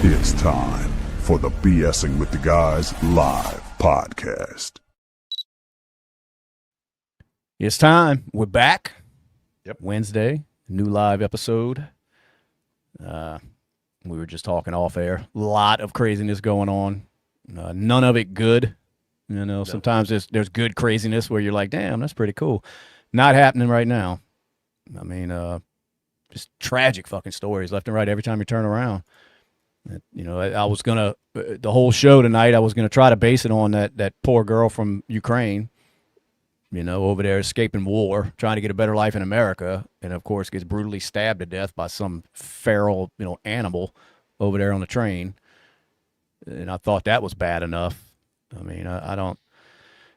It's time for the B.S.ing with the Guys live podcast. It's time. We're back. Yep. Wednesday, new live episode. We were just talking off air. A lot of craziness going on. None of it good. You know, sometimes there's good craziness where you're like, damn, that's pretty cool. Not happening right now. I mean, just tragic fucking stories left and right every time you turn around. You know, I was going to, the whole show tonight, I was going to try to base it on that poor girl from Ukraine, you know, over there escaping war, trying to get a better life in America, and of course gets brutally stabbed to death by some feral, you know, animal over there on the train. And I thought that was bad enough. I mean, I don't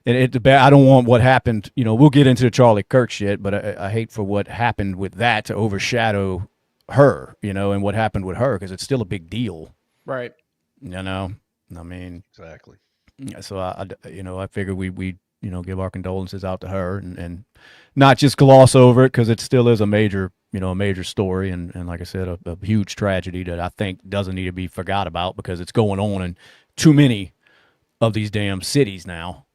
want what happened. You know, we'll get into the Charlie Kirk shit, but I hate for what happened with that to overshadow her, you know, and what happened with her, because it's still a big deal. Right. You know, I mean, Exactly. so I figured we you know, give our condolences out to her and not just gloss over it, because it still is a major story. And like I said, a huge tragedy that I think doesn't need to be forgot about, because it's going on in too many of these damn cities now.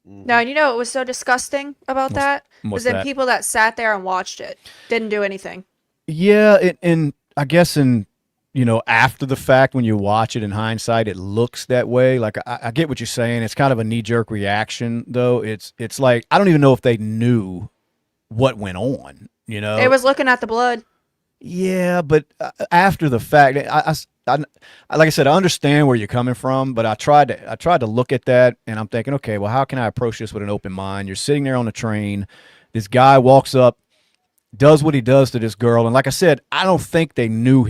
Now, you know what was so disgusting about that? Was that people that sat there and watched it didn't do anything. Yeah, and I guess you know, after the fact, when you watch it in hindsight, it looks that way. Like, I get what you're saying. It's kind of a knee-jerk reaction, though. It's like, I don't even know if they knew what went on, you know? They was looking at the blood. Yeah, but after the fact, I like I said, I understand where you're coming from, but I tried to look at that, and I'm thinking, okay, well, how can I approach this with an open mind? You're sitting there on the train. This guy walks up, does what he does to this girl, and like I said, I don't think they knew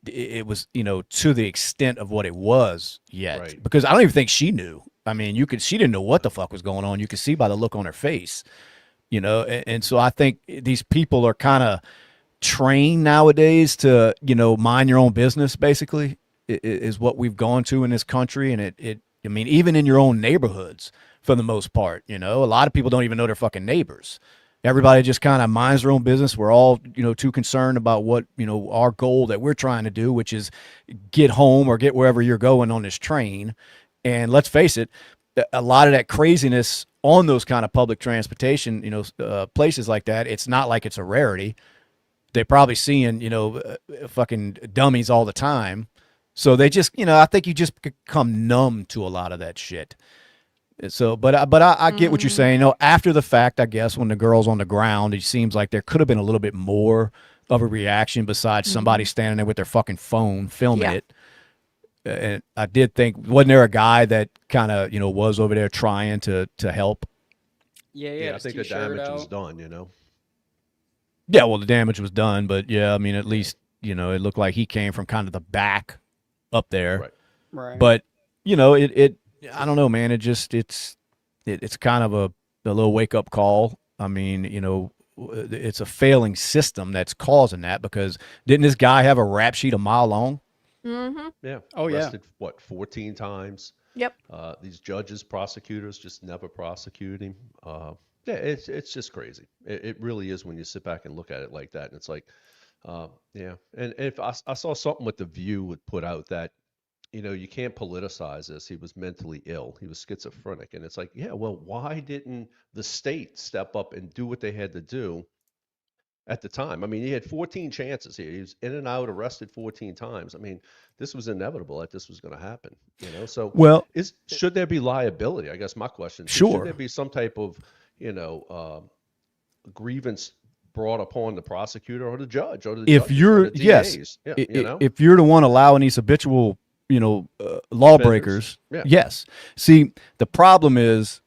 it was, you know, to the extent of what it was yet, Right. because I don't even think she knew. I mean, she didn't know what the fuck was going on. You could see by the look on her face, you know, and so I think these people are kind of trained nowadays to, you know, mind your own business, basically, is what we've gone to in this country. And I mean, even in your own neighborhoods, for the most part, you know, a lot of people don't even know their fucking neighbors. Everybody just kind of minds their own business. We're all, you know, too concerned about what, you know, our goal that we're trying to do, which is get home or get wherever you're going on this train. And let's face it, a lot of that craziness on those kind of public transportation, you know, places like that, it's not like it's a rarity. They're probably seeing, you know, fucking dummies all the time. So they just, you know, I think you just become numb to a lot of that shit. So, but I get what you're saying. You know, after the fact, I guess, when the girl's on the ground, it seems like there could have been a little bit more of a reaction besides somebody standing there with their fucking phone filming it. And I did think, wasn't there a guy that kind of, you know, was over there trying to help? Yeah, I think the damage was done, you know. Yeah, well, the damage was done, but yeah, I mean, at least, you know, it looked like he came from kind of the back up there. Right. But, you know, it I don't know, man. It's kind of a little wake up call. I mean, you know, it's a failing system that's causing that, because didn't this guy have a rap sheet a mile long? Mm-hmm. Yeah. Oh, yeah. Arrested, what, 14 times? Yep. These judges, prosecutors just never prosecute him. Yeah, it's just crazy. It really is when you sit back and look at it like that. And it's like, yeah. And if I saw something with The View would put out that, you know, you can't politicize this. He was mentally ill. He was schizophrenic. And it's like, yeah, well, why didn't the state step up and do what they had to do at the time? I mean, he had 14 chances here. He was in and out, arrested 14 times. I mean, this was inevitable that this was going to happen, you know? So, well, should there be liability? I guess my question is, sure. should there be some type of, you know, grievance brought upon the prosecutor or the judge or the if judges you're or the DAs? Yeah, you know? if you're the one allowing these habitual, you know, lawbreakers, yes. See, the problem is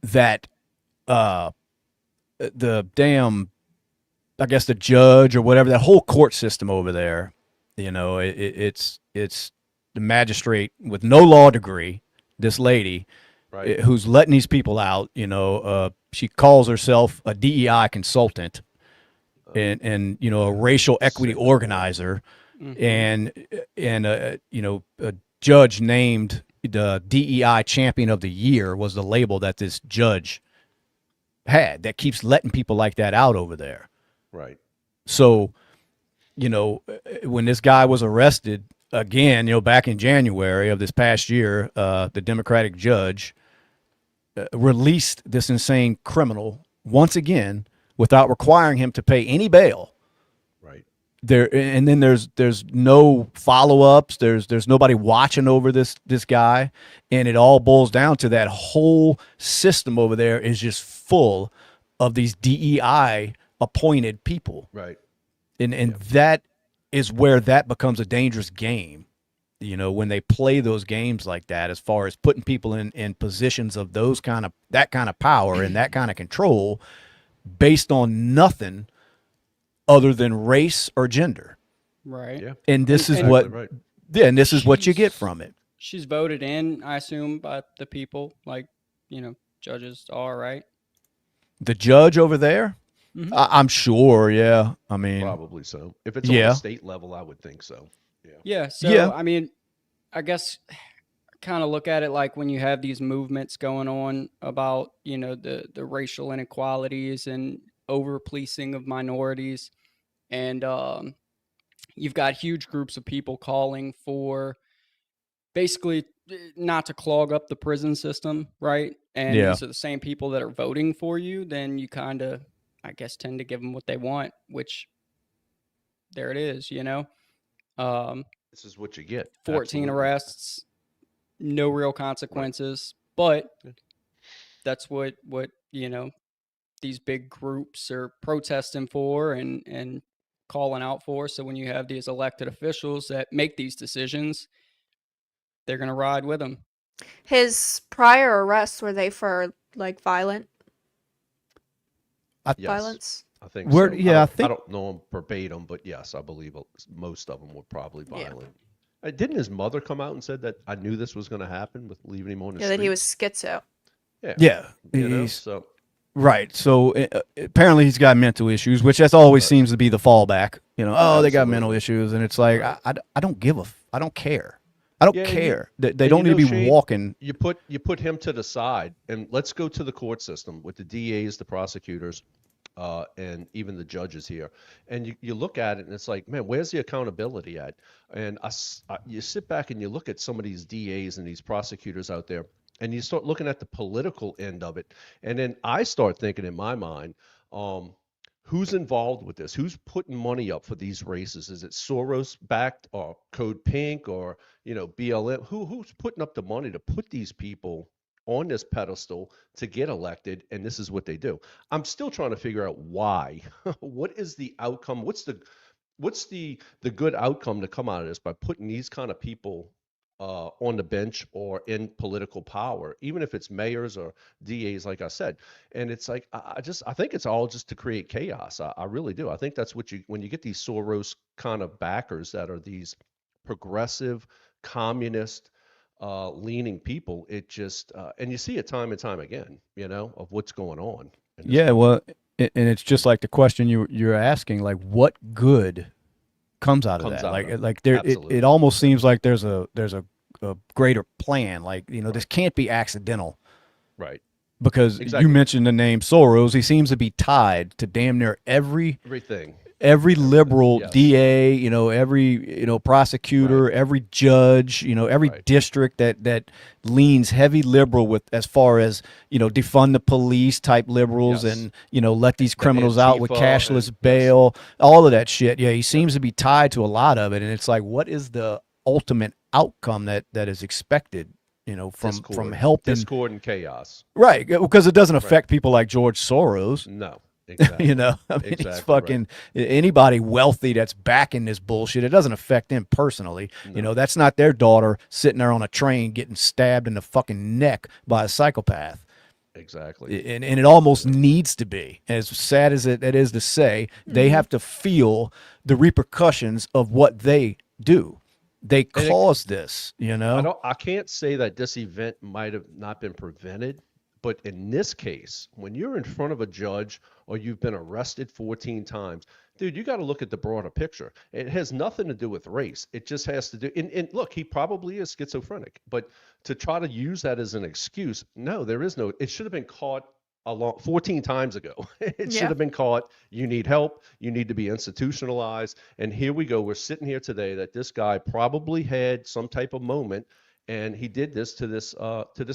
that the damn, I guess, the judge or whatever, that whole court system over there, you know, it's the magistrate with no law degree, this lady, right, who's letting these people out. You know, she calls herself a DEI consultant and you know, a racial equity organizer. And you know, a judge named the DEI champion of the year was the label that this judge had, that keeps letting people like that out over there. right. So, you know, when this guy was arrested, again, back in January of this past year, the Democratic judge released this insane criminal once again without requiring him to pay any bail. Right. And then there's no follow-ups. There's nobody watching over this guy, and it all boils down to that whole system over there is just full of these DEI appointed people. Right. And that is where that becomes a dangerous game. When they play those games like that, as far as putting people in positions of that kind of power and that kind of control based on nothing other than race or gender. Right. Yeah. And this is right. and this is what you get from it. She's voted in, I assume, by the people, like, judges are, right? The judge over there? Mhm. I'm sure, yeah. I mean, Probably so. If it's on a state level, I would think so. Yeah. So, I mean, I guess kind of look at it like when you have these movements going on about, the racial inequalities and over policing of minorities. And you've got huge groups of people calling for basically not to clog up the prison system, right? And these are the same people that are voting for you. Then you kind of, I guess, tend to give them what they want, which there it is, This is what you get. 14 Absolutely. arrests, no real consequences, but that's what these big groups are protesting for and calling out for. So when you have these elected officials that make these decisions, they're going to ride with them. His prior arrests, were they for violence? I think so. I don't know them verbatim, but yes, I believe most of them were probably violent. Didn't his mother come out and said that I knew this was going to happen with leaving him on the street? That he was schizo. Yeah. So right. So apparently he's got mental issues, which that's always seems to be the fallback. They got mental issues, and it's like I don't I don't care. I don't care. They don't need to be Shane, walking. You put him to the side, and let's go to the court system with the DAs, the prosecutors, and even the judges here. And you look at it, and it's like, man, where's the accountability at? And you sit back and you look at some of these DAs and these prosecutors out there, and you start looking at the political end of it. And then I start thinking in my mind, who's involved with this? Who's putting money up for these races? Is it Soros backed or Code Pink or, BLM? Who's putting up the money to put these people on this pedestal to get elected? And this is what they do. I'm still trying to figure out why. What is the outcome? What's the good outcome to come out of this by putting these kind of people on the bench or in political power, even if it's mayors or DAs, like I said. And it's like, I think it's all just to create chaos. I really do. I think that's when you get these Soros kind of backers that are these progressive, communist, leaning people, it just, and you see it time and time again, of what's going on. Well, and it's just like the question you're asking, like what good comes out of that? It almost seems like there's a greater plan. This can't be accidental, right? Because you mentioned the name Soros. He seems to be tied to damn near everything. Every liberal DA, every prosecutor, every judge, every district that leans heavy liberal with as far as defund the police type liberals and let these criminals out with cashless bail, all of that shit. Yeah, he seems to be tied to a lot of it, and it's like, what is the ultimate outcome that is expected? From helping discord and chaos, right? Because it doesn't affect people like George Soros. No. Exactly. It's fucking anybody wealthy that's backing this bullshit. It doesn't affect them personally. No. That's not their daughter sitting there on a train getting stabbed in the fucking neck by a psychopath. Exactly. And it almost needs to be. As sad as it is to say, they have to feel the repercussions of what they do. They caused this, I can't say that this event might have not been prevented. But in this case, when you're in front of a judge or you've been arrested 14 times, dude, you got to look at the broader picture. It has nothing to do with race. It just has to do, and look, he probably is schizophrenic, but to try to use that as an excuse, no, there is no, it should have been caught along 14 times ago. It should have been caught. You need help. You need to be institutionalized. And here we go. We're sitting here today that this guy probably had some type of moment, and he did this to this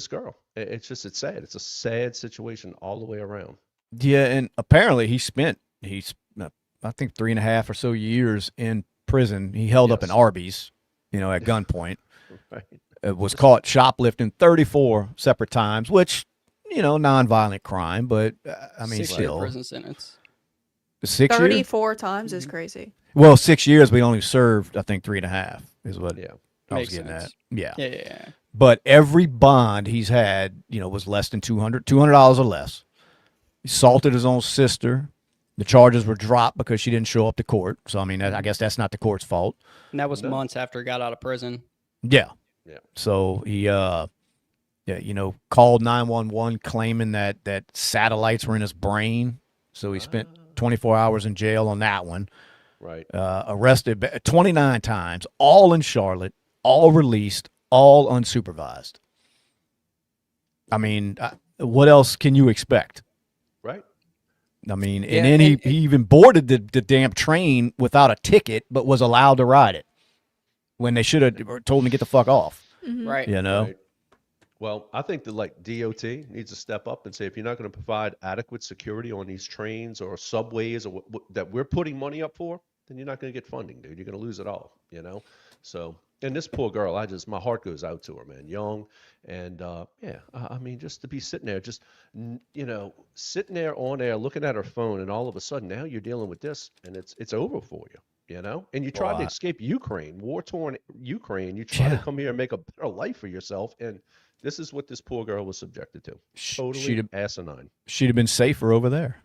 girl. It's sad. It's a sad situation all the way around. Yeah, and apparently he's I think 3.5 or so years in prison. He held up an Arby's, at gunpoint. Right. Was caught shoplifting 34 separate times, which, nonviolent crime, but I mean, 6 year still prison sentence. 6 years. 34 times is crazy. Well, 6 years, but he only served, I think, 3.5 is what I was getting at. Yeah. But every bond he's had, was less than $200 or less. He assaulted his own sister. The charges were dropped because she didn't show up to court. So, I mean, I guess that's not the court's fault. And that was months after he got out of prison. Yeah. So he, called 911 claiming that satellites were in his brain. So he spent 24 hours in jail on that one. Right. Arrested 29 times, all in Charlotte, all released, all unsupervised. I mean, what else can you expect? Right. I mean, and then he even boarded the damn train without a ticket, but was allowed to ride it when they should have told him to get the fuck off. Mm-hmm. Right. Right. Well, I think that DOT needs to step up and say, if you're not going to provide adequate security on these trains or subways or that we're putting money up for, then you're not going to get funding, dude. You're going to lose it all, So, and this poor girl, my heart goes out to her, man. Young, and I mean, just to be sitting there, sitting there on air, looking at her phone, and all of a sudden now you're dealing with this, and it's over for you. And you tried to escape Ukraine, war-torn Ukraine. You tried to come here and make a better life for yourself, and this is what this poor girl was subjected to. Totally asinine. She'd have been safer over there.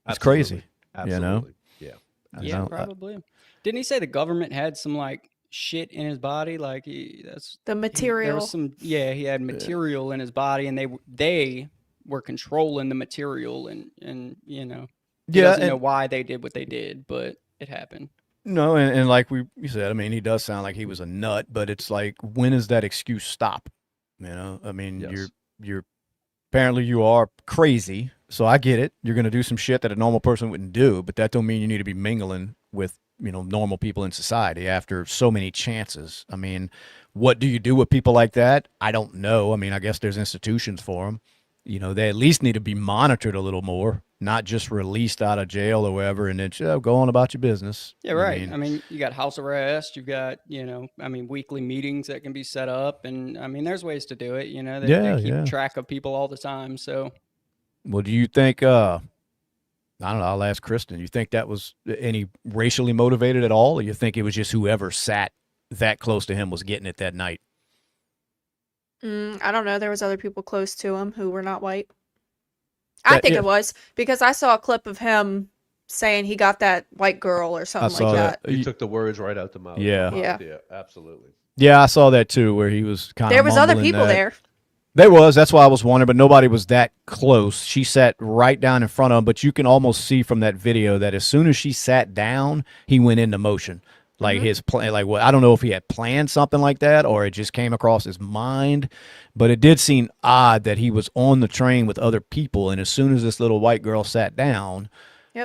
It's Absolutely. crazy. Absolutely. Yeah, Yeah, probably. Didn't he say the government had some shit in his body? The material. There was he had material in his body, and they were controlling the material, and he doesn't know why they did what they did, but it happened. No, and like you said, I mean, he does sound like he was a nut, but it's like, when does that excuse stop? I mean, you're apparently you are crazy, so I get it. You're going to do some shit that a normal person wouldn't do, but that don't mean you need to be mingling with, normal people in society after so many chances. I mean, what do you do with people like that? I don't know. I mean, I guess there's institutions for them. They at least need to be monitored a little more, not just released out of jail or wherever and then go on about your business. Yeah, right. I mean, you got house arrest, you've got, weekly meetings that can be set up. And I mean, there's ways to do it. They keep track of people all the time. So, well, do you think, I don't know, I'll ask Kristen, you think that was any racially motivated at all? Or you think it was just whoever sat that close to him was getting it that night? I don't know. There was other people close to him who were not white. I think it was, because I saw a clip of him saying he got that white girl or something like that. You took the words right out the mouth. Yeah, absolutely. Yeah, I saw that too, where he was kind of. There was other people there. There was. That's why I was wondering, but nobody was that close. She sat right down in front of him, but you can almost see from that video that as soon as she sat down, he went into motion. Like his plan, I don't know if he had planned something like that or it just came across his mind, but it did seem odd that he was on the train with other people, and as soon as this little white girl sat down,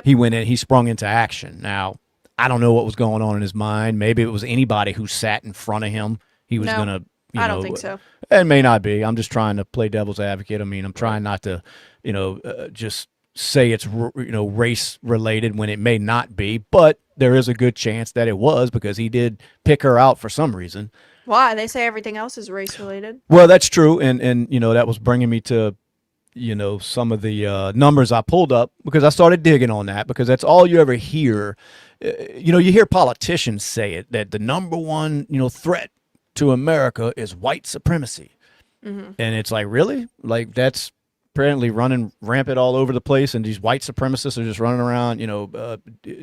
he went in. He sprung into action. Now, I don't know what was going on in his mind. Maybe it was anybody who sat in front of him. He was gonna. I don't think so. It may not be. I'm just trying to play devil's advocate. I mean, I'm trying not to, just say it's race related when it may not be, but there is a good chance that it was, because he did pick her out for some reason. Why? They say everything else is race related. Well, that's true, and that was bringing me to some of the numbers I pulled up, because I started digging on that, because that's all you ever hear. You hear politicians say it, that the number one threat to America is white supremacy, and it's like, really? Like, that's apparently running rampant all over the place, and these white supremacists are just running around,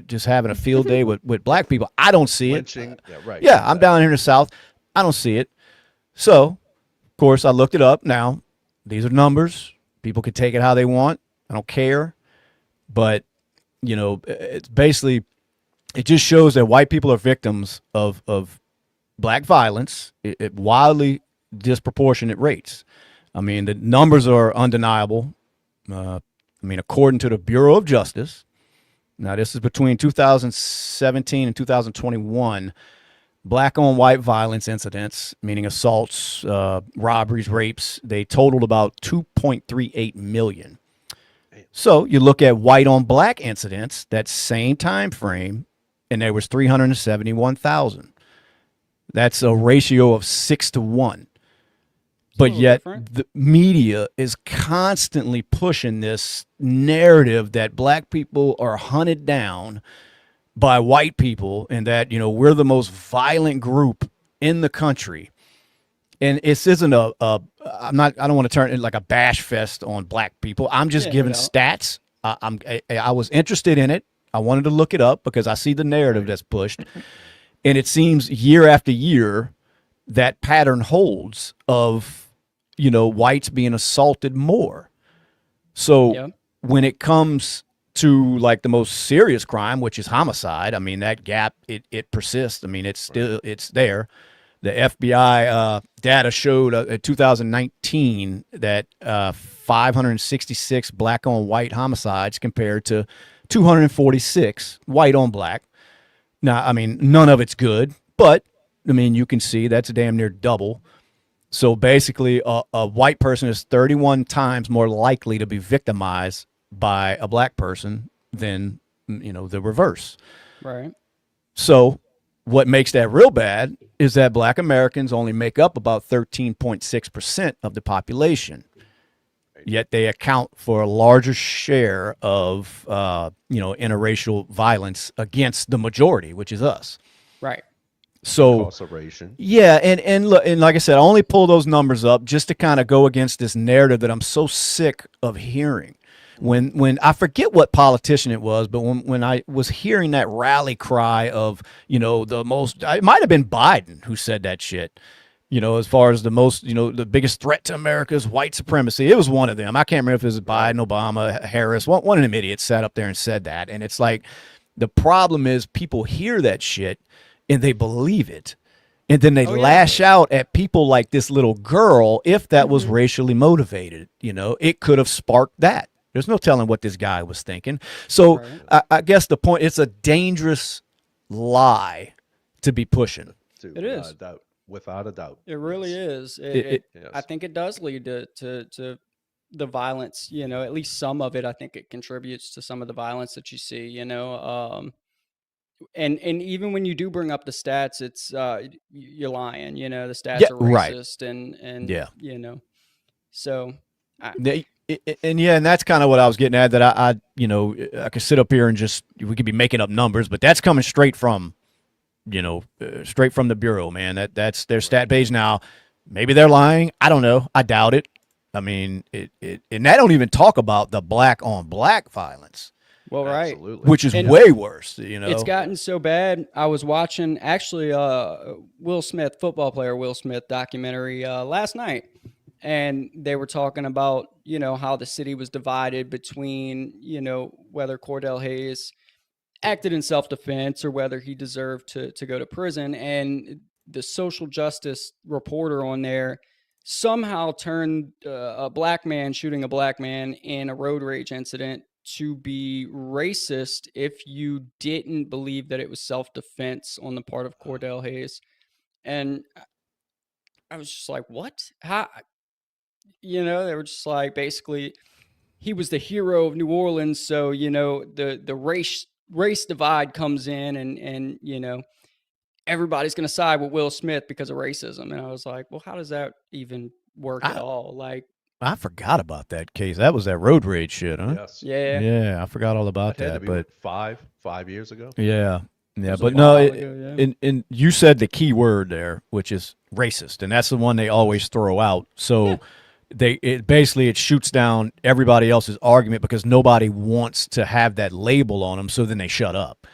just having a field day with black people. I don't see it. Yeah, right. Yeah, I'm down here in the South. I don't see it. So, of course, I looked it up. Now, these are numbers. People can take it how they want. I don't care. But, it's basically, it just shows that white people are victims of black violence at wildly disproportionate rates. I mean, the numbers are undeniable. I mean, according to the Bureau of Justice, now this is between 2017 and 2021, black on white violence incidents, meaning assaults, robberies, rapes, they totaled about 2.38 million. So you look at white on black incidents, that same time frame, and there was 371,000. That's a ratio of 6 to 1. But yet the media is constantly pushing this narrative that black people are hunted down by white people and that, you know, we're the most violent group in the country. And this isn't I don't want to turn it like a bash fest on black people. I'm just giving stats. I was interested in it. I wanted to look it up because I see the narrative that's pushed. And it seems year after year that pattern holds of, you know, whites being assaulted more. So when it comes to like the most serious crime, which is homicide, I mean, that gap, it persists. I mean, it's there. The FBI data showed in 2019 that 566 black on white homicides compared to 246 white on black. Now, I mean, none of it's good, but I mean, you can see that's damn near double. So basically, a white person is 31 times more likely to be victimized by a black person than, you know, the reverse. Right. So what makes that real bad is that black Americans only make up about 13.6% of the population. Yet they account for a larger share of, you know, interracial violence against the majority, which is us. Right. So, incarceration. Yeah, and look, and like I said, I only pull those numbers up just to kind of go against this narrative that I'm so sick of hearing. When I forget what politician it was, but when I was hearing that rally cry of, you know, it might have been Biden who said that shit. You know, as far as the most, you know, the biggest threat to America is white supremacy. It was one of them. I can't remember if it was Biden, Obama, Harris. One of them idiots sat up there and said that. And it's like, the problem is people hear that shit and they believe it. And then they lash out at people like this little girl if that was racially motivated. You know, it could have sparked that. There's no telling what this guy was thinking. So I guess the point, it's a dangerous lie to be pushing. It is. Without a doubt. It really is. I think it does lead to the violence, you know, at least some of it. I think it contributes to some of the violence that you see, you know. And even when you do bring up the stats, it's you're lying, you know, the stats are racist and you know, so. And that's kind of what I was getting at, that I you know, I could sit up here and we could be making up numbers, but that's coming straight from, you know, straight from the Bureau, man. That's their stat page. Now, maybe they're lying. I don't know. I doubt it. I mean, and they don't even talk about the black on black violence. Well, right. Absolutely. Which is way worse, you know. It's gotten so bad. I was watching actually Will Smith, football player Will Smith documentary last night. And they were talking about, you know, how the city was divided between, you know, whether Cordell Hayes acted in self-defense or whether he deserved to go to prison. And the social justice reporter on there somehow turned a black man shooting a black man in a road rage incident to be racist if you didn't believe that it was self-defense on the part of Cordell Hayes. And I was just like, what? How? You know, they were just like, basically, he was the hero of New Orleans. So, you know, the race divide comes in and, you know, everybody's going to side with Will Smith because of racism. And I was like, well, how does that even work at all? Like, I forgot about that case. That was that road rage shit, huh? Yes. Yeah. Yeah, I forgot all about that. But 5 years ago. Yeah. Yeah, but no, and you said the key word there, which is racist, and that's the one they always throw out. So it shoots down everybody else's argument because nobody wants to have that label on them. So then they shut up.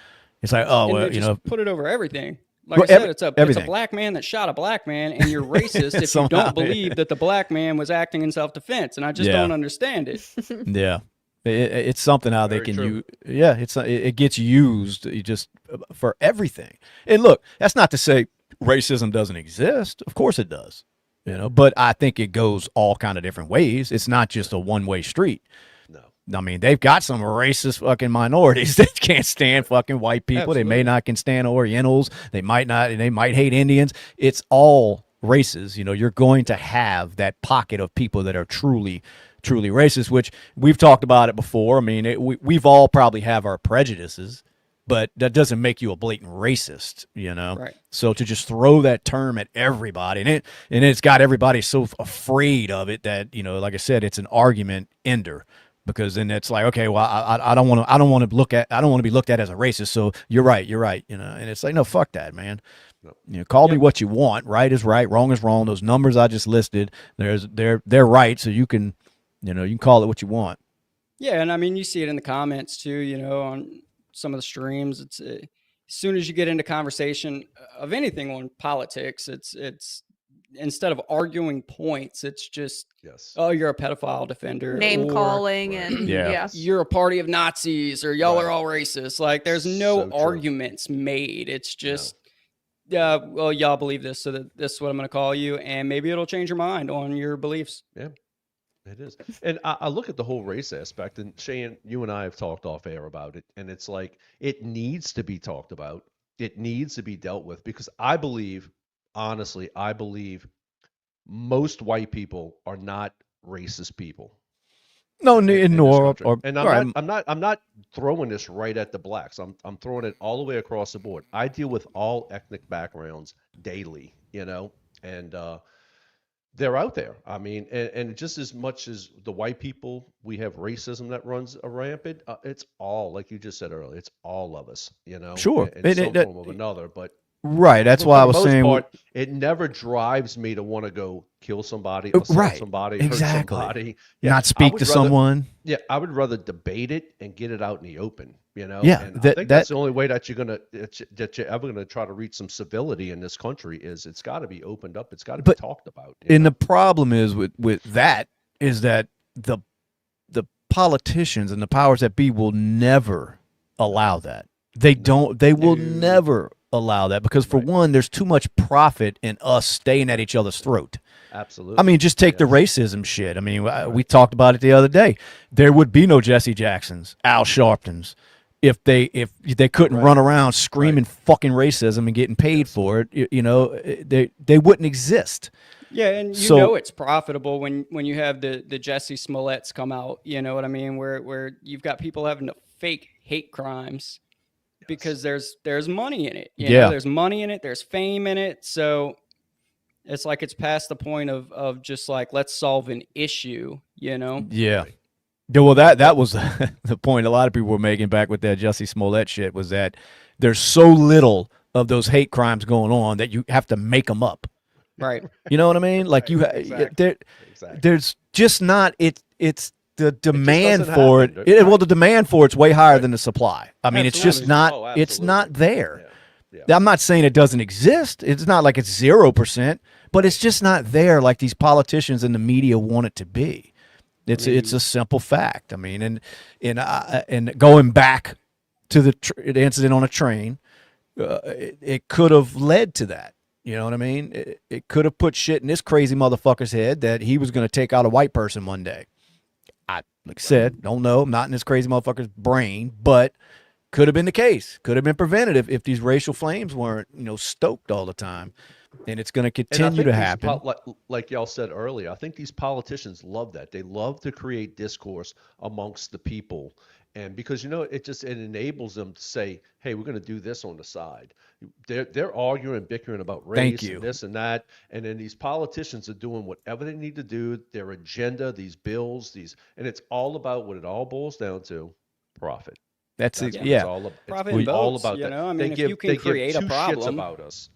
It's like, oh, well, you know, put it over everything. Like I said, it's a black man that shot a black man, and you're racist if you don't believe that the black man was acting in self-defense. And I just don't understand it. Yeah. It's something how they can use. Yeah, it gets used just for everything. And look, that's not to say racism doesn't exist. Of course it does. You know, but I think it goes all kind of different ways. It's not just a one-way street. No. I mean, they've got some racist fucking minorities that can't stand fucking white people. Absolutely. They may not can stand Orientals. They might not, and they might hate Indians. It's all races. You know, you're going to have that pocket of people that are truly racist, which we've talked about it before. I mean, we've all probably have our prejudices, but that doesn't make you a blatant racist, you know? Right. So to just throw that term at everybody, and it's got everybody so afraid of it that, you know, like I said, it's an argument ender. Because then it's like, okay, well, I don't want to be looked at as a racist. So you're right, you know. And it's like, no, fuck that, man. No. You know, call me what you want. Right is right, wrong is wrong. Those numbers I just listed, they're right. So you can call it what you want. Yeah, and I mean, you see it in the comments too. You know, on some of the streams, it's as soon as you get into conversation of anything on politics, it's instead of arguing points, it's just, oh, you're a pedophile defender, name calling, and you're a party of Nazis, or y'all are all racist. Like, there's no arguments made. It's just, well, y'all believe this, so this is what I'm going to call you, and maybe it'll change your mind on your beliefs. Yeah, it is. And I look at the whole race aspect, and Shane, you and I have talked off air about it, and it's like, it needs to be talked about. It needs to be dealt with, because honestly, I believe most white people are not racist people. No, in nor this country. And I'm not throwing this right at the blacks. I'm throwing it all the way across the board. I deal with all ethnic backgrounds daily, you know, and they're out there. I mean, and just as much as the white people, we have racism that runs rampant. It's all, like you just said earlier, it's all of us, you know, sure, in some form of another. But right, that's why I was saying it never drives me to want to go kill somebody, assault somebody, hurt somebody. Yeah, not speak to someone. Yeah, I would rather debate it and get it out in the open. You know, yeah, and I think that's the only way that you're ever gonna try to reach some civility in this country. Is it's got to be opened up. It's got to be talked about. And the problem is with that is that the politicians and the powers that be will never allow that. They will never allow that, because for one, there's too much profit in us staying at each other's throat. Absolutely. I mean, just take the racism shit. I mean, we talked about it the other day. There would be no Jesse Jacksons, Al Sharptons, if they couldn't run around screaming fucking racism and getting paid for it. You know, they wouldn't exist. Yeah, and you know it's profitable when you have the Jesse Smolletts come out. You know what I mean? Where you've got people having to fake hate crimes. Because there's money in it. You know, there's money in it. There's fame in it. So it's like it's past the point of just like, let's solve an issue, you know? Yeah. Yeah, well, that was the point a lot of people were making back with that Jussie Smollett shit, was that there's so little of those hate crimes going on that you have to make them up. Right. You know what I mean? Like there's just not it's the demand for it. The demand for it's way higher than the supply. I mean, it's just not. It's not there. Yeah. I'm not saying it doesn't exist. It's not like it's 0%, but it's just not there like these politicians and the media want it to be. It's a simple fact. I mean, and going back to the incident on a train, it could have led to that. You know what I mean? It could have put shit in this crazy motherfucker's head that he was going to take out a white person one day. Like I said, don't know. I'm not in this crazy motherfucker's brain, but could have been the case. Could have been prevented if these racial flames weren't, stoked all the time. And it's going to continue to happen. Like y'all said earlier, I think these politicians love that. They love to create discourse amongst the people. And because, it enables them to say, hey, we're going to do this on the side. They're arguing and bickering about race and this and that. And then these politicians are doing whatever they need to do, their agenda, these bills, and it's all about what it all boils down to, profit. That's it. It's all about. Profit and all votes, about that. I mean, if you can they create give a two problem shits about us,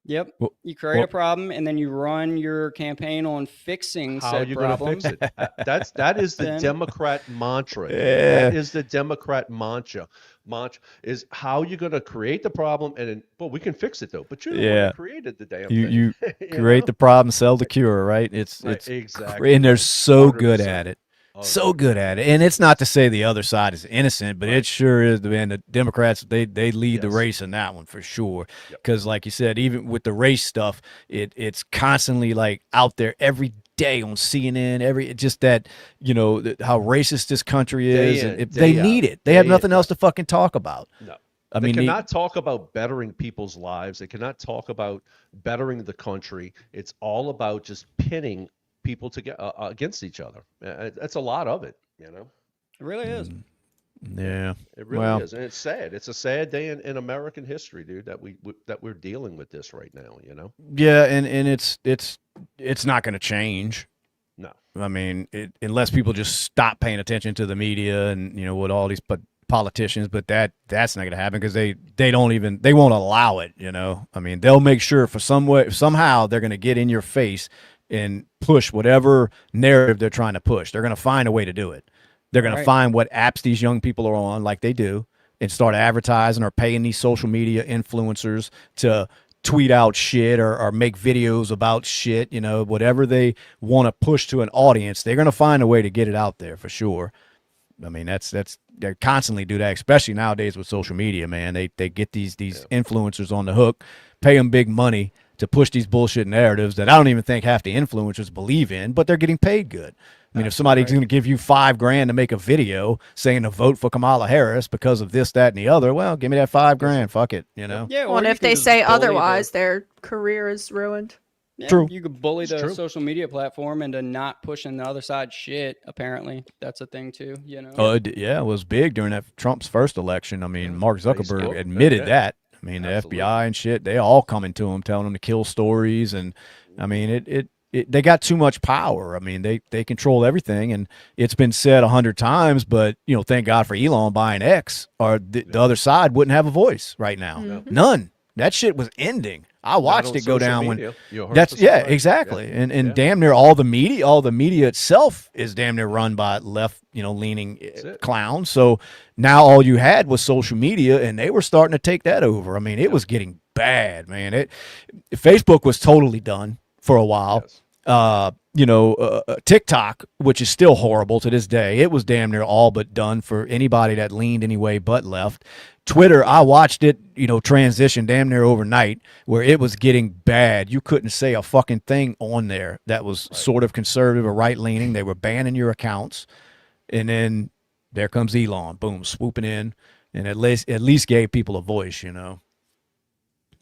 Yep. You create a problem, and then you run your campaign on fixing said problem. How are you going to fix it? That is the Democrat mantra. Yeah. That is the Democrat mantra. Mantra is how you're going to create the problem, and then, we can fix it though. But you're the one who created the damn thing. You create the problem, sell the cure, right? It's exactly, and they're so 100%. good at it. So good at it. And it's not to say the other side is innocent, but it sure is. And the Democrats, they lead the race in that one for sure. Because like you said, even with the race stuff, it's constantly like out there every day on CNN, just that, how racist this country is. And they need it. They have nothing else to fucking talk about. No. They cannot talk about bettering people's lives. They cannot talk about bettering the country. It's all about just pinning people against each other. That's a lot of it, It really is. Yeah, it really is, and it's sad. It's a sad day in American history, dude. That we're dealing with this right now. Yeah, and it's not going to change. No, I mean, unless people just stop paying attention to the media and what all these politicians, but that's not going to happen because they won't allow it. I mean, they'll make sure somehow they're going to get in your face and push whatever narrative they're trying to push. They're going to find a way to do it. They're going to find what apps these young people are on, like they do, and start advertising or paying these social media influencers to tweet out shit or make videos about shit, whatever they want to push to an audience. They're going to find a way to get it out there for sure. I mean, they constantly do that, especially nowadays with social media, man. They get these influencers on the hook, pay them big money to push these bullshit narratives that I don't even think half the influencers believe in, but they're getting paid good. I mean, if somebody's going to give you $5,000 to make a video saying to vote for Kamala Harris because of this, that, and the other, well, give me that $5,000. Fuck it, Yeah. Well, and if they say otherwise, their career is ruined. Yeah, True. You could bully the social media platform into not pushing the other side shit. Apparently, that's a thing too. It was big during Trump's first election. I mean, Mark Zuckerberg admitted that. I mean, absolutely. The FBI and shit, they all coming to him, telling him to kill stories, and I mean, they got too much power. I mean, they control everything, and it's been said 100 times. But thank God for Elon buying X, or the other side wouldn't have a voice right now. Mm-hmm. None. That shit was ending. I watched it go down media. Exactly. Yeah. And damn near all the media itself is damn near run by left, leaning clowns. So now all you had was social media, and they were starting to take that over. I mean, it was getting bad, man. Facebook was totally done for a while. Yes. TikTok, which is still horrible to this day, it was damn near all but done for anybody that leaned any way but left. Twitter, I watched it, transition damn near overnight, where it was getting bad. You couldn't say a fucking thing on there that was sort of conservative or right-leaning. They were banning your accounts. And then there comes Elon, boom, swooping in, and at least gave people a voice,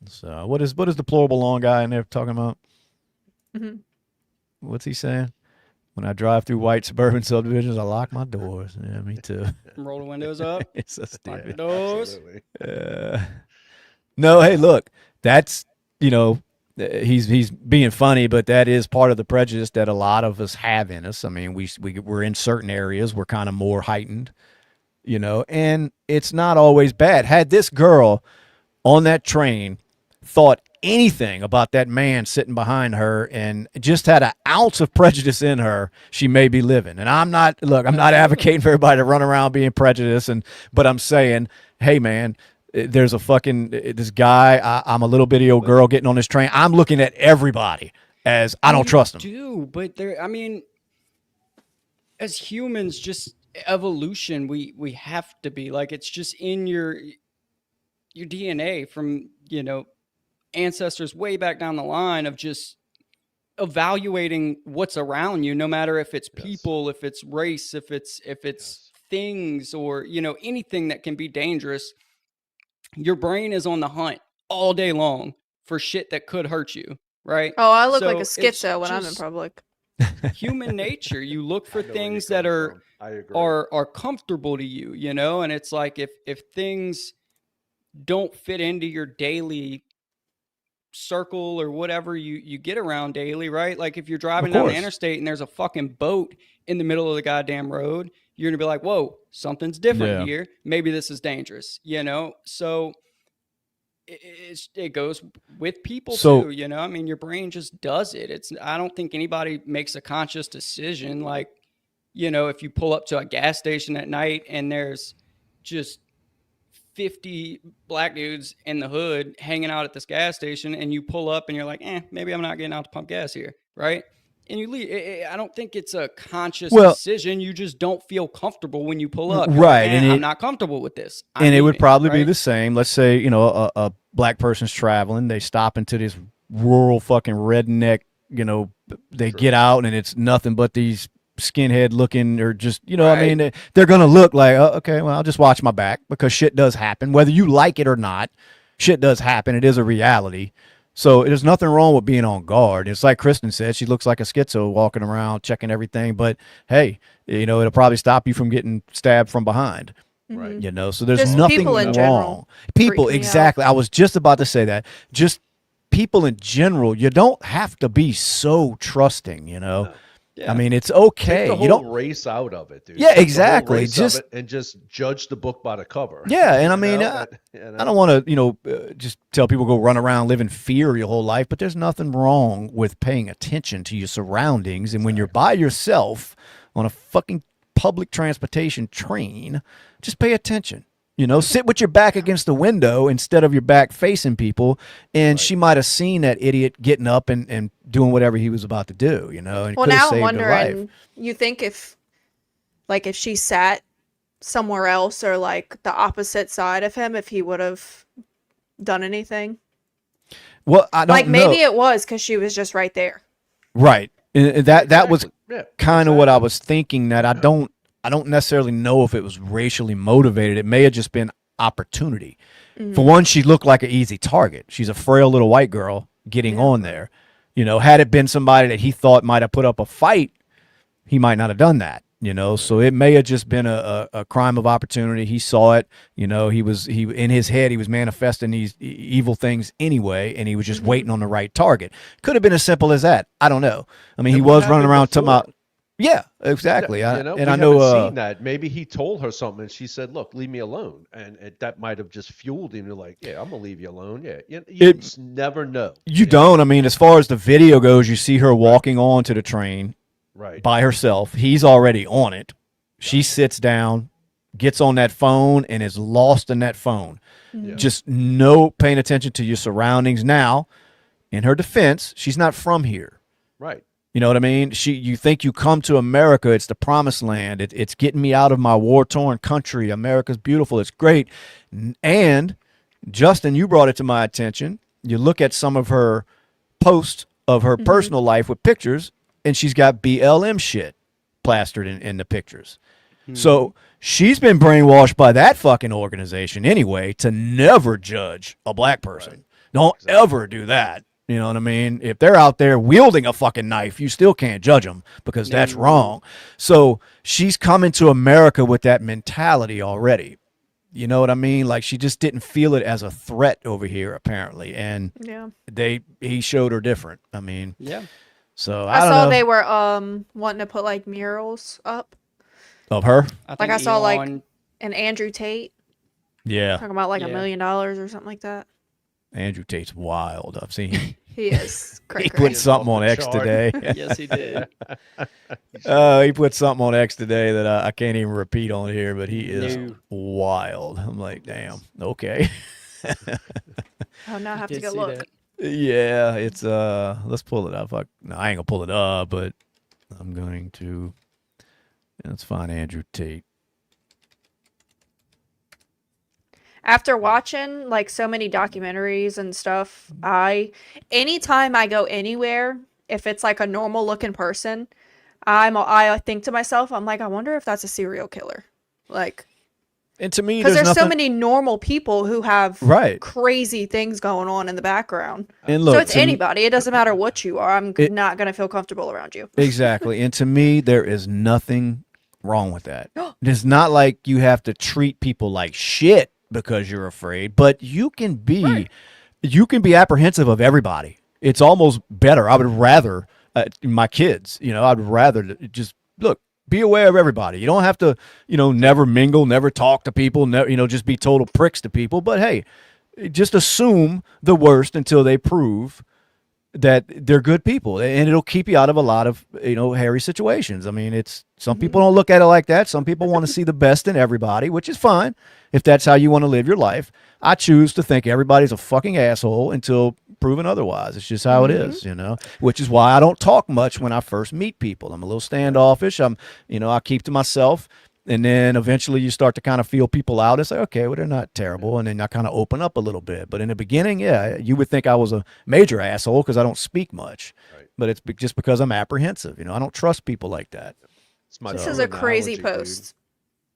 So what is deplorable long guy in there talking about? Mm-hmm. What's he saying? When I drive through white suburban subdivisions, I lock my doors. Yeah, me too. Roll the windows up. It's so stupid. Lock the doors. No, hey, look, that's, he's being funny, but that is part of the prejudice that a lot of us have in us. I mean, we're in certain areas, we're kind of more heightened, and it's not always bad. Had this girl on that train thought anything about that man sitting behind her and just had an ounce of prejudice in her, she may be living. And I'm not advocating for everybody to run around being prejudiced, but I'm saying, hey man, there's this guy, I'm a little bitty old girl getting on this train. I'm looking at everybody as I don't trust them. But as humans, just evolution, we have to be like, it's just in your DNA from, ancestors way back down the line of just evaluating what's around you, no matter if it's people, if it's race, if it's things, or anything that can be dangerous. Your brain is on the hunt all day long for shit that could hurt you, right? Oh, I look like a schizo when I'm in public. Human nature. You look for things that are comfortable to you, and it's like if things don't fit into your daily circle or whatever you get around daily, right? Like if you're driving down the interstate and there's a fucking boat in the middle of the goddamn road, you're gonna be like, whoa, something's different here. Maybe this is dangerous, So it goes with people too, I mean, your brain just does it. I don't think anybody makes a conscious decision. Like, if you pull up to a gas station at night and there's just 50 black dudes in the hood hanging out at this gas station, and you pull up and you're like, maybe I'm not getting out to pump gas here, right? And you leave. I don't think it's a conscious decision. You just don't feel comfortable when you pull up. Right. Like, I'm not comfortable with this. It would probably be the same. Let's say, a black person's traveling. They stop into this rural fucking redneck, they get out and it's nothing but these skinhead looking, or just, I mean, they're going to look like, oh, okay, well, I'll just watch my back, because shit does happen. Whether you like it or not, shit does happen. It is a reality. So there's nothing wrong with being on guard. It's like Kristen said, she looks like a schizo walking around checking everything. But hey, it'll probably stop you from getting stabbed from behind. Right. So there's just nothing people in wrong. general People, freak me exactly. I was just about to say that. Just people in general, you don't have to be so trusting, No. Yeah. I mean, it's okay. Take the you whole don't race out of it, dude. Yeah, Take the whole exactly. race Just of it and just judge the book by the cover. Yeah, and I mean, I don't want to, just tell people go run around, live in fear your whole life, but there's nothing wrong with paying attention to your surroundings. And when you're by yourself on a fucking public transportation train, just pay attention. Sit with your back against the window instead of your back facing people. And she might have seen that idiot getting up and doing whatever he was about to do, and well, could have now I'm saved her wondering, life. you think if she sat somewhere else, or like the opposite side of him, if he would have done anything? Well, I don't know. Maybe it was because she was just right there. Right. And that was Yeah, kind of what I was thinking, that I don't necessarily know if it was racially motivated. It may have just been opportunity. For one, she looked like an easy target. She's a frail little white girl getting on there. Had it been somebody that he thought might have put up a fight, he might not have done that. So it may have just been a crime of opportunity. He saw it. He in his head, he was manifesting these evil things anyway, and he was just waiting on the right target. Could have been as simple as that. I don't know. I mean, he was running around talking about. Yeah, exactly. We I know. haven't seen that. Maybe he told her something, and she said, "Look, leave me alone," and that might have just fueled him to like, "Yeah, I'm gonna leave you alone." Yeah, you just never know. You don't. I mean, as far as the video goes, you see her walking onto the train, by herself. He's already on it. She sits down, gets on that phone, and is lost in that phone. Just no paying attention to your surroundings. Now, in her defense, she's not from here. Right. You know what I mean? You think you come to America, it's the promised land. It's getting me out of my war-torn country. America's beautiful. It's great. And, Justin, you brought it to my attention. You look at some of her posts of her personal life with pictures, and she's got BLM shit plastered in the pictures. So she's been brainwashed by that fucking organization anyway to never judge a black person. Don't ever do that. You know what I mean? If they're out there wielding a fucking knife, you still can't judge them, because that's wrong. So she's coming to America with that mentality already. You know what I mean? Like, she just didn't feel it as a threat over here, apparently. And he showed her different. I mean, so I saw know. They were wanting to put like murals up Of her? I saw like an Andrew Tate. Yeah. Talking about like $1 million or something like that. Andrew Tate's wild. I've seen him. He is crazy. He put something on X today. Yes, he did. He put something on X today that I can't even repeat on here, but he is wild. I'm like, damn, okay. Oh, now I have to go look. That. Yeah, it's let's pull it up. No, I ain't gonna pull it up, but I'm going to. Let's find Andrew Tate. After watching like so many documentaries and stuff, anytime I go anywhere, if it's like a normal looking person, I think to myself, I'm like, I wonder if that's a serial killer. Like, and to me, because there's so many normal people who have crazy things going on in the background. And look, so it's anybody. It doesn't matter what you are. I'm not going to feel comfortable around you. Exactly. And to me, there is nothing wrong with that. It's not like you have to treat people like shit because you're afraid, but you can be apprehensive of everybody. It's almost better. I would rather my kids, I'd rather just be aware of everybody. You don't have to, never mingle, never talk to people, just be total pricks to people. But hey, just assume the worst until they prove that they're good people, and it'll keep you out of a lot of, hairy situations. I mean, some people don't look at it like that. Some people want to see the best in everybody, which is fine if that's how you want to live your life. I choose to think everybody's a fucking asshole until proven otherwise. It's just how it is, which is why I don't talk much when I first meet people. I'm a little standoffish. I keep to myself. And then eventually you start to kind of feel people out and say, okay, well, they're not terrible. And then I kind of open up a little bit. But in the beginning, yeah, you would think I was a major asshole because I don't speak much. Right. But it's just because I'm apprehensive. I don't trust people like that. This is a crazy post.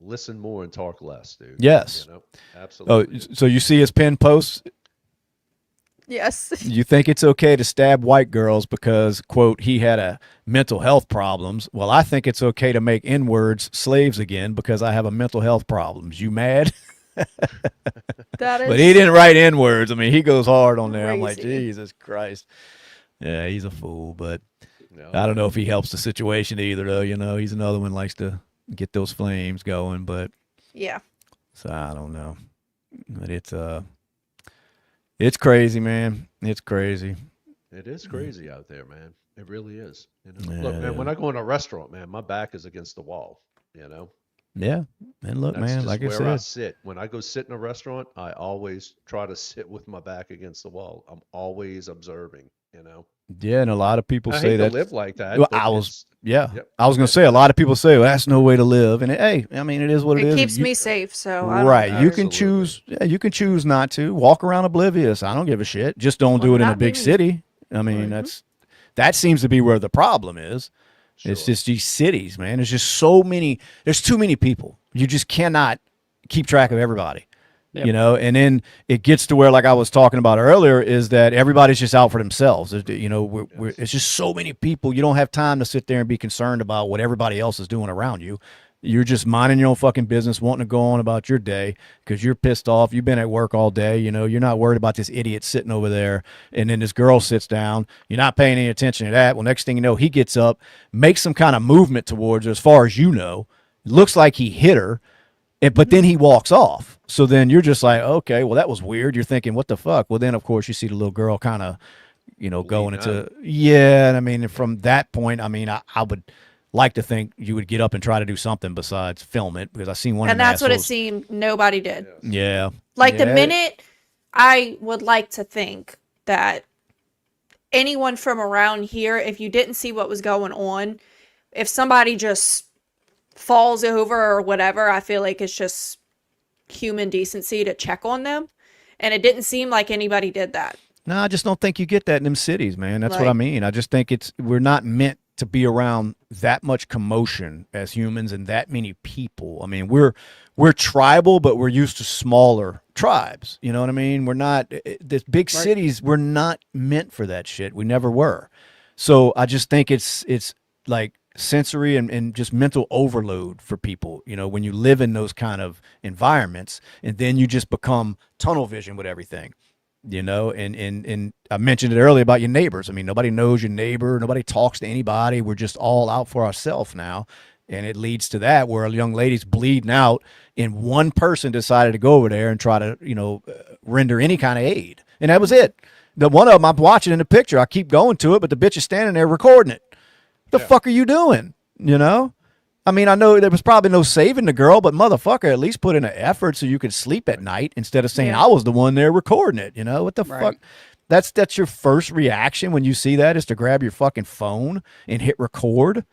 Dude. Listen more and talk less, dude. Yes. Absolutely. Oh, so you see his pin post? Yes. You think it's okay to stab white girls because, quote, he had a mental health problems. Well, I think it's okay to make N-words slaves again because I have a mental health problems. You mad? That is. But he didn't write N-words. I mean, he goes hard on there. I'm like, crazy. Jesus Christ. Yeah, he's a fool, but No. I don't know if he helps the situation either, though. He's another one likes to get those flames going, but Yeah. so I don't know. But it's crazy, man. It's crazy. It is crazy out there, man. It really is. Yeah, Look, man, when I go in a restaurant, man, my back is against the wall. Yeah. And look, That's man, just like I where I said, sit. When I go sit in a restaurant, I always try to sit with my back against the wall. I'm always observing. yeah, and a lot of people I say hate that. to live like that. Well, but I was, it's- yeah, Yep. I was gonna say a lot of people say, well, that's no way to live, and hey, I mean, it is what it It is. keeps You- me safe, so I don't right. care. You can Absolutely. choose. Yeah, you can choose not to walk around oblivious. I don't give a shit. Just don't do Well, it in a not big me. city. I mean, that seems to be where the problem is. It's Sure. just these cities, man. There's just so many. There's too many people. You just cannot keep track of everybody. Yep. And then it gets to where, like I was talking about earlier, is that everybody's just out for themselves. It's just so many people. You don't have time to sit there and be concerned about what everybody else is doing around you. You're just minding your own fucking business, wanting to go on about your day because you're pissed off. You've been at work all day. You're not worried about this idiot sitting over there. And then this girl sits down. You're not paying any attention to that. Well, next thing you know, he gets up, makes some kind of movement towards her, as far as you know. It looks like he hit her. But then he walks off. So then you're just like, okay, well, that was weird. You're thinking, what the fuck? Well, then, of course, you see the little girl kind of, going into, yeah. And I mean, from that point, I mean, I would like to think you would get up and try to do something besides film it because I seen one of And them that's what it assholes- seemed nobody did. Yeah. Like the Yeah. minute I would like to think that anyone from around here, if you didn't see what was going on, if somebody just falls over or whatever, I feel like it's just human decency to check on them. And it didn't seem like anybody did that. No, I just don't think you get that in them cities, man. That's what I Right. mean. I just think we're not meant to be around that much commotion as humans and that many people. I mean, we're tribal, but we're used to smaller tribes. You know what I mean? We're not the big cities. We're not meant for that shit. We never were. So I just think it's like sensory and just mental overload for people, when you live in those kind of environments, and then you just become tunnel vision with everything. And I mentioned it earlier about your neighbors. I mean, nobody knows your neighbor. Nobody talks to anybody. We're just all out for ourselves now. And it leads to that where a young lady's bleeding out and one person decided to go over there and try to, render any kind of aid. And that was it. The one of them I'm watching in the picture, I keep going to it, but the bitch is standing there recording it. The fuck are you doing? I mean, I know there was probably no saving the girl, but motherfucker, at least put in an effort so you could sleep at night instead of saying I was the one there recording it. What the fuck? That's your first reaction when you see that is to grab your fucking phone and hit record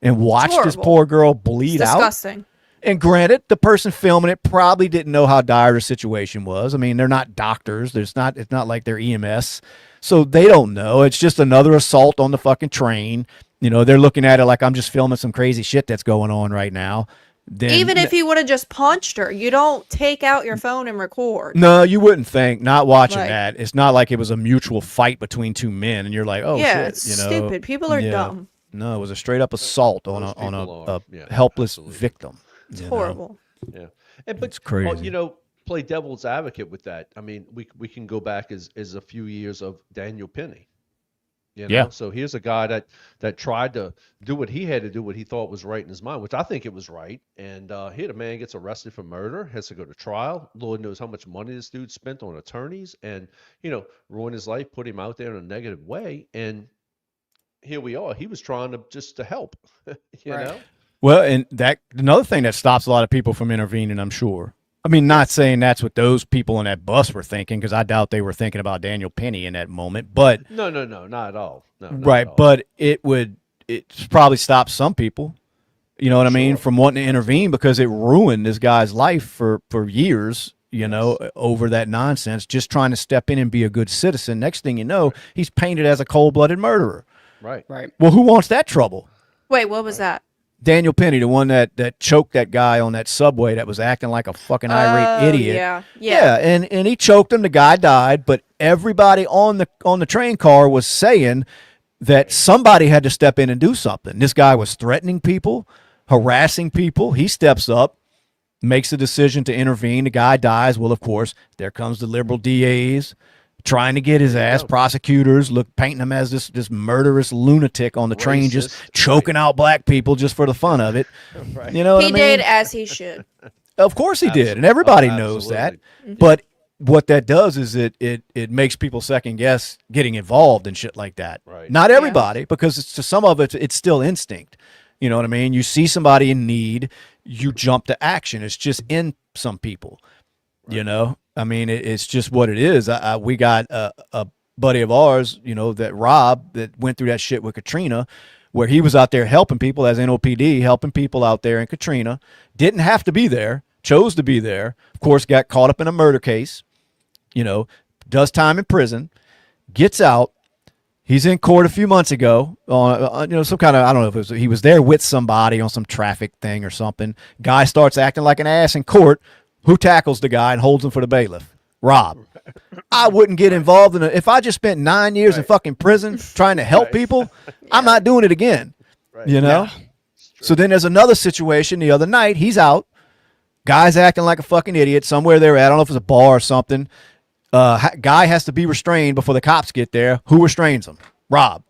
and watch this horrible. poor girl bleed It's out. disgusting. And granted, the person filming it probably didn't know how dire the situation was. I mean, they're not doctors. It's not like they're EMS. So they don't know. It's just another assault on the fucking train. They're looking at it like I'm just filming some crazy shit that's going on right now. Then, Even if you would have just punched her, you don't take out your phone and record. no, you wouldn't think. Not watching Like- that. It's not like it was a mutual fight between two men, and you're like, oh yeah, shit, it's stupid. People are Yeah. dumb. No, it was a straight up assault on Most a people are. Yeah, helpless absolutely. victim. It's you know? horrible. Yeah, but It's crazy. play devil's advocate with that. I mean, we can go back as a few years of Daniel Penny. Yeah. So here's a guy that tried to do what he had to do, what he thought was right in his mind, which I think it was right. And here the man gets arrested for murder, has to go to trial. Lord knows how much money this dude spent on attorneys, and ruined his life, put him out there in a negative way. And here we are. He was trying to help. you Right. know. Well, and that another thing that stops a lot of people from intervening, I'm sure. I mean, not saying that's what those people in that bus were thinking, because I doubt they were thinking about Daniel Penny in that moment. But No, not at all. No, not right, at all. but it probably stop some people. You know what I mean? From wanting to intervene because it ruined this guy's life for years, you know, over that nonsense, just trying to step in and be a good citizen. Next thing you know, he's painted as a cold-blooded murderer. Right. Well, who wants that trouble? Wait, what was that? Daniel Penny, the one that choked that guy on that subway that was acting like a fucking irate idiot. Yeah. And he choked him. The guy died, but everybody on the train car was saying that somebody had to step in and do something. This guy was threatening people, harassing people. He steps up, makes a decision to intervene. The guy dies. Well, of course, there comes the liberal DAs trying to get his ass. Prosecutors painting him as this murderous lunatic on the train, just choking out black people just for the fun of it. You know what I mean? He did as he should. Of course he did, and everybody knows that. But what that does is it makes people second guess getting involved in shit like that. Right. Not everybody, because to some of it's still instinct. You know what I mean? You see somebody in need, you jump to action. It's just in some people. You know, I mean, it's just what it is. We got a buddy of ours, you know, that Rob, that went through that shit with Katrina, where he was out there helping people as NOPD, helping people out there in Katrina. Didn't have to be there, chose to be there. Of course, got caught up in a murder case. You know, does time in prison, gets out. He's in court a few months ago on, you know, some kind of, I don't know if it was, he was there with somebody on some traffic thing or something. Guy starts acting like an ass in court. Who tackles the guy and holds him for the bailiff? Rob. I wouldn't get involved in it. If I just spent 9 years in fucking prison trying to help people, I'm not doing it again. You know? So then there's another situation the other night. He's out. Guy's acting like a fucking idiot somewhere they're at. I don't know if it's a bar or something. Guy has to be restrained before the cops get there. Who restrains him? Rob.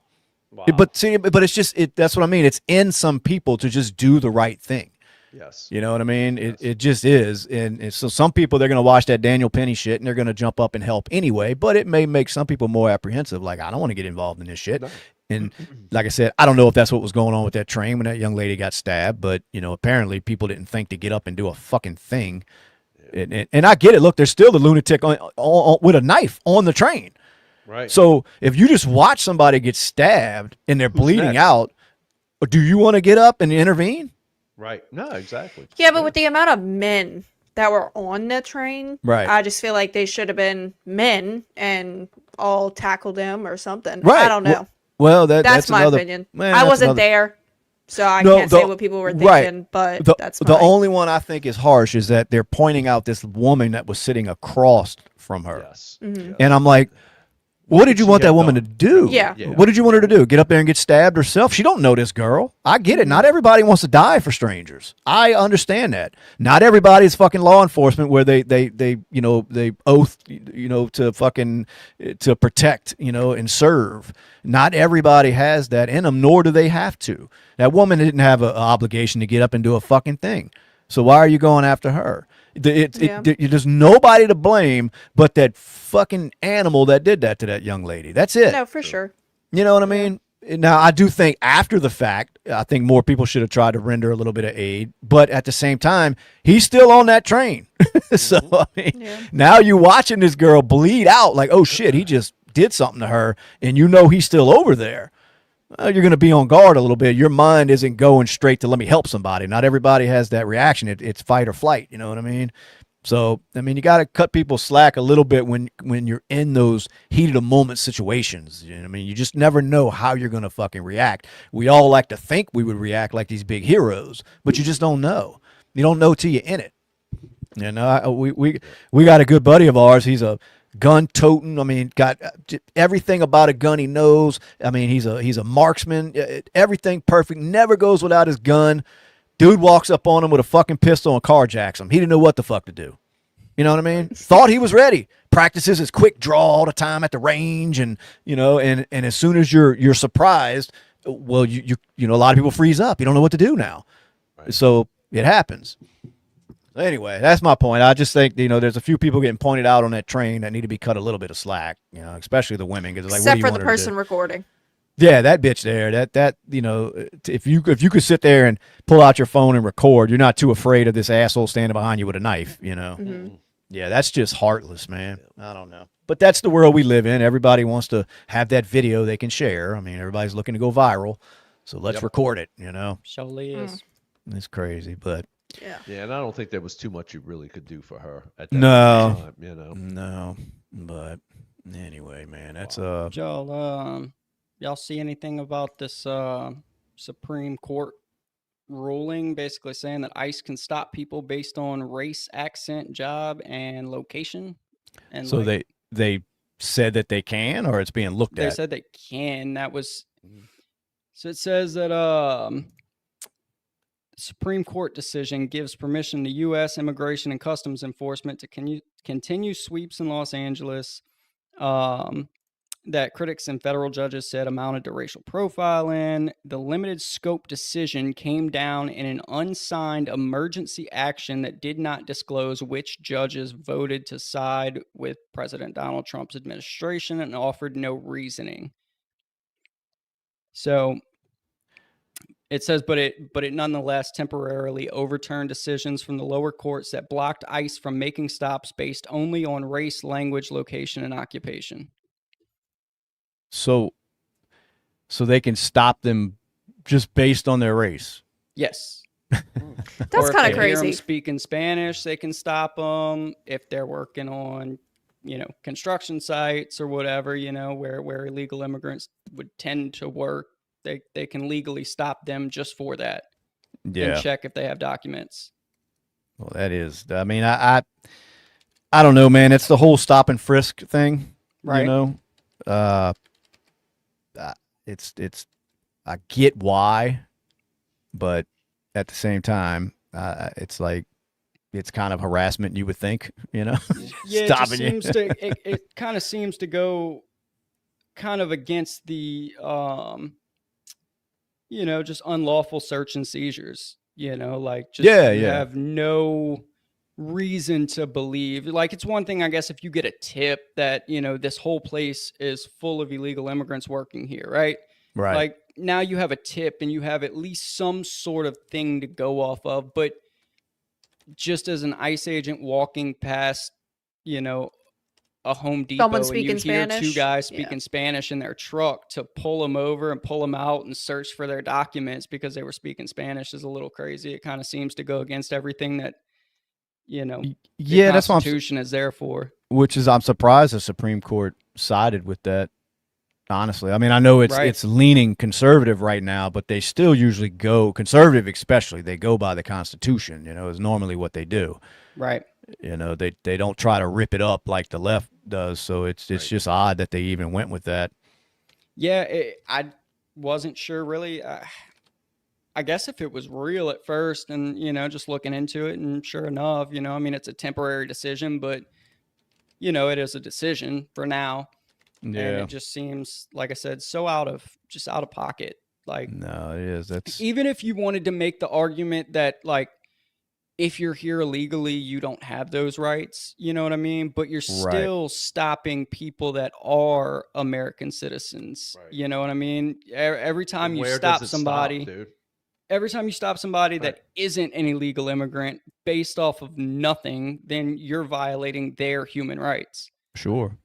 Wow. But it's just, that's what I mean. It's in some people to just do the right thing. Yes. You know what I mean? It just is. And so some people, they're going to watch that Daniel Penny shit and they're going to jump up and help anyway, but it may make some people more apprehensive. Like, I don't want to get involved in this shit. No. And like I said, I don't know if that's what was going on with that train when that young lady got stabbed, but, you know, apparently people didn't think to get up and do a fucking thing. And I get it. Look, there's still the lunatic on with a knife on the train. Right. So if you just watch somebody get stabbed and they're bleeding out, do you want to get up and intervene? Right. No, exactly. Yeah, but with the amount of men that were on the train, I just feel like they should have been men and all tackled them or something. Right. I don't know. Well, that's my opinion. I wasn't there, so I can't say what people were thinking, but that's the only one I think is harsh is that they're pointing out this woman that was sitting across from her. Yes. Mm-hmm. And I'm like, what did you want that woman to do? Yeah. What did you want her to do? Get up there and get stabbed herself? She don't know this girl. I get it. Not everybody wants to die for strangers. I understand that. Not everybody is fucking law enforcement where they you know, they oath, you know, to fucking to protect, you know, and serve. Not everybody has that in them, nor do they have to. That woman didn't have an obligation to get up and do a fucking thing. So why are you going after her? There's nobody to blame but that fucking animal that did that to that young lady. That's it. No, for sure. You know what I mean? Now, I do think after the fact, I think more people should have tried to render a little bit of aid. But at the same time, he's still on that train. So, I mean, now you're watching this girl bleed out like, oh, shit, he just did something to her. And you know he's still over there. You're going to be on guard a little bit. Your mind isn't going straight to let me help somebody. Not everybody has that reaction. It's fight or flight. You know what I mean? So, I mean, you got to cut people slack a little bit when you're in those heated of moment situations. You know what I mean? You just never know how you're going to fucking react. We all like to think we would react like these big heroes, but you just don't know. You don't know till you're in it. You know, we got a good buddy of ours. He's a gun toting. I mean, got everything about a gun he knows. I mean, he's a marksman. Everything perfect. Never goes without his gun. Dude walks up on him with a fucking pistol and carjacks him. He didn't know what the fuck to do. You know what I mean? Thought he was ready. Practices his quick draw all the time at the range, and you know, and as soon as you're surprised, well, you know, a lot of people freeze up. You don't know what to do now. Right. So it happens. Anyway, that's my point. I just think, you know, there's a few people getting pointed out on that train that need to be cut a little bit of slack, you know, especially the women. Cause like, except for the person recording. Yeah, that bitch there, that you know, if you could sit there and pull out your phone and record, you're not too afraid of this asshole standing behind you with a knife, you know. Mm-hmm. Yeah, that's just heartless, man. I don't know. But that's the world we live in. Everybody wants to have that video they can share. I mean, everybody's looking to go viral. So let's record it, you know. Surely is. It's crazy, but Yeah. Yeah, and I don't think there was too much you really could do for her at that No. time, you know. no. But anyway, man, that's Did y'all see anything about this Supreme Court ruling basically saying that ICE can stop people based on race, accent, job, and location? And so like, they said that they can, or it's being looked they at. said they can. That was Mhm. so. It says that Supreme Court decision gives permission to U.S. Immigration and Customs Enforcement to continue sweeps in Los Angeles. That critics and federal judges said amounted to racial profiling. The limited scope decision came down in an unsigned emergency action that did not disclose which judges voted to side with President Donald Trump's administration and offered no reasoning. So it says, but it nonetheless temporarily overturned decisions from the lower courts that blocked ICE from making stops based only on race, language, location, and occupation. So they can stop them just based on their race. Yes. That's Or if kind they of hear 'em crazy. speaking Spanish, they can stop them. If they're working on, construction sites or whatever, where illegal immigrants would tend to work, they can legally stop them just for that and Yeah. check if they have documents. Well, that is. I mean, I don't know, man. It's the whole stop and frisk thing. Right. You know, it's. I get why, but at the same time, it's like it's kind of harassment. You would think, Yeah, stopping it you. just seems it kind of seems to go kind of against the just unlawful search and seizures. Like just Yeah, you yeah. have no reason to believe. Like it's one thing, I guess, if you get a tip that this whole place is full of illegal immigrants working here, right? Right. Like now you have a tip and you have at least some sort of thing to go off of. But just as an ICE agent walking past, a Home Depot Someone and you speaking hear two Spanish? guys Yeah. speaking Spanish in their truck, to pull them over and pull them out and search for their documents because they were speaking Spanish is a little crazy. It kind of seems to go against everything that, the Yeah, that's what Constitution is there for. which is I'm surprised the Supreme Court sided with that. Honestly, I mean, I know it's Right. it's leaning conservative right now, but they still usually go conservative, especially they go by the Constitution. Is normally what they do. Right. They don't try to rip it up like the left does. So it's Right. just odd that they even went with that. Yeah, I wasn't sure really. I guess if it was real at first and, just looking into it, and sure enough, I mean, it's a temporary decision, but, it is a decision for now. And it just seems, like I said, so out of pocket. Like, No, it is. That's even if you wanted to make the argument that, like, if you're here illegally, you don't have those rights, you know what I mean? But you're still stopping people that are American citizens. Right. You know what I mean? Every time And you where stop does it somebody, dude? every time you stop somebody Right. that isn't an illegal immigrant based off of nothing, then you're violating their human rights. sure.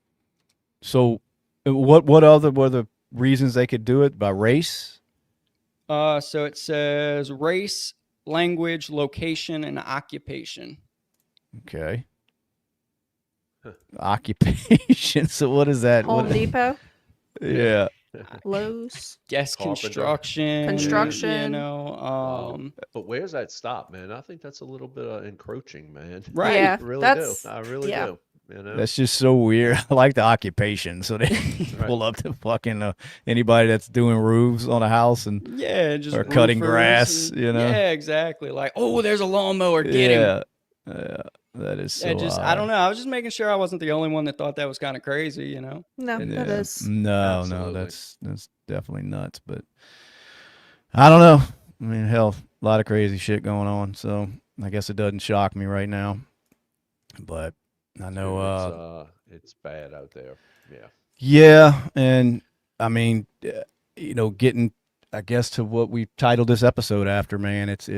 So, what other were the reasons they could do it? By race? So it says race, language, location, and occupation. Okay. Occupation. So what is that? Home What- Depot, Yeah. Lowe's. Guess Carpenter. construction. Wow. But where's that stop, man? I think that's a little bit encroaching, man. Right. Yeah, I really that's do. I really yeah. do. That's just so weird. I like the occupation. So they pull up to fucking anybody that's doing roofs on a house and Yeah, just or cutting roofers grass, and- you know? Yeah, exactly. Like, oh, there's a lawnmower. Get him. yeah. Yeah. That is so I don't know. I was just making sure I wasn't the only one that thought that was kind of crazy, No, Yeah. that is. No, Absolutely. that's definitely nuts. But I don't know. I mean, hell, a lot of crazy shit going on. So I guess it doesn't shock me right now. But I know, It's bad out there. Yeah. yeah, and I mean, getting, I guess, to what we titled this episode after, man. It's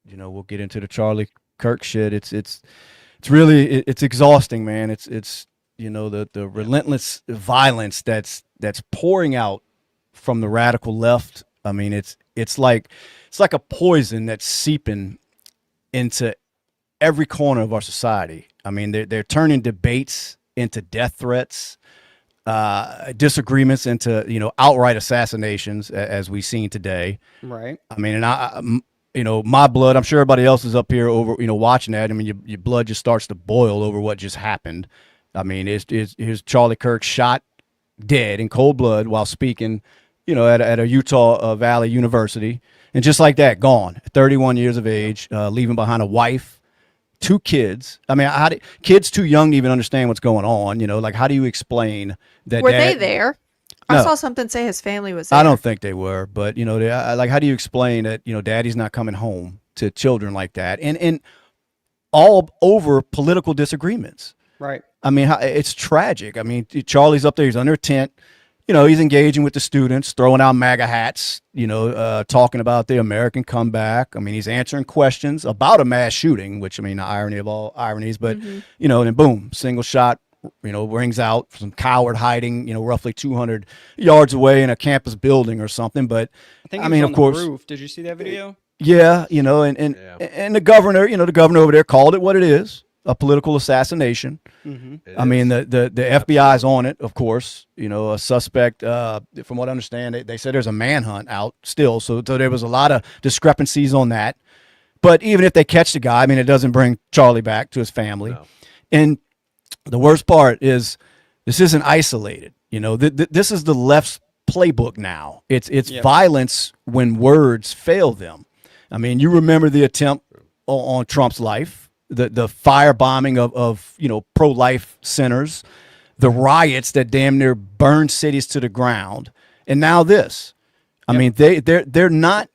we'll get into the Charlie Kirk shit. It's really it's exhausting, man. It's the relentless violence that's pouring out from the radical left. I mean, it's like a poison that's seeping into every corner of our society. I mean, they're turning debates into death threats, disagreements into, you know, outright assassinations, as we've seen today. Right. I mean, and you know, my blood, I'm sure everybody else is up here over, you know, watching that. I mean, your blood just starts to boil over what just happened. I mean, here's Charlie Kirk shot dead in cold blood while speaking, you know, at a Utah Valley University. And just like that, gone, 31 years of age, leaving behind a wife, 2 kids. I mean, kids too young to even understand what's going on. You know, like, how do you explain that? Were they there? No. I saw something say his family was there. I don't think they were, but you know, like, how do you explain that, you know, daddy's not coming home to children like that, and all over political disagreements. Right. I mean, it's tragic. I mean, Charlie's up there, he's under a tent, you know, he's engaging with the students, throwing out MAGA hats, you know, talking about the American comeback. I mean, he's answering questions about a mass shooting, which, I mean, the irony of all ironies, but, you know, and then boom, single shot, you know, rings out, some coward hiding, you know, roughly 200 yards away in a campus building or something. But I think I mean, of course, roof. Did you see that video? Yeah, you know, and the governor, you know, the governor over there called it what it is, a political assassination. I mean, the FBI's on it, of course. You know, a suspect, from what I understand, they said there's a manhunt out still. So there was a lot of discrepancies on that. But even if they catch the guy, I mean, it doesn't bring Charlie back to his family. No. And the worst part is this isn't isolated. You know, this is the left's playbook now. It's violence when words fail them. I mean, you remember the attempt on Trump's life, the firebombing of you know, pro-life centers, the riots that damn near burned cities to the ground, and now this. I mean, they're not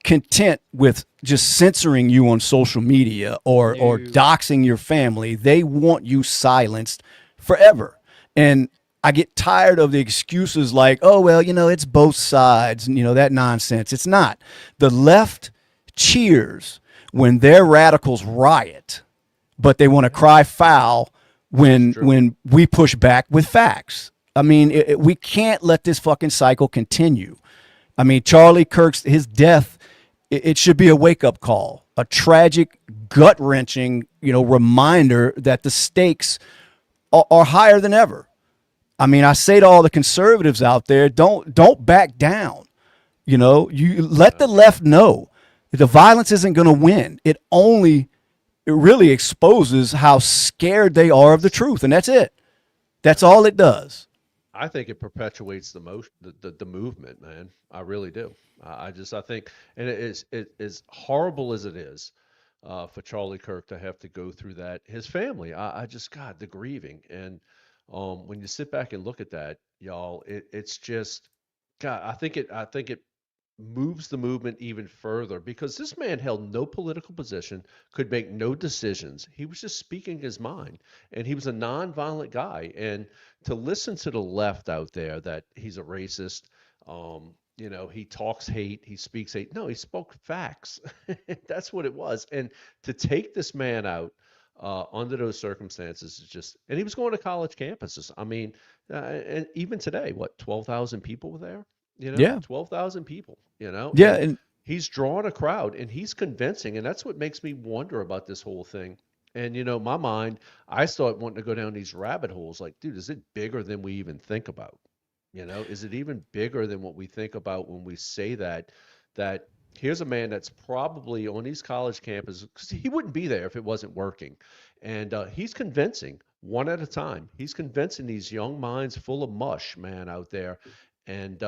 content with just censoring you on social media or doxing your family. They want you silenced forever. And I get tired of the excuses like, oh, well, you know, it's both sides, and, you know, that nonsense. It's not. The left cheers when their radicals riot, but they want to cry foul when we push back with facts. I mean, we can't let this fucking cycle continue. I mean, Charlie Kirk's, his death, it should be a wake-up call, a tragic, gut-wrenching, you know, reminder that the stakes are higher than ever. I mean, I say to all the conservatives out there, don't back down. You know, you let the left know the violence isn't going to win. It really exposes how scared they are of the truth, and that's it. That's all it does. I think it perpetuates the movement, man. I really do. I think, and it is as horrible as it is for Charlie Kirk to have to go through that. His family, I just, God, the grieving, and when you sit back and look at that, y'all, it's just, God. I think it moves the movement even further because this man held no political position, could make no decisions. He was just speaking his mind, and he was a nonviolent guy. And to listen to the left out there that he's a racist, you know, he talks hate, he speaks hate. No, he spoke facts. That's what it was. And to take this man out under those circumstances is just, and he was going to college campuses. I mean, and even today, what, 12,000 people were there? You know, yeah, 12,000 people, you know, yeah, and he's drawing a crowd and he's convincing. And that's what makes me wonder about this whole thing. And, you know, my mind, I start wanting to go down these rabbit holes like, dude, is it bigger than we even think about? You know, is it even bigger than what we think about when we say that here's a man that's probably on these college campuses, because he wouldn't be there if it wasn't working. And he's convincing one at a time. He's convincing these young minds full of mush, man, out there. And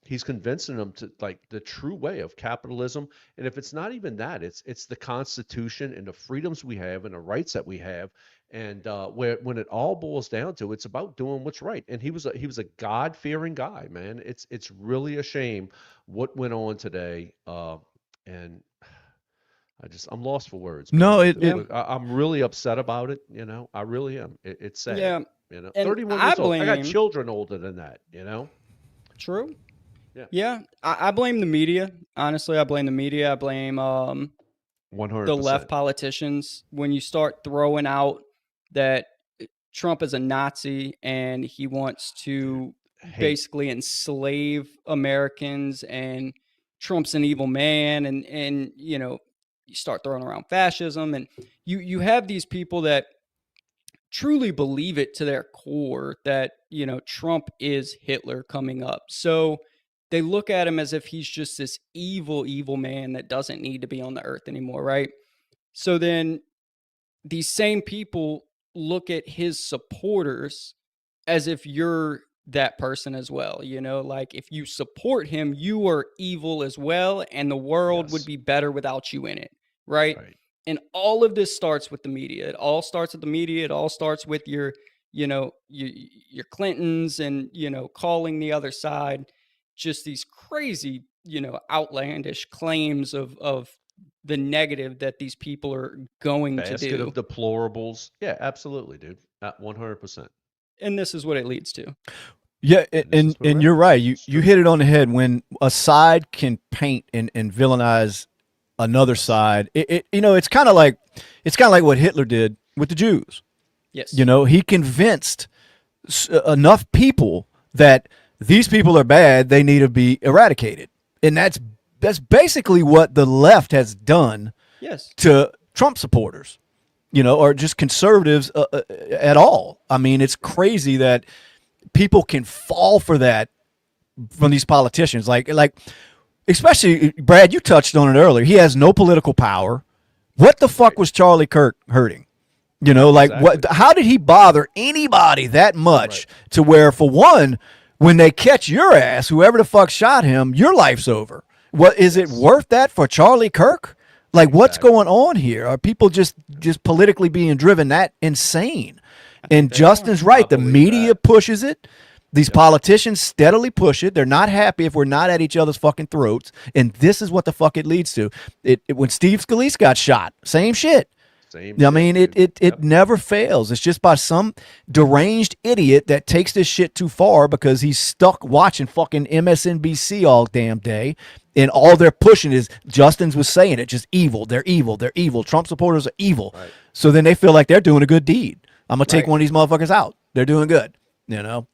he's convincing them to like the true way of capitalism. And if it's not even that, it's the Constitution and the freedoms we have and the rights that we have. And when it all boils down to, it's about doing what's right. And he was a God-fearing guy, man. It's really a shame what went on today. And I'm lost for words. No, I'm really upset about it. You know, I really am. It's sad. Yeah. You know, And 31 years old. I got children older than that. You know. True. Yeah. I blame the media. Honestly, I blame the media. I blame 100%. The left politicians. When you start throwing out that Trump is a Nazi and he wants to basically enslave Americans and Trump's an evil man, and you know, you start throwing around fascism, and you have these people that truly believe it to their core that, you know, Trump is Hitler coming up. So they look at him as if he's just this evil, evil man that doesn't need to be on the earth anymore, right? So then these same people look at his supporters as if you're that person as well. You know, like if you support him, you are evil as well, and the world would be better without you in it, right? And all of this starts with the media. It all starts with the media. It all starts with your, you know, your Clintons and, you know, calling the other side just these crazy, you know, outlandish claims of the negative that these people are going to do. Basket of deplorables. Yeah, absolutely, dude. 100%. And this is what it leads to. Yeah, and you're right. You hit it on the head. When a side can paint and villainize another side, you know, it's kind of like what Hitler did with the Jews. Yes. You know, he convinced enough people that these people are bad, they need to be eradicated. And that's basically what the left has done to Trump supporters, you know, or just conservatives at all. I mean, it's crazy that people can fall for that from these politicians. Like especially, Brad, you touched on it earlier. He has no political power. What the fuck was Charlie Kirk hurting? You know, like what? How did he bother anybody that much to where, for one, when they catch your ass, whoever the fuck shot him, your life's over? What is it worth that for Charlie Kirk? Like, what's going on here? Are people just politically being driven that insane? And Justin's right. The media pushes it. These politicians steadily push it. They're not happy if we're not at each other's fucking throats. And this is what the fuck it leads to. When Steve Scalise got shot, same shit. I mean, it never fails. It's just by some deranged idiot that takes this shit too far because he's stuck watching fucking MSNBC all damn day. And all they're pushing is, Justin's was saying it, just evil. They're evil. They're evil. Trump supporters are evil. So then they feel like they're doing a good deed. I'm going to take one of these motherfuckers out. They're doing good, you know?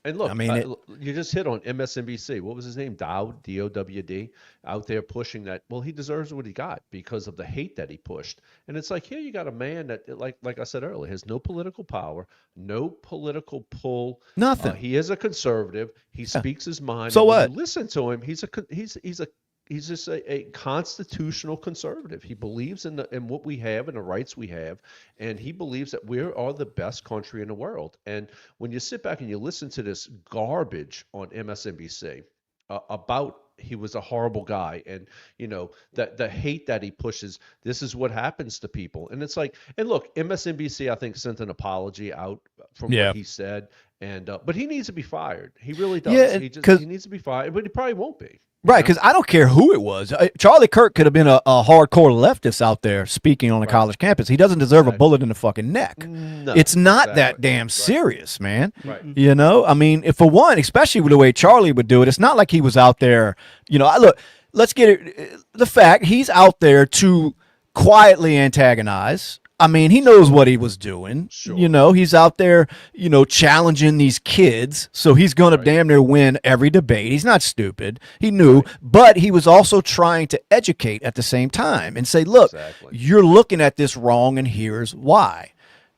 And look, I mean, you just hit on MSNBC. What was his name? Dowd, D-O-W-D, out there pushing that. Well, he deserves what he got because of the hate that he pushed. And it's like, here you got a man that, like I said earlier, has no political power, no political pull. Nothing. He is a conservative. He speaks his mind. So what? Listen to him. He's just a constitutional conservative. He believes in what we have and the rights we have, and he believes that we are the best country in the world. And when you sit back and you listen to this garbage on MSNBC about he was a horrible guy, and you know that the hate that he pushes, this is what happens to people. And it's like, and look, MSNBC I think sent an apology out from what he said, and but he needs to be fired. He really does. Yeah, he needs to be fired, but he probably won't be. Right, because I don't care who it was. Charlie Kirk could have been a hardcore leftist out there speaking on a college campus. He doesn't deserve a bullet in the fucking neck. No, it's not that damn serious, man. You know, I mean, if for one, especially with the way Charlie would do it, it's not like he was out there, you know, look, let's get it. The fact he's out there to quietly antagonize. I mean, he knows what he was doing. Sure. You know, he's out there, you know, challenging these kids. So he's going to damn near win every debate. He's not stupid. He knew, but he was also trying to educate at the same time and say, look, you're looking at this wrong and here's why.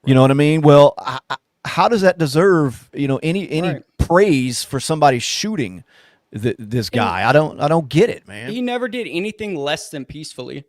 You know what I mean? Well, how does that deserve, you know, any praise for somebody shooting this guy? I don't get it, man. He never did anything less than peacefully.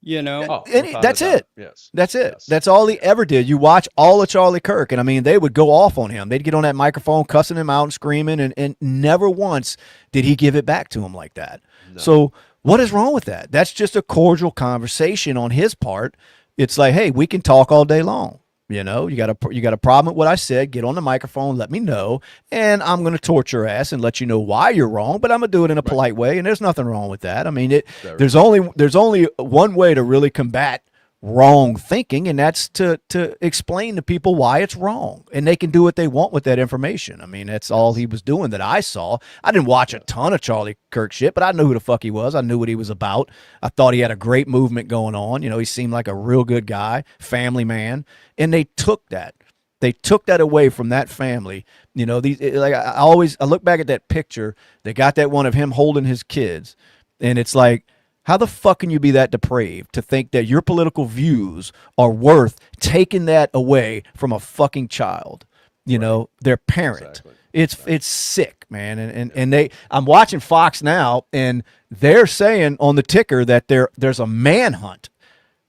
You know, that's it. Yes, that's it. Yes. That's all he ever did. You watch all of Charlie Kirk, and I mean, they would go off on him. They'd get on that microphone, cussing him out and screaming, and never once did he give it back to him like that. No. So what is wrong with that? That's just a cordial conversation on his part. It's like, hey, we can talk all day long. You know, you got a problem with what I said, get on the microphone, let me know, and I'm going to torture your ass and let you know why you're wrong, but I'm going to do it in a polite way, and there's nothing wrong with that. I mean, there's only one way to really combat wrong thinking, and that's to explain to people why it's wrong, and they can do what they want with that information. I mean, that's all he was doing that I saw. I didn't watch a ton of Charlie Kirk shit, but I knew who the fuck he was. I knew what he was about. I thought he had a great movement going on. You know, he seemed like a real good guy, family man, and they took that. They took that away from that family. You know, I look back at that picture. They got that one of him holding his kids. And it's like, how the fuck can you be that depraved to think that your political views are worth taking that away from a fucking child, you know, their parent? Exactly. It's sick, man. And I'm watching Fox now, and they're saying on the ticker that there's a manhunt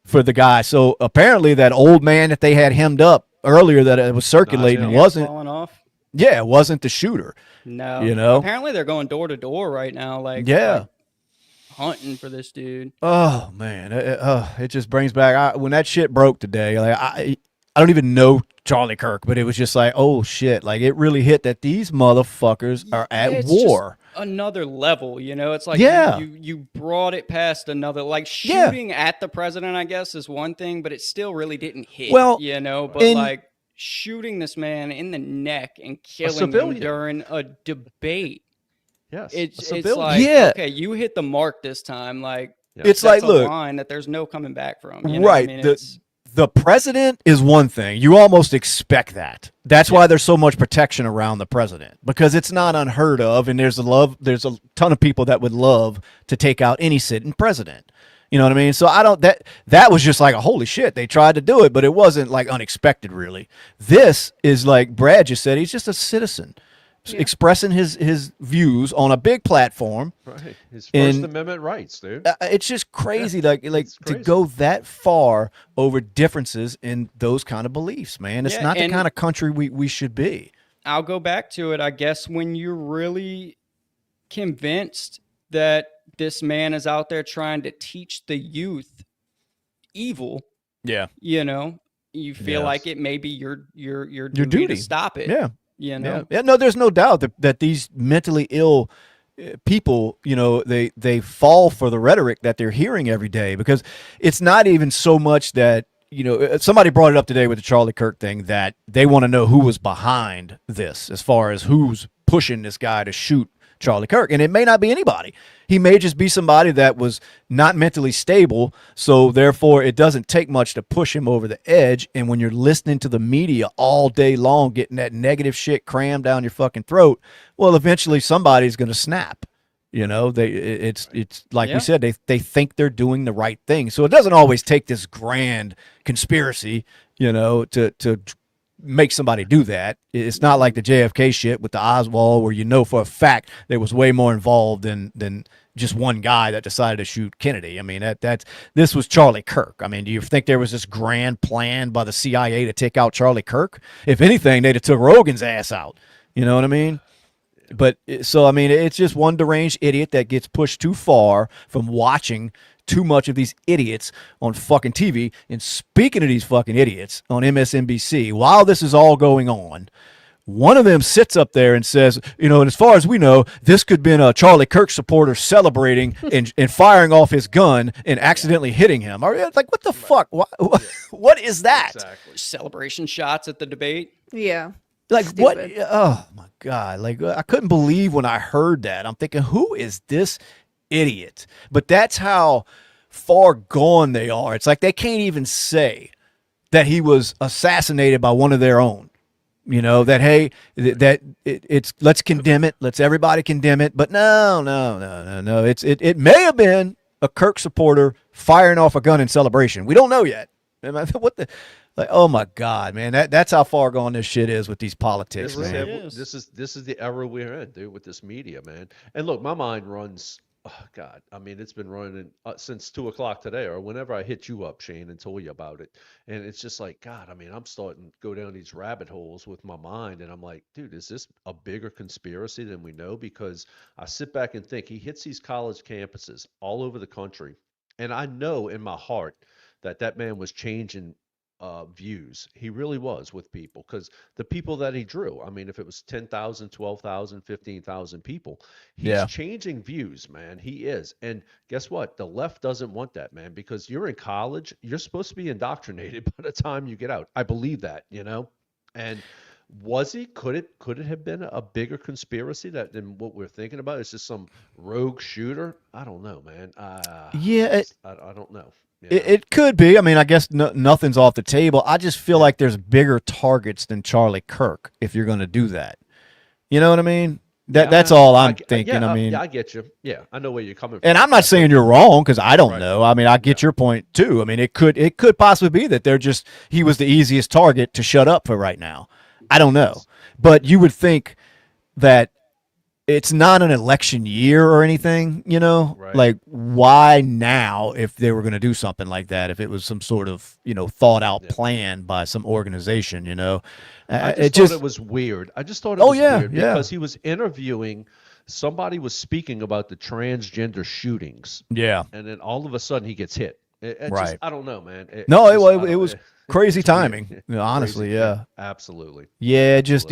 for the guy. So apparently that old man that they had hemmed up earlier that it was circulating wasn't falling off. Yeah, it wasn't the shooter. No. You know? Apparently they're going door to door right now, like hunting for this dude. Oh man, it just brings back when that shit broke today. Like I don't even know Charlie Kirk, but it was just like, oh shit, like it really hit that these motherfuckers are at war. Another level, you know. It's like you brought it past another, like shooting at the president, I guess, is one thing, but it still really didn't hit. Well, you know, but like shooting this man in the neck and killing him during a debate. Yes, it's like, okay, you hit the mark this time. Like it's like, look, a line that there's no coming back from. You know right. What I mean? The president is one thing. You almost expect that. That's why there's so much protection around the president, because it's not unheard of, and there's a ton of people that would love to take out any sitting president. You know what I mean? So that was just like a holy shit. They tried to do it, but it wasn't like unexpected really. This is like Brad just said, he's just a citizen. Expressing his views on a big platform, right? His First Amendment rights, dude. It's just crazy, like to go that far over differences in those kind of beliefs, man. It's not the kind of country we should be. I'll go back to it, I guess, when you're really convinced that this man is out there trying to teach the youth evil. Yeah, you know, you feel like it may be your duty to stop it. Yeah. You know? Yeah, no, there's no doubt that these mentally ill people, you know, they fall for the rhetoric that they're hearing every day, because it's not even so much that, you know, somebody brought it up today with the Charlie Kirk thing, that they want to know who was behind this as far as who's pushing this guy to shoot Charlie Kirk. And it may not be anybody. He may just be somebody that was not mentally stable, so therefore it doesn't take much to push him over the edge. And when you're listening to the media all day long, getting that negative shit crammed down your fucking throat, well, eventually somebody's going to snap. You know, it's like we said, they think they're doing the right thing. So it doesn't always take this grand conspiracy, you know, to make somebody do that. It's not like the JFK shit with the Oswald, where you know for a fact there was way more involved than just one guy that decided to shoot Kennedy. I mean, this was Charlie Kirk. I mean, do you think there was this grand plan by the CIA to take out Charlie Kirk? If anything, they'd have took Rogan's ass out. You know what I mean? But so, I mean, it's just one deranged idiot that gets pushed too far from watching too much of these idiots on fucking TV. And speaking of these fucking idiots on MSNBC, while this is all going on, one of them sits up there and says, you know, and as far as we know, this could have been a Charlie Kirk supporter celebrating and firing off his gun and accidentally hitting him. Like, what the fuck? What is that? Exactly. Celebration shots at the debate. Yeah. Like, stupid. what? Oh, my God. Like, I couldn't believe when I heard that. I'm thinking, who is this idiot? But that's how far gone they are. It's like they can't even say that he was assassinated by one of their own. You know, that, hey, it's let's condemn it. Let's everybody condemn it. But no. It may have been a Kirk supporter firing off a gun in celebration. We don't know yet. What the? Like, oh my God, man, that's how far gone this shit is with these politics, man. This is the era we're in, dude, with this media, man. And look, my mind runs. Oh God, I mean, it's been running since 2:00 today, or whenever I hit you up, Shane, and told you about it. And it's just like, God, I mean, I'm starting to go down these rabbit holes with my mind, and I'm like, dude, is this a bigger conspiracy than we know? Because I sit back and think he hits these college campuses all over the country, and I know in my heart that man was changing views. He really was with people, because the people that he drew, I mean, if it was 10,000, 12,000, 15,000 people, he's changing views, man. He is. And guess what? The left doesn't want that, man, because you're in college. You're supposed to be indoctrinated by the time you get out. I believe that, you know? And was he? Could it have been a bigger conspiracy than what we're thinking about? It's just some rogue shooter? I don't know, man. I don't know. Yeah. It could be. I mean, I guess nothing's off the table. I just feel like there's bigger targets than Charlie Kirk if you're going to do that. You know what I mean? That's all I'm thinking. Yeah, I mean, I get you. Yeah, I know where you're coming from. and I'm not saying you're wrong because I don't Right. know. I mean, I get your point too. I mean, it could possibly be that he was the easiest target to shut up for right now. I don't know, but you would think that it's not an election year or anything, you know, Right. like why now if they were going to do something like that, if it was some sort of, thought out plan by some organization, I just thought it was weird. I just thought it was weird because he was interviewing somebody was speaking about the transgender shootings. Yeah. And then all of a sudden he gets hit. Right. I don't know, man. It was crazy timing. Honestly, crazy. yeah. Absolutely. Yeah, just,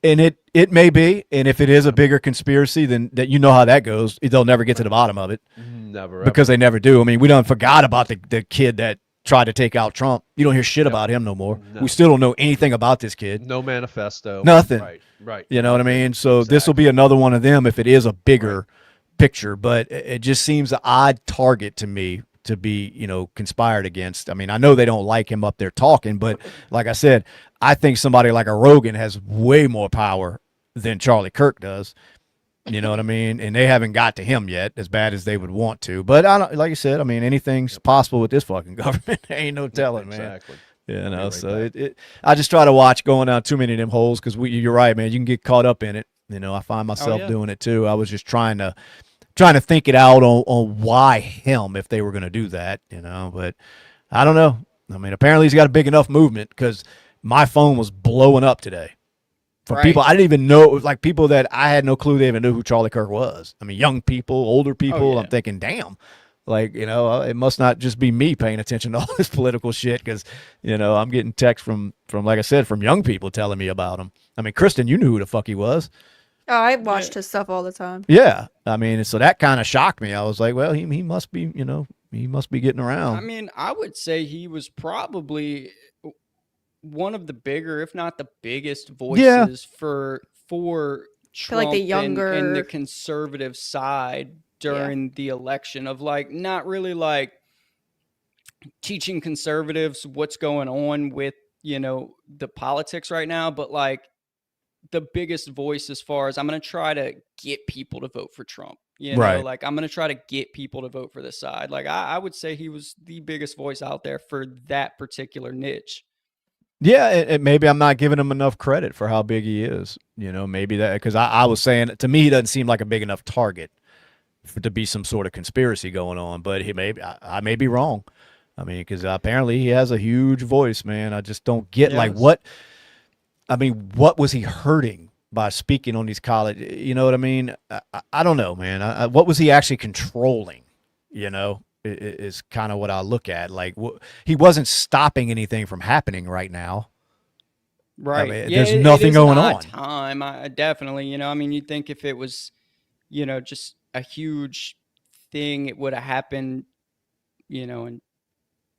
and it may be, and if it is a bigger conspiracy, then that how that goes. They'll never get to the bottom of it. Never. Because they never do. I mean, we done forgot about the kid that tried to take out Trump. You don't hear shit about him no more. No. We still don't know anything about this kid. No manifesto. Nothing. Right. You know what I mean? So this will be another one of them if it is a bigger picture, but it just seems an odd target to me to be, conspired against. I mean, I know they don't like him up there talking, but like I said, I think somebody like a Rogan has way more power than Charlie Kirk does. You know what I mean? And they haven't got to him yet, as bad as they would want to. But I don't, like you said, I mean, anything's possible with this fucking government. Ain't no telling, man. Exactly. So I just try to watch going down too many of them holes because you're right, man. You can get caught up in it. I find myself doing it too. I was just trying to think it out on why him if they were going to do that, But I don't know. I mean, apparently he's got a big enough movement because my phone was blowing up today. From people I didn't even know, like people that I had no clue they even knew who Charlie Kirk was. I mean, young people, older people. I'm thinking, damn, like, it must not just be me paying attention to all this political shit because, I'm getting texts from, like I said, from young people telling me about him. I mean, Kristen, you knew who the fuck he was. Oh, I watched his stuff all the time. Yeah. I mean, so that kind of shocked me. I was like, well, he must be, he must be getting around. I mean, I would say he was probably one of the bigger, if not the biggest voices for Trump like the younger and the conservative side during the election of like not really like teaching conservatives what's going on with, the politics right now, but like the biggest voice as far as I'm going to try to get people to vote for Trump. Like I'm going to try to get people to vote for this side. Like I would say he was the biggest voice out there for that particular niche. Yeah, and maybe I'm not giving him enough credit for how big he is. Maybe that because I was saying to me he doesn't seem like a big enough target to be some sort of conspiracy going on. But I may be wrong. I mean, because apparently he has a huge voice, man. I just don't get like what. I mean, what was he hurting by speaking on these college? You know what I mean? I don't know, man. What was he actually controlling? Is kind of what I look at. Like he wasn't stopping anything from happening right now. Right. I mean, there's nothing going on. Time. I definitely, I mean, you'd think if it was, just a huge thing, it would have happened, and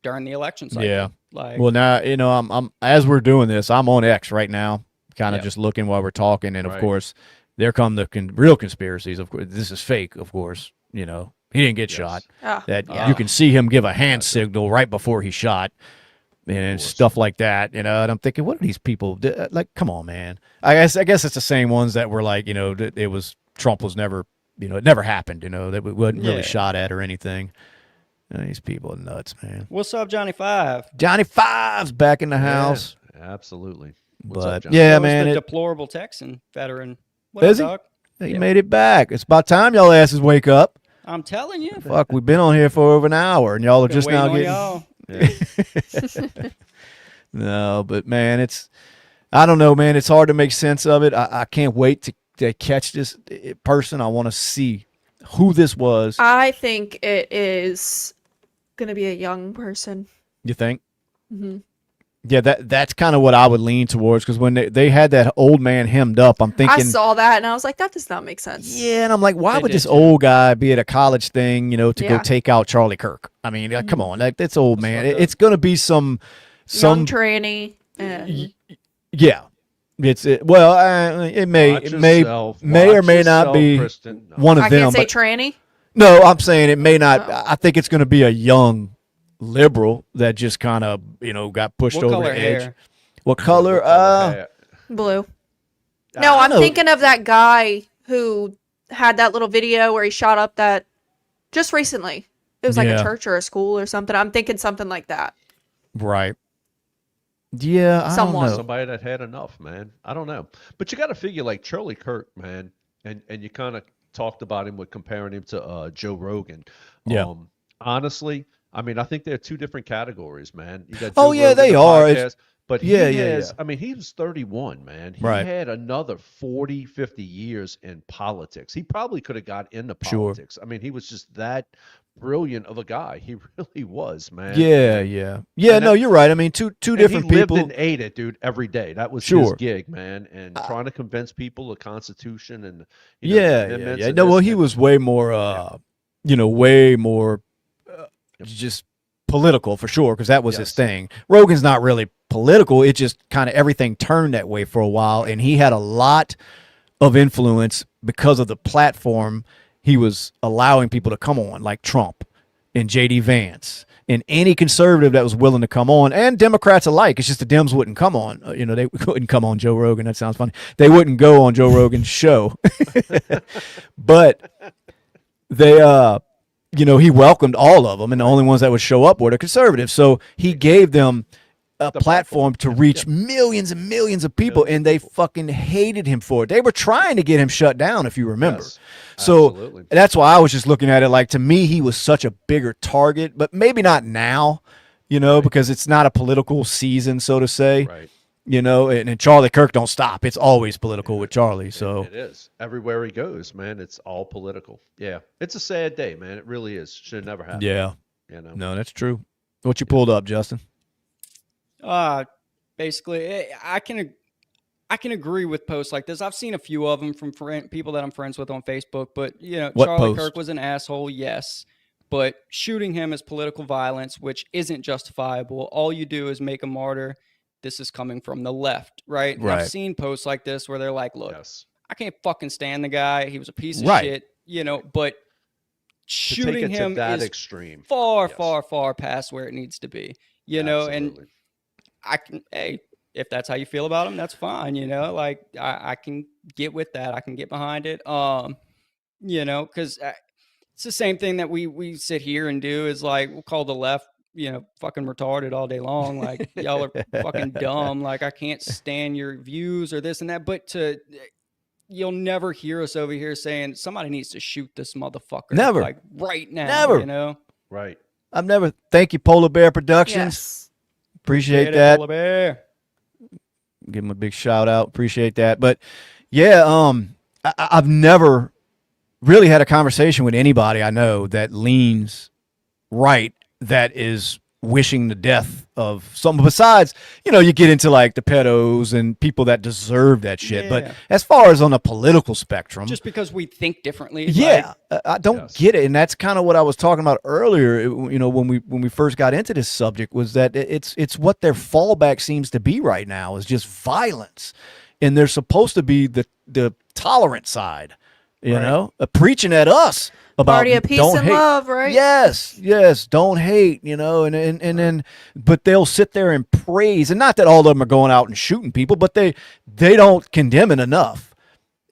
during the election cycle. Yeah. Like, well, now, I'm as we're doing this, I'm on X right now, kind of just looking while we're talking. And of course, there come the real conspiracies. Of course, this is fake, of course, He didn't get shot. You can see him give a hand signal right before he shot and stuff like that, And I'm thinking, what are these people like? Come on, man. I guess it's the same ones that were like, it was Trump was never, it never happened, that we wasn't really shot at or anything. These people are nuts, man. What's up, Johnny Five? Johnny Five's back in the house. Absolutely. What's up, up, Johnny? yeah, So man. the deplorable Texan veteran. What Is up, he? dog? He made it back. It's about time y'all asses wake up. I'm telling you. Fuck, we've been on here for over an hour, and y'all are Been just now waiting on getting. y'all. No, but man, I don't know, man. It's hard to make sense of it. I can't wait to catch this person. I want to see who this was. I think it is going to be a young person. You think? Mm-hmm. Yeah, that's kind of what I would lean towards because when they had that old man hemmed up, I'm thinking. I saw that and I was like, that does not make sense. Yeah, and I'm like, why would this old guy be at a college thing, to go take out Charlie Kirk? I mean, come on, that's old man. It's going to be some young tranny. And... Yeah, it may or may not be Kristen. No. one of them. I can't say tranny. No, I'm saying it may not. I think it's going to be a young liberal that just kind of got pushed over the edge. Hair? What color? Blue. No, I I'm know. thinking of that guy who had that little video where he shot up that just recently. It was like a Yeah. church or a school or something. I'm thinking something like that. Right. Yeah, I don't Someone. know. Somebody that had enough, man. I don't know. But you got to figure like Charlie Kirk, man, and you kind of talked about him with comparing him to Joe Rogan. Yeah. Honestly, I mean, I think they're two different categories, man. You got Oh Joe yeah, Rogan, they the are. podcast, but Yeah, he yeah, has, yeah. I mean, he was 31, man. He Right. had another 40, 50 years in politics. He probably could have got into Sure. politics. I mean, he was just that brilliant of a guy. He really was, man. Yeah, And yeah. Yeah, and no, that, you're right. I mean, two and different he lived people. and ate it, dude, every day. That was his Sure. gig, man. And trying to convince people the Constitution and the Yeah, yeah, amendments yeah. and No, well, this he and was way more way more just political for sure, because that was his Yes. thing. Rogan's not really political. It just kind of everything turned that way for a while, and he had a lot of influence because of the platform he was allowing people to come on, like Trump and J.D. Vance and any conservative that was willing to come on, and Democrats alike. It's just the Dems wouldn't come on. They wouldn't come on Joe Rogan. That sounds funny. They wouldn't go on Joe Rogan's show. But they he welcomed all of them, and the only ones that would show up were the conservatives. So he gave them a platform to reach millions and millions of people, and they fucking hated him for it. They were trying to get him shut down, if you remember. Yes, so absolutely. that's why I was just looking at it like, to me, he was such a bigger target, but maybe not now, because it's not a political season, so to say. Right. And Charlie Kirk don't stop. It's always political with Charlie. So It is. Everywhere he goes, man, it's all political. Yeah. It's a sad day, man. It really is. Should have never happened. yeah, No, that's true. What you pulled up, Justin? Basically, I can agree with posts like this. I've seen a few of them from people that I'm friends with on Facebook. But What Charlie post? Kirk was an asshole, yes, but shooting him is political violence, which isn't justifiable. All you do is make a martyr. This is coming from the left, right? And I've seen posts like this where they're like, "Look, yes. I can't fucking stand the guy. He was a piece of Right. shit, but To take shooting it him to that is extreme. far, Yes. far, far past where it needs to be, and Absolutely. if that's how you feel about him, that's fine. Like I can get with that. I can get behind it. Because it's the same thing that we sit here and do is like, we'll call the left, fucking retarded all day long. Like, y'all are fucking dumb. Like, I can't stand your views or this and that. But you'll never hear us over here saying somebody needs to shoot this motherfucker. Never. Like right now. Never. Right. I've never. Thank you, Polar Bear Productions. Yes. Appreciate that. Polar Bear. Give him a big shout out. Appreciate that. But yeah, I've never really had a conversation with anybody I know that leans right, that is wishing the death of someone. Besides, you get into like the pedos and people that deserve that shit. But Yeah. as far as on a political spectrum, Just because we think differently. yeah, I don't Yes. get it, and that's kind of what I was talking about earlier. When we first got into this subject, was that it's what their fallback seems to be right now is just violence, and they're supposed to be the tolerant side, preaching at us about Party of peace don't and hate. love, right? Yes, don't hate, and then, but they'll sit there and praise, and not that all of them are going out and shooting people, but they don't condemn it enough.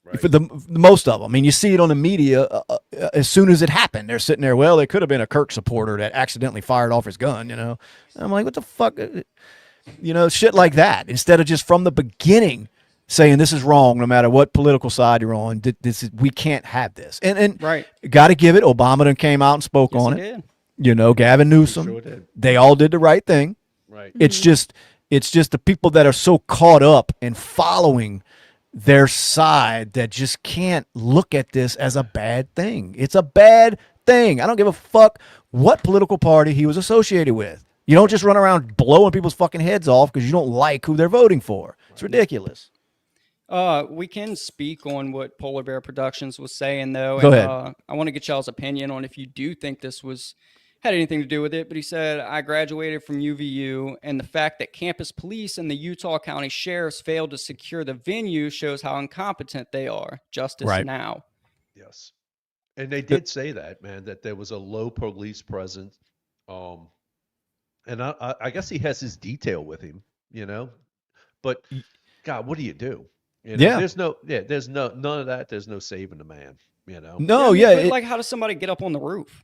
Right. For the most of them. I mean, you see it on the media as soon as it happened. They're sitting there, well, it could have been a Kirk supporter that accidentally fired off his gun, And I'm like, what the fuck? Shit like that. Instead of just from the beginning saying this is wrong, no matter what political side you're on, we can't have this. And Right. got to give it, Obama done came out and spoke Yes, on he it. did. Gavin Newsom. Sure did. They all did the right thing. Right. It's just the people that are so caught up in following their side that just can't look at this as a bad thing. It's a bad thing. I don't give a fuck what political party he was associated with. You don't just run around blowing people's fucking heads off because you don't like who they're voting for. It's ridiculous. We can speak on what Polar Bear Productions was saying, though. Go ahead. I want to get y'all's opinion on if you do think this had anything to do with it. But he said, I graduated from UVU, and the fact that campus police and the Utah County sheriffs failed to secure the venue shows how incompetent they are. Justice Right. now. Yes. And they did say that, man, that there was a low police presence. And I guess he has his detail with him, But God, what do you do? You know, Yeah. there's none of that. There's no saving the man. You know. No, Yeah, yeah. but like, how does somebody get up on the roof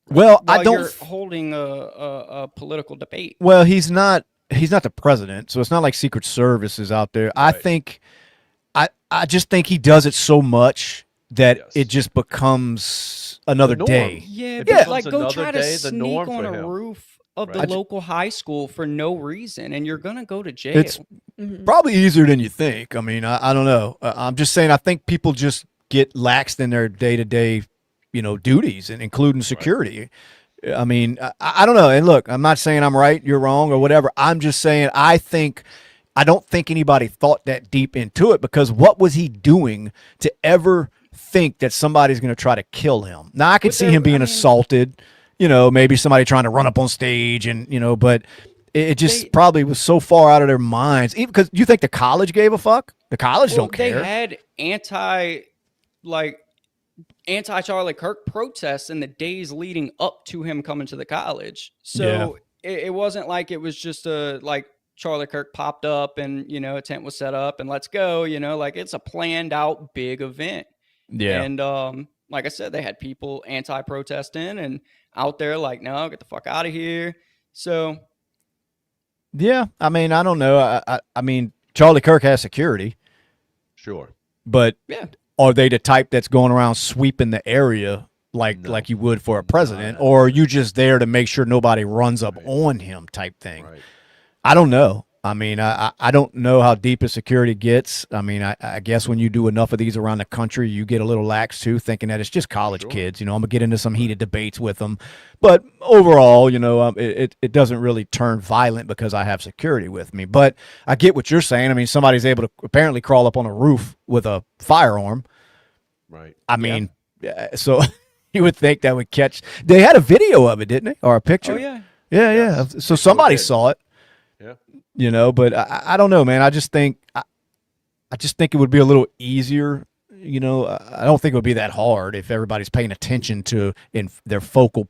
Well, I while don't. you're holding a political debate? Well, he's not. He's not the president, so it's not like Secret Service is out there. I Right. think. I just think he does it so much that Yes. it just becomes another The norm. day. Yeah, It but becomes like, go another try to day, the sneak norm on for a him. roof of Right. the local high school for no reason, and you're gonna go to jail. It's probably easier than you think. I mean, I don't know. I'm just saying. I think people just get laxed in their day to day, duties, and including security. I mean, I don't know. And look, I'm not saying I'm right, you're wrong, or whatever. I'm just saying I don't think anybody thought that deep into it, because what was he doing to ever think that somebody's going to try to kill him? Now, I could But see him being I mean- assaulted, maybe somebody trying to run up on stage and, but it just probably was so far out of their minds. Even because you think the college gave a fuck? The college don't care. They had anti-Charlie Kirk protests in the days leading up to him coming to the college. So it wasn't like it was just like Charlie Kirk popped up and, a tent was set up and let's go, like it's a planned out big event. Yeah. And like I said, they had people anti-protesting and out there like, no, get the fuck out of here. So Yeah. I mean, I don't know. I mean, Charlie Kirk has security, Sure. but yeah. are they the type that's going around sweeping the area like you would for a president, or are you just there to make sure nobody runs up on him type thing? Right. I don't know. I mean, I don't know how deep a security gets. I mean, I guess when you do enough of these around the country, you get a little lax too, thinking that it's just college kids. I'm gonna get into some heated debates with them, but overall, it doesn't really turn violent because I have security with me. But I get what you're saying. I mean, somebody's able to apparently crawl up on a roof with a firearm. Right. I mean, so you would think that would catch. They had a video of it, didn't they, or a picture? Oh yeah. Yeah. Yes. So somebody did. saw it. Yeah. But I don't know, man. I just think it would be a little easier. I don't think it would be that hard if everybody's paying attention to in their focal.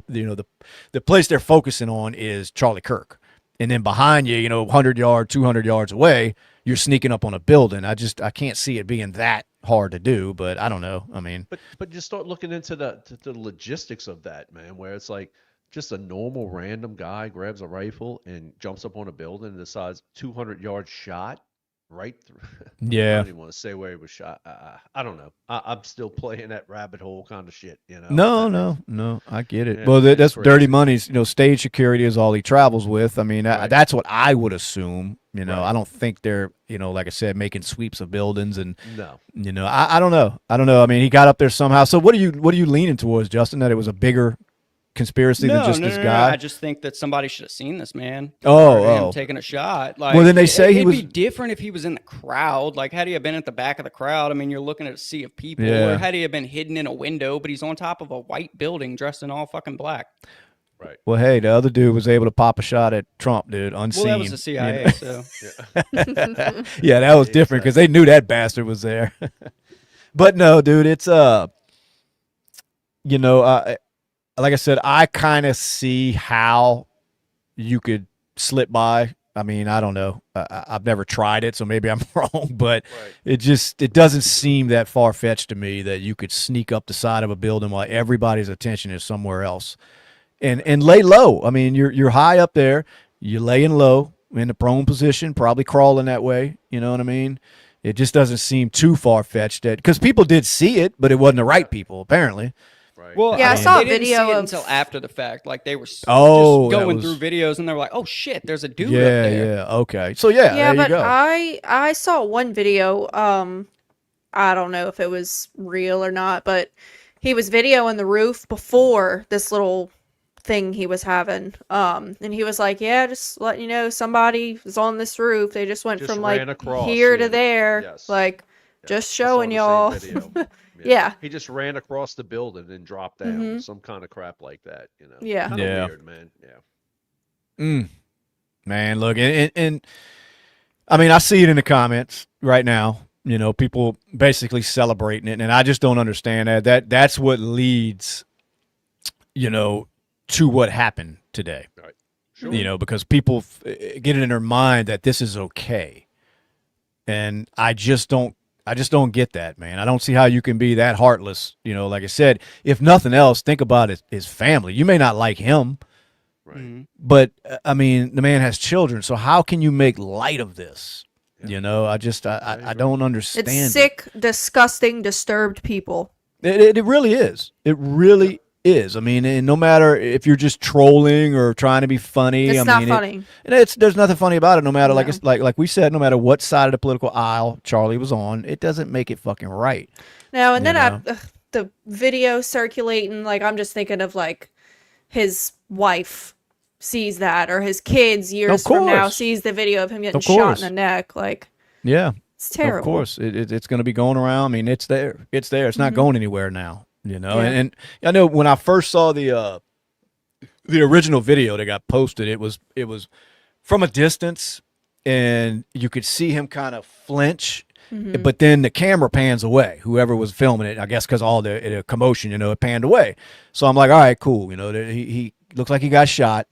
The place they're focusing on is Charlie Kirk, and then behind you, 100 yards, 200 yards away, you're sneaking up on a building. I can't see it being that hard to do, but I don't know. I mean, But you start looking into the logistics of that, man, where it's like just a normal random guy grabs a rifle and jumps up on a building and decides 200-yard shot right through. I yeah. don't even want to say where he was shot. I don't know. I'm still playing that rabbit hole kind of shit, No, I get it. Yeah, Well, it's that's crazy. dirty money's. Stage security is all he travels with. I mean, Right. that's what I would assume. Right. I don't think they're, like I said, making sweeps of buildings and. No. I don't know. I mean, he got up there somehow. So what are you leaning towards, Justin? That it was a bigger conspiracy than just this guy? I just think that somebody should have seen this man. Oh. Him taking a shot. Like, Well, then they say he it'd was- be different if he was in the crowd. Like, had he have been at the back of the crowd, I mean, you're looking at a sea of people. Yeah. Or had he have been hidden in a window, but he's on top of a white building dressed in all fucking black. Right. Well, hey, the other dude was able to pop a shot at Trump, dude, unseen. Well, that was the CIA, so. Yeah, that was different because they knew that bastard was there. But no, dude, it's like I said, I kind of see how you could slip by. I mean, I don't know. I've never tried it, so maybe I'm wrong, but Right. it doesn't seem that far fetched to me that you could sneak up the side of a building while everybody's attention is somewhere else, and lay low. I mean, you're high up there, you're laying low in the prone position, probably crawling that way. You know what I mean? It just doesn't seem too far fetched because people did see it, but it wasn't the right people apparently. Right. Well, Yeah, I mean, saw a they didn't video see it of- until after the fact. Like, they were just Oh, that going was- through videos, and they were like, "Oh shit, there's a dude up Yeah, there." yeah, okay. So yeah, Yeah, there but you go. I saw one video. I don't know if it was real or not, but he was videoing the roof before this little thing he was having. And he was like, "Yeah, just letting you know, somebody is on this roof. They just went Just from ran like across, here to yeah. there, Yes. like Yeah, just I saw showing the y'all." same video. Yeah. He just ran across the building and dropped down. Mhm. Some kind of crap like that, Yeah. Kinda Yeah. weird, man. Yeah. Man, look, and I mean, I see it in the comments right now. People basically celebrating it, and I just don't understand that. That's what leads, to what happened today. Right. Sure. Because people get it in their mind that this is okay. And I just don't get that, man. I don't see how you can be that heartless. You know, like I said, if nothing else, think about his family. You may not like him, Right. but I mean, the man has children. So how can you make light of this? You know, I don't understand. It's sick, disgusting, disturbed people. It really is. It really is. I mean, and no matter if you're just trolling or trying to be funny, It's I not mean, funny. There's nothing funny about it. No matter No. like we said, no matter what side of the political aisle Charlie was on, it doesn't make it fucking right. No, and You then know? the video circulating, like I'm just thinking of like his wife sees that, or his kids years from now course. sees the video of him getting Of shot course. in the neck. Like, Yeah, it's terrible. of course. It's going to be going around. I mean, it's there. It's there. It's not going anywhere now. You know, Yeah. and I know when I first saw the original video that got posted, it was from a distance, and you could see him kind of flinch. But then the camera pans away. Whoever was filming it, I guess, because all the commotion, you know, it panned away. So I'm like, all right, cool. You know, he looks like he got shot.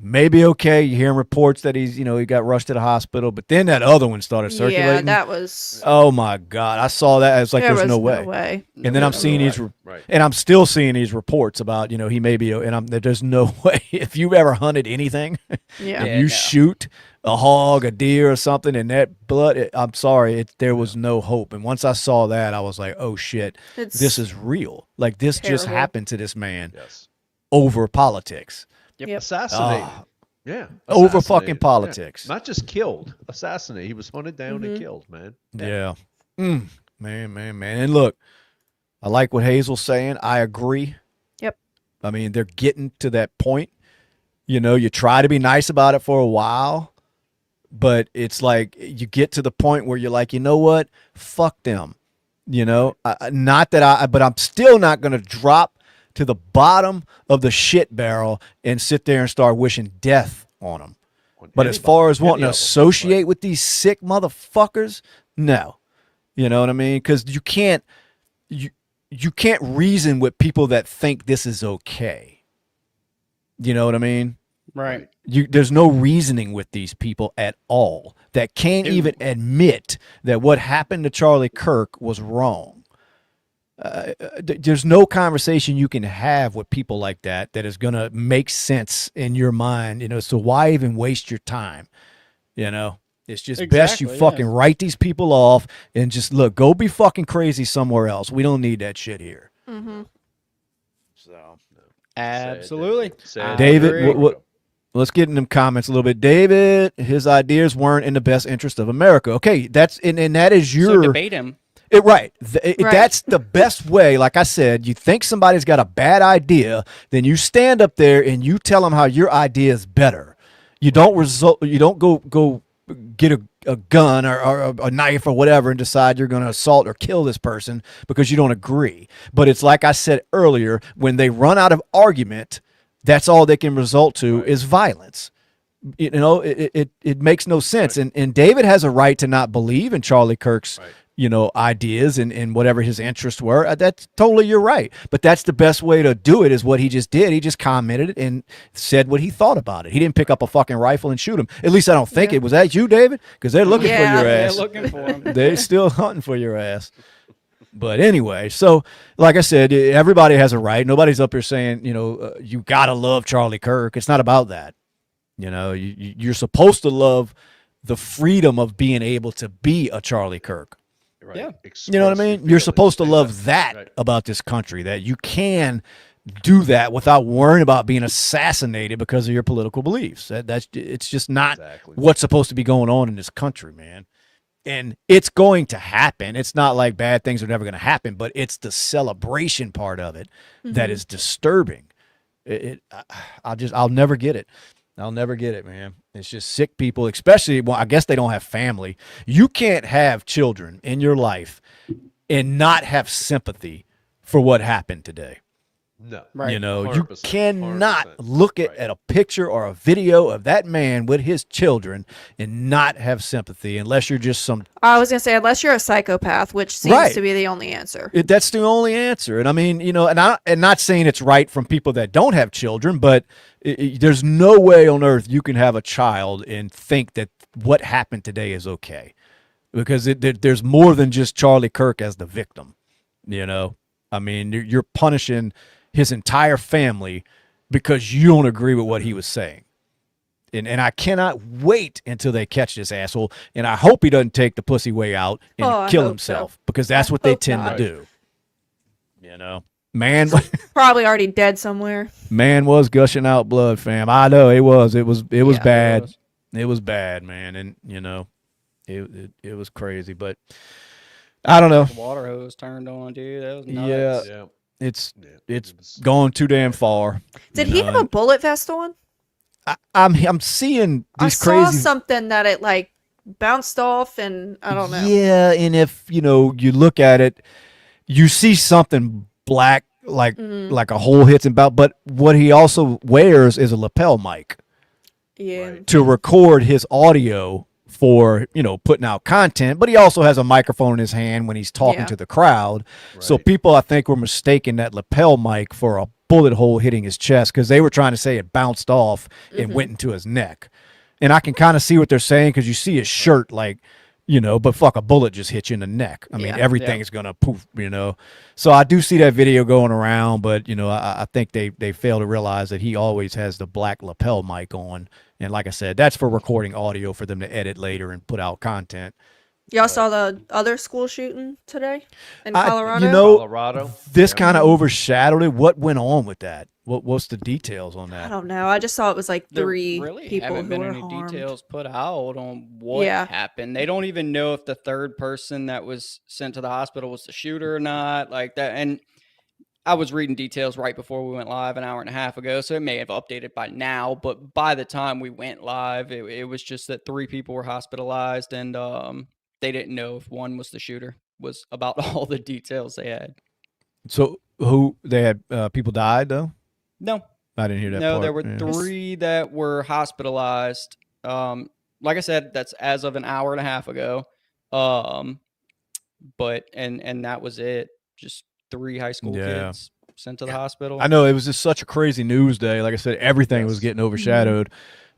Maybe okay. You hearing reports that he got rushed to the hospital. But then that other one started circulating. Yeah, that was. Oh my God! I saw that. It's like There there's was no way. And then I'm seeing these, Right. and I'm still seeing these reports about he may be, and there's no way. If you've ever hunted anything, Yeah. and you shoot a hog, a deer, or something, and that blood, I'm sorry, there was no hope. And once I saw that, I was like, oh shit, It's this is real. Like this just terrible. happened to this man Yes. over politics. Yep. Assassinated. Ah. Yeah. Over fucking assassinated. politics. Yeah. Not just killed. Assassinated. He was hunted down and killed, man. Yeah. Man. And look, I like what Hazel's saying. I agree. Yep. I mean, they're getting to that point. You know, you try to be nice about it for a while, but it's like you get to the point where you're like, you know what? Fuck them. You know, but I'm still not going to drop to the bottom of the shit barrel and sit there and start wishing death on them. But as far as wanting to associate with these sick motherfuckers, no. You know what I mean? Because you can't reason with people that think this is okay. You know what I mean? Right. There's no reasoning with these people at all that can't even admit that what happened to Charlie Kirk was wrong. There's no conversation you can have with people like that is going to make sense in your mind, so why even waste your time? It's just best you fucking write these people off and just go be fucking crazy somewhere else. We don't need that shit here. Mm-hmm. So, absolutely. David, let's get in them comments a little bit. David, his ideas weren't in the best interest of America. Okay, that's and that is your So debate him. Right. That's the best way. Like I said, you think somebody's got a bad idea, then you stand up there and you tell them how your idea is better. You don't go get a gun or a knife or whatever and decide you're going to assault or kill this person because you don't agree. But it's like I said earlier, when they run out of argument, that's all they can result to is violence. It makes no sense. And David has a right to not believe in Charlie Kirk's ideas and whatever his interests were. That's totally your right. But that's the best way to do it is what he just did. He just commented and said what he thought about it. He didn't pick up a fucking rifle and shoot him. At least I don't think it was. That you, David? Because they're looking for your ass. They're looking for him. They're still hunting for your ass. But anyway, so like I said, everybody has a right. Nobody's up here saying, you got to love Charlie Kirk. It's not about that. You're supposed to love the freedom of being able to be a Charlie Kirk. Right. Yeah. You know what I mean? You're supposed to love that about this country, that you can do that without worrying about being assassinated because of your political beliefs. It's just not what's supposed to be going on in this country, man. And it's going to happen. It's not like bad things are never going to happen, but it's the celebration part of it that is disturbing. I'll never get it. I'll never get it, man. It's just sick people, especially, I guess they don't have family. You can't have children in your life and not have sympathy for what happened today. No. Right. You 100%, cannot 100%. look at a picture or a video of that man with his children and not have sympathy unless you're just some... I was going to say, unless you're a psychopath, which seems to be the only answer. That's the only answer. And I mean, and not saying it's right from people that don't have children, but there's no way on earth you can have a child and think that what happened today is okay. because there's more than just Charlie Kirk as the victim. You know, I mean, you're punishing his entire family because you don't agree with what he was saying. And I cannot wait until they catch this asshole. And I hope he doesn't take the pussy way out and kill himself, because that's what they tend to do. You know, man, probably already dead somewhere. Man was gushing out blood, fam. I know it was bad. It was bad, man. And you know, it was crazy, but I don't know. The water hose turned on, dude. That was nuts. Yeah. It's gone too damn far. Did he have a bullet vest on? I'm seeing these crazy. I saw something that it like bounced off, and I don't know. Yeah, and if you look at it, you see something black, like a hole hits him about. But what he also wears is a lapel mic. Yeah. To record his audio for putting out content, but he also has a microphone in his hand when he's talking to the crowd. Right. So people, I think, were mistaking that lapel mic for a bullet hole hitting his chest, because they were trying to say it bounced off and went into his neck. And I can kind of see what they're saying, because you see his shirt, like, but fuck, a bullet just hit you in the neck. I mean, everything is gonna poof, So I do see that video going around, but I think they fail to realize that he always has the black lapel mic on, and like I said, that's for recording audio for them to edit later and put out content. Y'all saw the other school shooting today in Colorado? Colorado. This kind of overshadowed it. What went on with that? What's the details on that? I don't know. I just saw it was like three people haven't been any harmed. Details put out on what happened. They don't even know if the third person that was sent to the hospital was the shooter or not, like that. And I was reading details right before we went live an hour and a half ago, so it may have updated by now. But by the time we went live, it was just that 3 people were hospitalized, and they didn't know if one was the shooter. Was about all the details they had. So who they had people died though? No, I didn't hear that. No, there were 3 that were hospitalized. Like I said, that's as of an hour and a half ago. But and that was it. Just 3 high school kids sent to the hospital. I know, it was just such a crazy news day. Like I said, everything was getting overshadowed.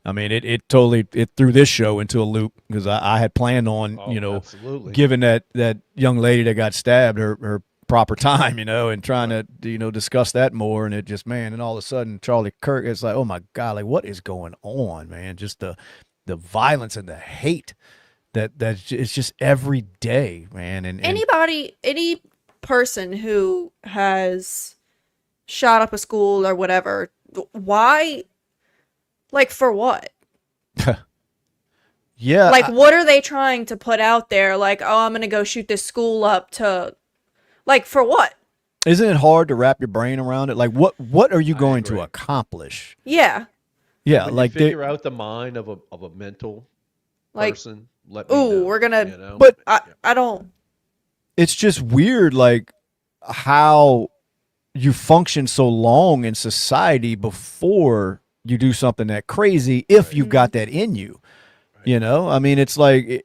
I mean, it totally threw this show into a loop, because I had planned on, giving that young lady that got stabbed her proper time, and trying to, discuss that more. And it just, man, and all of a sudden Charlie Kirk, it's like, oh my God, like what is going on, man? Just the violence and the hate that it's just every day, man. And any person who has shot up a school or whatever, why? Like, for what? Yeah. Like, what are they trying to put out there? Like, oh, I'm going to go shoot this school up to... Like, for what? Isn't it hard to wrap your brain around it? Like, what are you going to accomplish? Yeah. Yeah, when like... you figure out the mind of a mental person, let me know, we're going to... But... I don't... It's just weird, like, how you function so long in society before you do something that crazy, if you've got that in you. I mean, it's like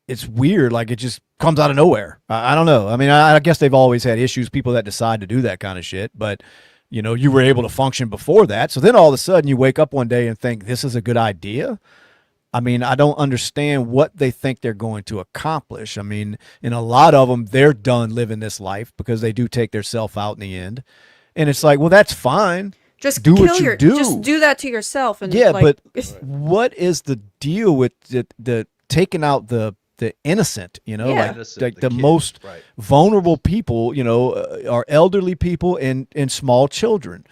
it's weird, like it just comes out of nowhere. I don't know. I mean, I guess they've always had issues, people that decide to do that kind of shit, but you were able to function before that. So then all of a sudden you wake up one day and think this is a good idea. I mean, I don't understand what they think they're going to accomplish. I mean, in a lot of them, they're done living this life because they do take their self out in the end. And it's like, well, that's fine. Just do what you do. Just do that to yourself. And but what is the deal with the taking out the innocent? Like the most vulnerable people. Are elderly people and small children,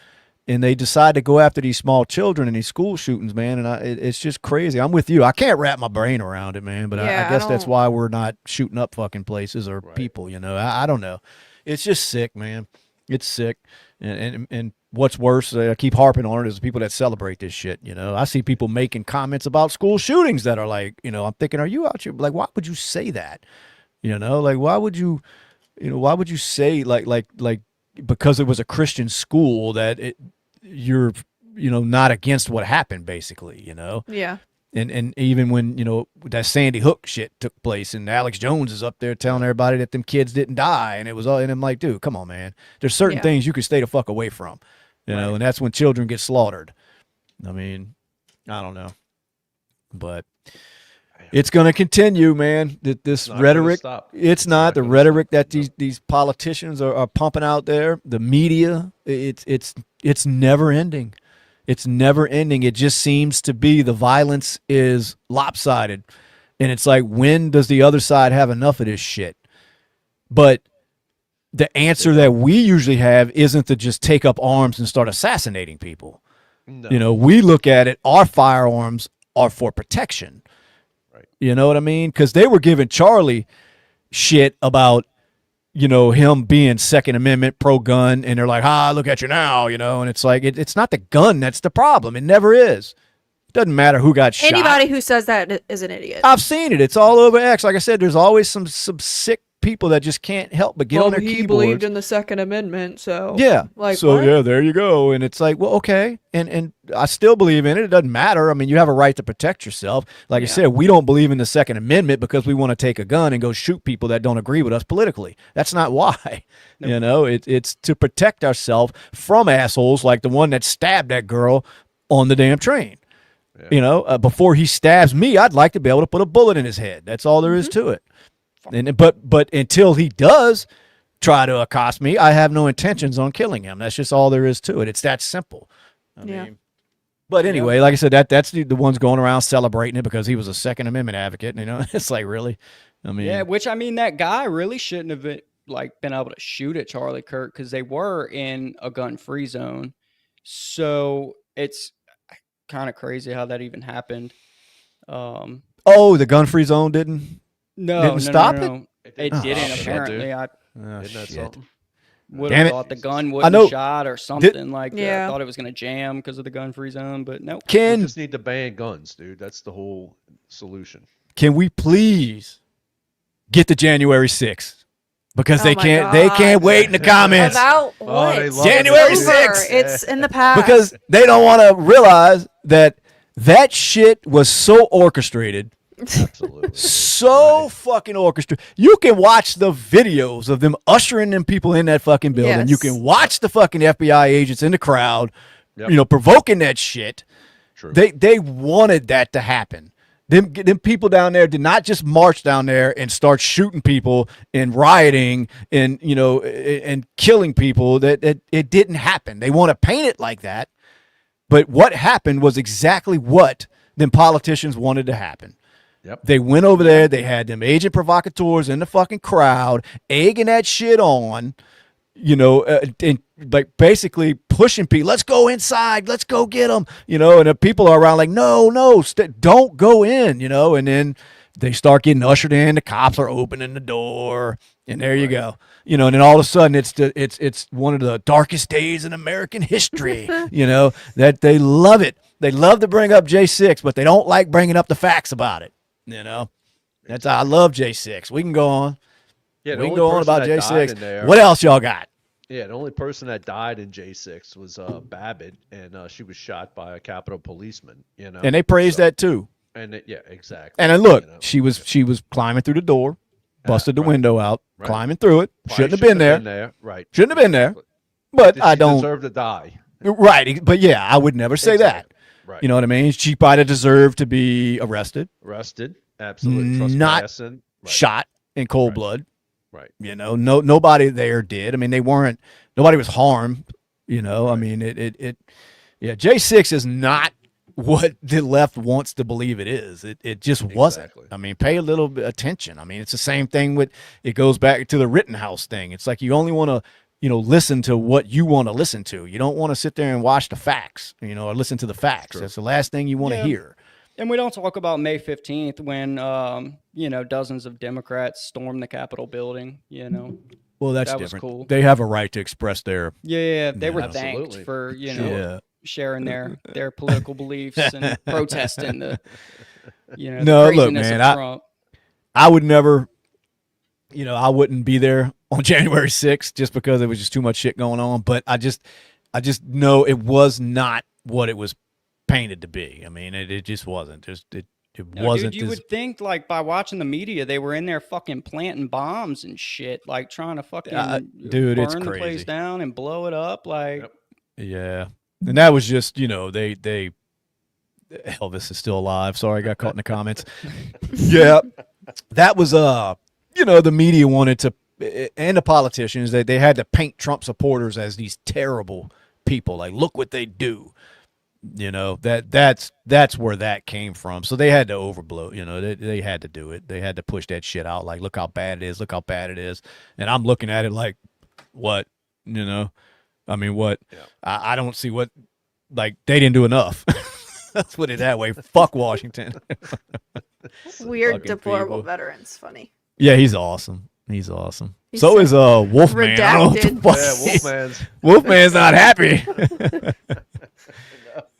and they decide to go after these small children in these school shootings, man. And it's just crazy. I'm with you. I can't wrap my brain around it, man. But I guess that's why we're not shooting up fucking places or people. I don't know. It's just sick, man. It's sick, and what's worse, I keep harping on it, is the people that celebrate this shit. I see people making comments about school shootings that are like, I'm thinking, are you out here? Like, why would you say that? Like, why would you say like because it was a Christian school that you're, not against what happened, basically, Yeah. And even when, that Sandy Hook shit took place and Alex Jones is up there telling everybody that them kids didn't die, and it was all, and I'm like, dude, come on, man. There's certain things you can stay the fuck away from, and that's when children get slaughtered. I mean, I don't know. But It's going to continue, man. This Not gonna rhetoric, stop. it's not the gonna rhetoric stop. that these politicians are pumping out there. The media, it's never ending. It's never ending. It just seems to be the violence is lopsided. And it's like, when does the other side have enough of this shit? But the answer that we usually have isn't to just take up arms and start assassinating people. No. You know, we look at it, our firearms are for protection. Right. You know what I mean? Because they were giving Charlie shit about, you know, him being Second Amendment pro-gun, and they're like, look at you now, you know, and it's like, it's not the gun that's the problem. It never is. It doesn't matter who got shot. Anybody who says that is an idiot. I've seen it. It's all over X. Like I said, there's always some sick people that just can't help but get on their he keyboards. believed in the Second Amendment, so Yeah. like, so what? yeah, there you go. And it's like, well, okay. And I still believe in it. It doesn't matter. I mean, you have a right to protect yourself. Like I said, we don't believe in the Second Amendment because we want to take a gun and go shoot people that don't agree with us politically. That's not why. Nope. You know, it's to protect ourselves from assholes like the one that stabbed that girl on the damn train. Yeah. You know, before he stabs me, I'd like to be able to put a bullet in his head. That's all there is to it. And but until he does try to accost me, I have no intentions on killing him. That's just all there is to it. It's that simple. I mean, but anyway, like I said, that's the ones going around celebrating it because he was a Second Amendment advocate. You know, it's like, really? I mean, yeah. Which, I mean, that guy really shouldn't have been able to shoot at Charlie Kirk because they were in a gun-free zone. So it's kind of crazy how that even happened. The gun-free zone didn't stop it? It didn't, apparently. Isn't that something? Would have thought the gun wouldn't have shot or something like that. I thought it was going to jam because of the gun-free zone, but no. We just need to ban guns, dude. That's the whole solution. Can we please get to January 6th? Because they can't wait in the comments. About what? January 6th. It's in the past. Because they don't want to realize that shit was so orchestrated. Absolutely. So fucking orchestrated. You can watch the videos of them ushering them people in that fucking building. Yes. You can watch the fucking FBI agents in the crowd, you know, provoking that shit. True. They wanted that to happen. Them people down there did not just march down there and start shooting people and rioting and, you know, and killing people. That it didn't happen. They want to paint it like that. But what happened was exactly what them politicians wanted to happen. Yep. They went over there. They had them agent provocateurs in the fucking crowd, egging that shit on, you know, and like basically pushing people. Let's go inside. Let's go get them. You know, and the people are around like, no, don't go in. You know, and then they start getting ushered in. The cops are opening the door, and there you go. You know, and then all of a sudden it's one of the darkest days in American history. You know, that they love it. They love to bring up J6, but they don't like bringing up the facts about it. You know, I love J6. We can go on. Yeah, we can go on about J6. What else y'all got? Yeah, the only person that died in J6 was B.S.W.T.G, and she was shot by a Capitol policeman. You know, and they praised that too. And exactly. And then look, you know, she was climbing through the door, busted the window out, climbing through it. Shouldn't have been there. Right. Shouldn't have been there. But I don't deserve to die. Right. But yeah, I would never say that. Right. You know what I mean? She probably deserved to be arrested. Absolutely. Not shot in cold blood. Right. You know, nobody there did. I mean, nobody was harmed. You know, I mean, J6 is not what the left wants to believe it is. It just wasn't. I mean, pay a little bit attention. I mean, it's the same thing it goes back to the Rittenhouse thing. It's like you only want to, you know, listen to what you want to listen to. You don't want to sit there and watch the facts, you know, or listen to the facts. That's the last thing you want to hear. And we don't talk about May 15th when, you know, dozens of Democrats stormed the Capitol building, you know. Well, that different. Was cool. They have a right to express their... Yeah, they were thanked for, you know, sharing their political beliefs and protesting the, you know, the craziness of Trump. I would never, you know, I wouldn't be there on January 6th just because there was just too much shit going on. But I just know it was not what it was painted to be. I mean, it just wasn't. It wasn't. Dude, you would think, like, by watching the media, they were in there fucking planting bombs and shit, like trying to fucking burn the place down and blow it up. Like, yeah. And that was just, you know, they Elvis is still alive. Sorry, I got caught in the comments. Yeah, that was the media wanted to, and the politicians, they had to paint Trump supporters as these terrible people. Like, look what they do. That's where that came from. So they had to overblow. They had to do it. They had to push that shit out. Like, look how bad it is. Look how bad it is. And I'm looking at it like, what? I mean, what? Yeah. I don't see what. Like, they didn't do enough. Let's put it that way. Fuck Washington. Weird, deplorable veterans. Funny. Yeah, he's awesome. He's awesome. So is Wolfman. Wolfman's. Wolfman's not happy.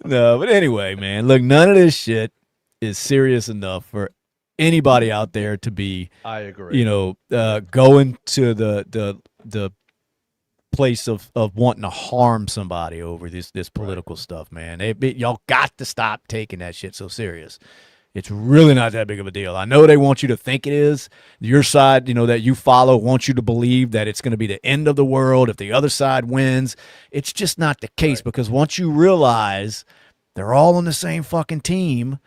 No, but anyway, man, look, none of this shit is serious enough for anybody out there to be. I agree. Going to the place of wanting to harm somebody over this political stuff, man. Y'all got to stop taking that shit so serious. It's really not that big of a deal. I know they want you to think it is. Your side, that you follow, wants you to believe that it's going to be the end of the world if the other side wins. It's just not the case, because once you realize they're all on the same fucking team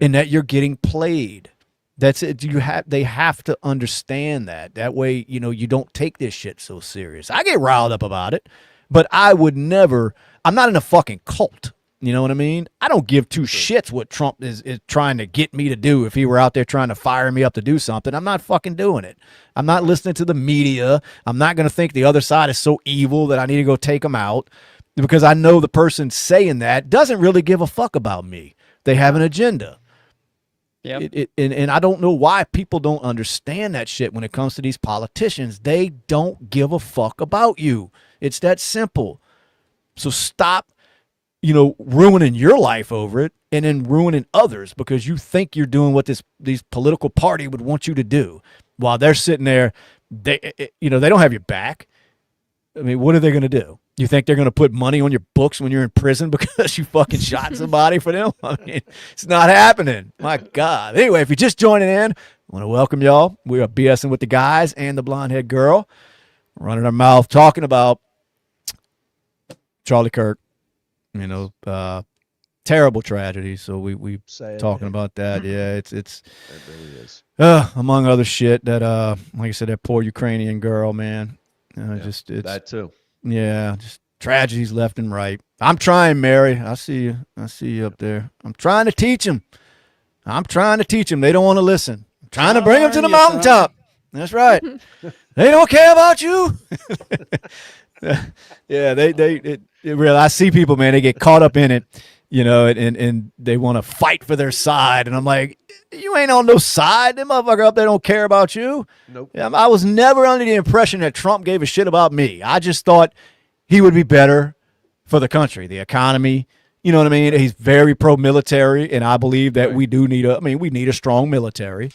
and that you're getting played, that's it. They have to understand that. That way, you don't take this shit so serious. I get riled up about it, but I would never. I'm not in a fucking cult. You know what I mean? I don't give two shits what Trump is trying to get me to do. If he were out there trying to fire me up to do something, I'm not fucking doing it. I'm not listening to the media. I'm not going to think the other side is so evil that I need to go take them out, because I know the person saying that doesn't really give a fuck about me. They have an agenda. Yep. And I don't know why people don't understand that shit when it comes to these politicians. They don't give a fuck about you. It's that simple. So stop ruining your life over it and then ruining others because you think you're doing what these political party would want you to do, while they're sitting there. They don't have your back. I mean, what are they going to do? You think they're going to put money on your books when you're in prison because you fucking shot somebody for them? I mean, it's not happening. My God. Anyway, if you're just joining in, I want to welcome y'all. We are BSing with the guys and the blonde-haired girl, running our mouth, talking about Charlie Kirk. Terrible tragedy. So we talking about that. Yeah, it really is. Among other shit that like I said, that poor Ukrainian girl, man. It's that too. Yeah, just tragedies left and right. I'm trying, Mary. I see you. I see you up there. I'm trying to teach them. They don't want to listen. I'm trying to bring them to the mountaintop. That's right. They don't care about you. Yeah, they really. I see people, man. They get caught up in it, and they want to fight for their side. And I'm like, you ain't on no side. Them motherfucker up there don't care about you. Nope. I was never under the impression that Trump gave a shit about me. I just thought he would be better for the country, the economy. You know what I mean? He's very pro-military, and I believe that we need a strong military.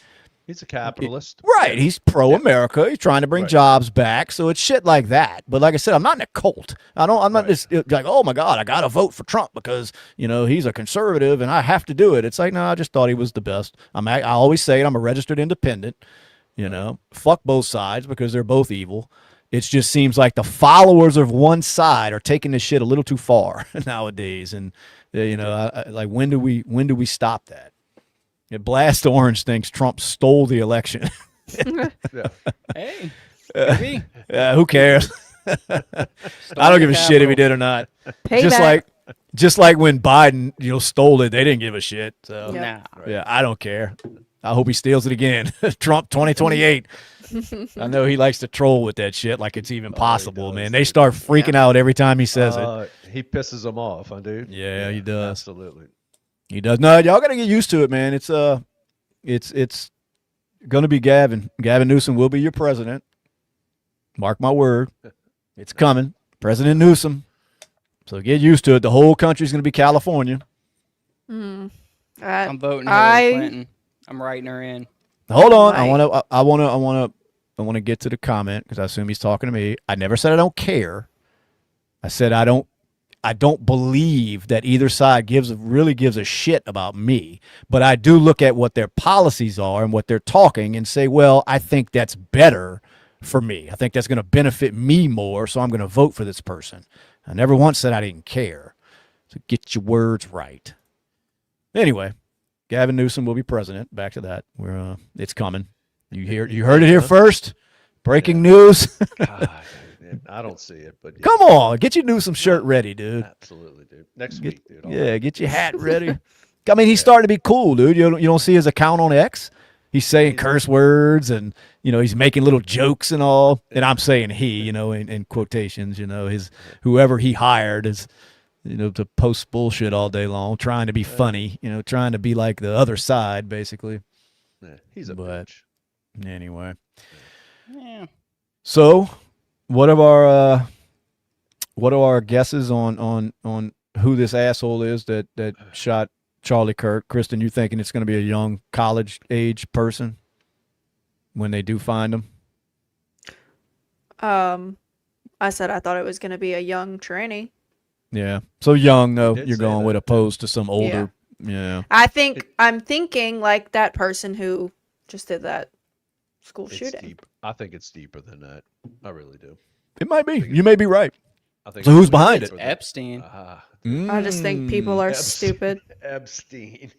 He's a capitalist. Right. He's pro-America. He's trying to bring jobs back. So it's shit like that. But like I said, I'm not in a cult. I'm not just like, oh my God, I got to vote for Trump because, he's a conservative and I have to do it. It's like, no, I just thought he was the best. I always say it. I'm a registered independent, fuck both sides because they're both evil. It just seems like the followers of one side are taking this shit a little too far nowadays. And, like, when do we stop that? Blast Orange thinks Trump stole the election. Yeah. Hey, maybe. Who cares? I don't give a shit if he did or not. Payback. Just like when Biden, stole it, they didn't give a shit. So Yeah, I don't care. I hope he steals it again. Trump 2028. I know he likes to troll with that shit like it's even possible, man. They start freaking out every time he says it. He pisses them off, huh, dude? Yeah, he does. Absolutely. He does. No, y'all gotta get used to it, man. It's gonna be Gavin. Gavin Newsom will be your president. Mark my word. It's coming. President Newsom. So get used to it. The whole country's gonna be California. I'm voting Hillary Clinton. I'm writing her in. Hold on. I wanna get to the comment because I assume he's talking to me. I never said I don't care. I said I don't believe that either side really gives a shit about me, but I do look at what their policies are and what they're talking and say, well, I think that's better for me. I think that's going to benefit me more, so I'm going to vote for this person. I never once said I didn't care. So get your words right. Anyway, Gavin Newsom will be president. Back to that. It's coming. You heard it here first. Breaking news. God, I don't see it, but yeah. Come on, get your Newsom shirt ready, dude. Absolutely, dude. Next week, dude. Get your hat ready. I mean, he's starting to be cool, dude. You don't see his account on X? He's saying curse words, and he's making little jokes and all. And I'm saying he, in quotations. Whoever he hired is, to post bullshit all day long, trying to be funny. Trying to be like the other side, basically. Yeah, he's a bitch. Anyway. Yeah. So, what are our guesses on who this asshole is that shot Charlie Kirk? Kristen, you thinking it's going to be a young college age person when they do find him? I said I thought it was going to be a young tranny. Yeah. So young though, you're going with, opposed to some older. Yeah. I'm thinking like that person who just did that school shooting. Deep. I think it's deeper than that. I really do. It might be. You may be right. I think so who's behind it? Epstein. I just think people are stupid. Epstein.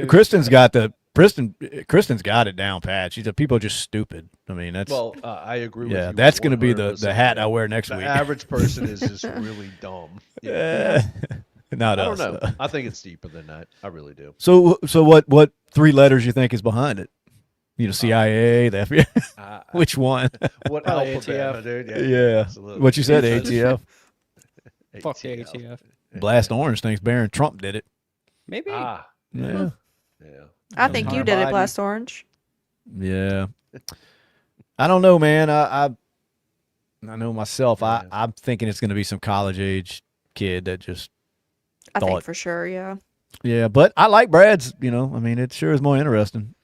Kristen's got it down pat. She said people are just stupid. I mean, that's I agree with you. Yeah, that's going to be the hat I wear next week. The average person is just really dumb. Not us. I don't know. I think it's deeper than that. I really do. So what 3 letters you think is behind it? CIA, the FBI. Which one? What alphabet, dude? Yeah. Absolutely. What you said, ATF? Fuck the ATF. Blast Orange thinks Barron Trump did it. Maybe. Yeah. Yeah. I think you did it, Biden. Blast Orange. Yeah. I don't know, man. I know myself. I'm thinking it's going to be some college age kid that just I think for sure, yeah. Yeah, but I like Brad's, I mean, it sure is more interesting,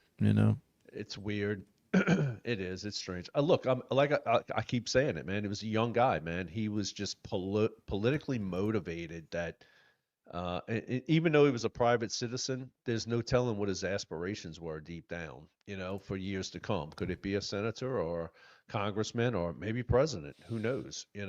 It's weird. It is. It's strange. Look, I keep saying it, man. He was a young guy, man. He was just politically motivated. That even though he was a private citizen, there's no telling what his aspirations were deep down. For years to come. Could it be a senator or congressman or maybe president? Who knows? And,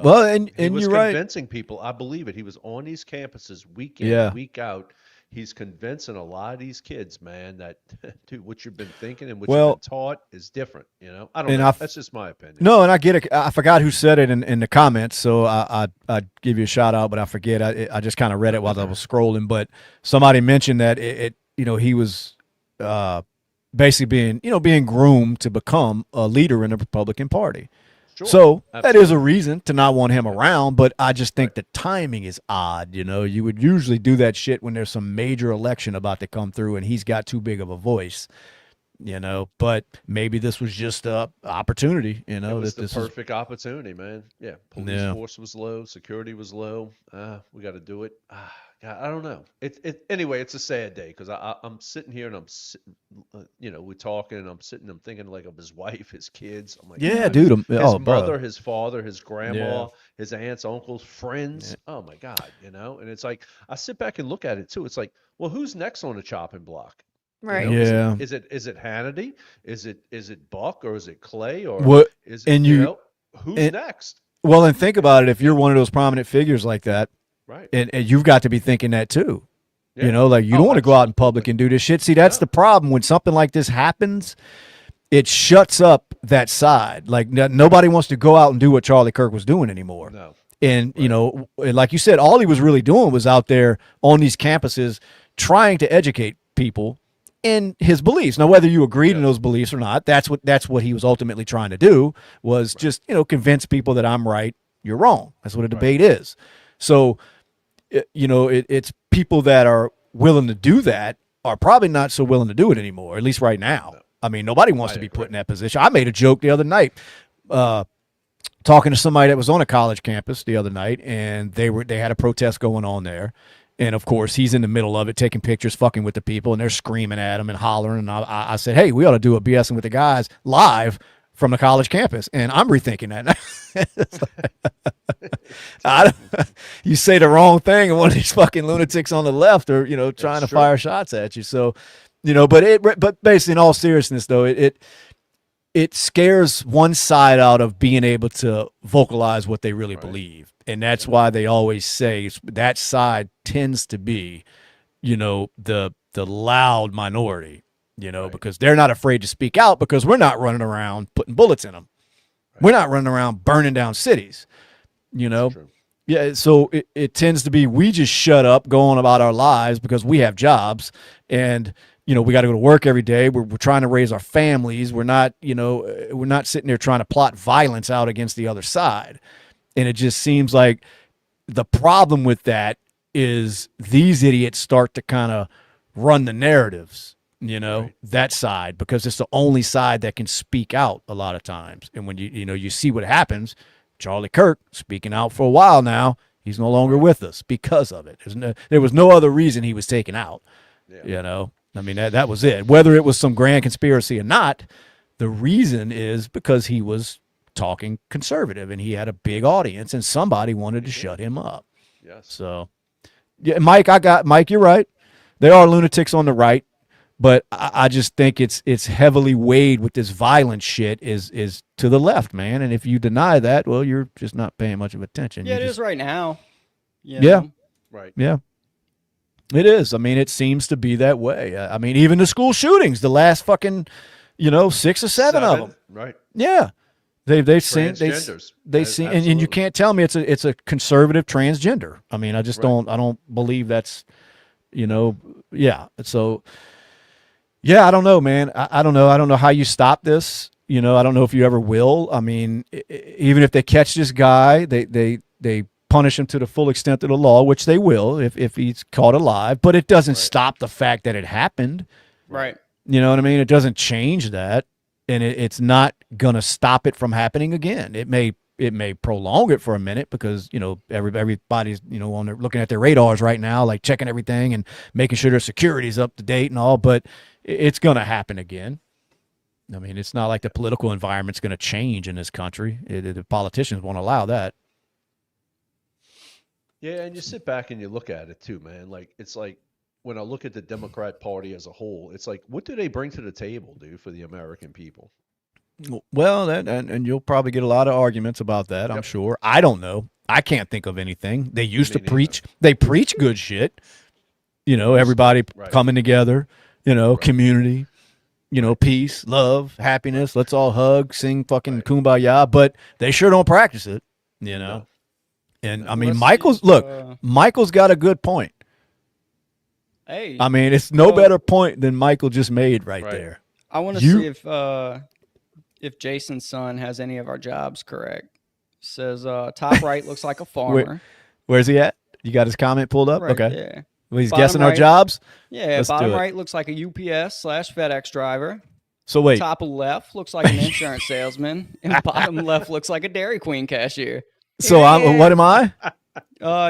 well, and he was you're right. convincing people. I believe it. He was on these campuses week in, week out. He's convincing a lot of these kids, man, that dude, what you've been thinking and what you've been taught is different. I don't know. That's just my opinion. No, and I get it. I forgot who said it in the comments, so I'd give you a shout out, but I forget. I just kind of read it while I was scrolling. But somebody mentioned that he was basically being groomed to become a leader in the Republican Party. Sure. So that is a reason to not want him around, but I just think the timing is odd. You would usually do that shit when there's some major election about to come through and he's got too big of a voice, but maybe this was just a opportunity, It was the perfect opportunity, man. Yeah. Police force was low. Security was low. We got to do it. God, I don't know. Anyway, it's a sad day because I'm sitting here and we're talking and I'm thinking like of his wife, his kids. I'm like, yeah, dude. His mother, his father, his grandma, his aunts, uncles, friends. Yeah. Oh my God, and it's like I sit back and look at it too. It's like, well, who's next on the chopping block? Right. Yeah. Is it Hannity? Is it Buck or is it Clay or what? Is it, and who's next? Well, and think about it. If you're one of those prominent figures like that. Right. And you've got to be thinking that too. Yeah. You don't want to go out in public and do this shit. See, that's the problem. When something like this happens, it shuts up that side. Like nobody wants to go out and do what Charlie Kirk was doing anymore. No. And, like you said, all he was really doing was out there on these campuses trying to educate people in his beliefs. Now, whether you agreed in those beliefs or not, that's what he was ultimately trying to do was just, convince people that I'm right, you're wrong. That's what a debate is. So, it's people that are willing to do that are probably not so willing to do it anymore, at least right now. No. I mean, nobody wants to be put in that position. I made a joke the other night talking to somebody that was on a college campus the other night, and they had a protest going on there. And, of course, he's in the middle of it, taking pictures, fucking with the people, and they're screaming at him and hollering. And I said, hey, we ought to do a B.S.ing with the guys live from the college campus. And I'm rethinking that. You say the wrong thing and one of these fucking lunatics on the left are, trying to fire shots at you. So, but basically in all seriousness though, it scares one side out of being able to vocalize what they really believe. And that's why they always say that side tends to be the loud minority, because they're not afraid to speak out because we're not running around putting bullets in them. Right. We're not running around burning down cities, Yeah, so it tends to be we just shut up, go on about our lives because we have jobs, and we got to go to work every day. We're trying to raise our families. We're not sitting there trying to plot violence out against the other side. And it just seems like the problem with that is these idiots start to kind of run the narratives, that side, because it's the only side that can speak out a lot of times. And when you see what happens. Charlie Kirk speaking out for a while now. He's no longer with us because of it. There was no other reason he was taken out. Yeah. I mean, that was it. Whether it was some grand conspiracy or not, the reason is because he was talking conservative and he had a big audience and somebody wanted to shut him up. Yes. So, yeah, Mike, you're right. There are lunatics on the right. But I just think it's heavily weighed with this violent shit is to the left, man. And if you deny that, well, you're just not paying much of attention. Yeah, is right now. Yeah. Right. Yeah. It is. I mean, it seems to be that way. I mean, even the school shootings, the last fucking, 6 or 7 of them. Right. Yeah. They've seen they see and you can't tell me it's a conservative transgender. I mean, I just don't believe that's, yeah. So. Yeah, I don't know, man. I don't know. I don't know how you stop this. I don't know if you ever will. I mean, even if they catch this guy, they punish him to the full extent of the law, which they will if he's caught alive. But it doesn't stop the fact that it happened. Right. You know what I mean? It doesn't change that, and it's not gonna stop it from happening again. It may prolong it for a minute because everybody's on their looking at their radars right now, like checking everything and making sure their security's up to date and all, but it's going to happen again. I mean, it's not like the political environment's going to change in this country. The politicians won't allow that. Yeah, and you sit back and you look at it too, man. Like, it's like when I look at the Democrat Party as a whole, it's like, what do they bring to the table, dude, for the American people? Well, and you'll probably get a lot of arguments about that, I'm sure. I don't know. I can't think of anything. They used to preach. They preach good shit. Everybody coming together, community, peace, love, happiness. Let's all hug, sing fucking kumbaya. But they sure don't practice it, And I mean, Michael's got a good point. Hey, I mean, it's no better point than Michael just made right there. I want to see if Jason's son has any of our jobs correct. Says top right looks like a farmer. Where's he at? You got his comment pulled up? Right, okay. Yeah. Well, he's guessing our jobs? Yeah, bottom right looks like a UPS/FedEx driver. So wait. Top left looks like an insurance salesman. And bottom left looks like a Dairy Queen cashier. So what am I?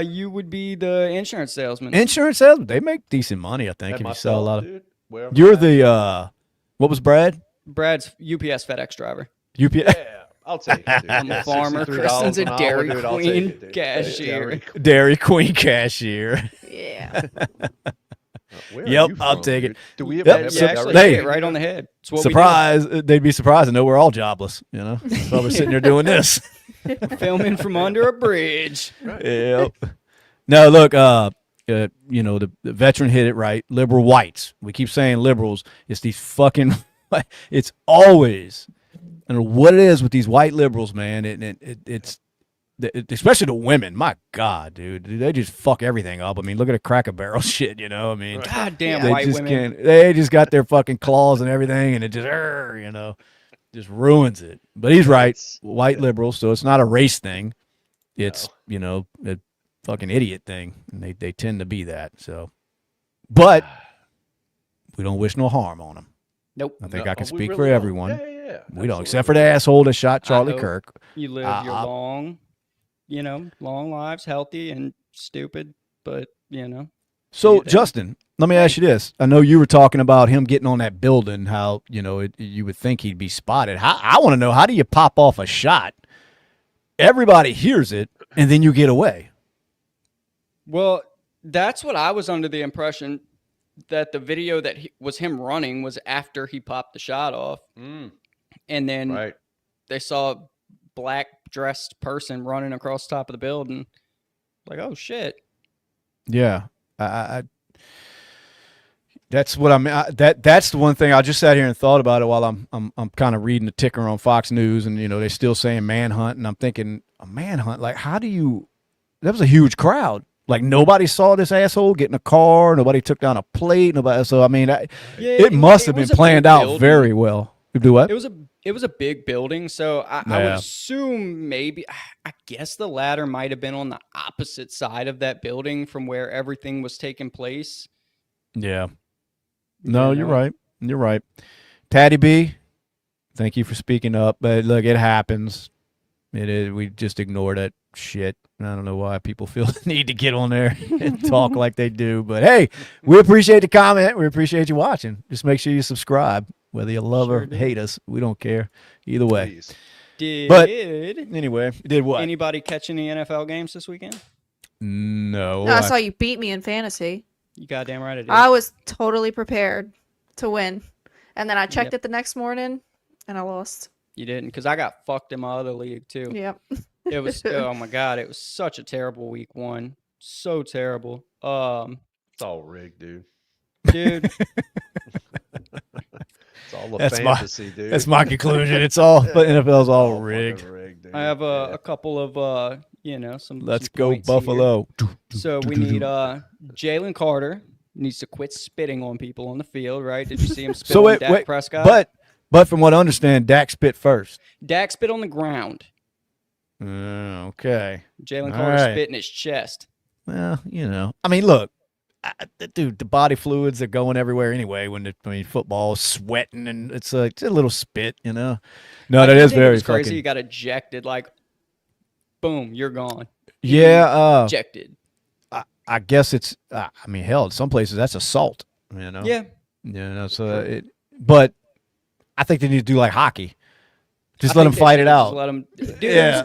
You would be the insurance salesman. Insurance salesman? They make decent money, I think, if you sell a lot of... Dude, you're the... what was Brad? Brad's UPS FedEx driver. UPS? Yeah, I'll take it, dude. I'm a farmer. Kristen's a Dairy Queen cashier. Dairy Queen cashier. Yeah. Yep, I'll take it. Do we have actually right on the head? Surprise! They'd be surprised to know we're all jobless. So we're sitting there doing this, filming from under a bridge. Right. Yep. No, look. The veteran hit it right. Liberal whites. We keep saying liberals. It's these fucking. It's always. I don't know what it is with these white liberals, man. It's especially the women. My God, dude, they just fuck everything up. I mean, look at the Cracker Barrel shit. I mean, goddamn white women. They just got their fucking claws and everything, and it just, just ruins it. But he's right, white liberals. So it's not a race thing. It's a fucking idiot thing, and they tend to be that. So, but we don't wish no harm on them. Nope. I think I can speak for everyone. Yeah. We don't, except for the asshole that shot Charlie Kirk. You live your long lives, healthy and stupid, but So Justin, let me ask you this: I know you were talking about him getting on that building. How you would think he'd be spotted. I want to know, how do you pop off a shot? Everybody hears it, and then you get away. Well, that's what I was under the impression, that the video that was him running was after he popped the shot off. And then they saw a black dressed person running across the top of the building. Like, oh shit. Yeah. I That's what I mean. That's the one thing I just sat here and thought about it while I'm kind of reading the ticker on Fox News, and they're still saying manhunt, and I'm thinking a manhunt. Like, how do you? That was a huge crowd. Like, nobody saw this asshole get in a car. Nobody took down a plate. Nobody. So I mean, it must have been planned out very well. Do what? It was a big building, so I would assume maybe, I guess the ladder might have been on the opposite side of that building from where everything was taking place. Yeah. No, you're right. You're right. Tatty B, thank you for speaking up. But look, it happens. It is. We just ignore that shit. I don't know why people feel the need to get on there and talk like they do. But hey, we appreciate the comment. We appreciate you watching. Just make sure you subscribe. Whether you love or hate us, we don't care. Either way. Anyway, did what? Anybody catch any NFL games this weekend? No. I saw you beat me in fantasy. You goddamn right I did. I was totally prepared to win. And then I checked it the next morning, and I lost. You didn't, because I got fucked in my other league, too. Yep. It was, oh my God, it was such a terrible week one. So terrible. It's all rigged, dude. Dude. It's all a fantasy, dude. That's my conclusion. It's all, but NFL's all rigged. I have a couple of, some. Let's some go Buffalo. Here. So we need Jalen Carter needs to quit spitting on people on the field, right? Did you see him spit on Dak Prescott? But from what I understand, Dak spit first. Dak spit on the ground. Okay. Jalen Carter spit in his chest. Well, I mean, look. Dude, the body fluids are going everywhere anyway. Football is sweating and it's a little spit, No, that is very crazy. You got ejected, like, boom, you're gone. Yeah, ejected. I guess it's. Hell, some places that's assault. Yeah. So but I think they need to do like hockey. Just let him fight it out. Just let him. Dude, yeah.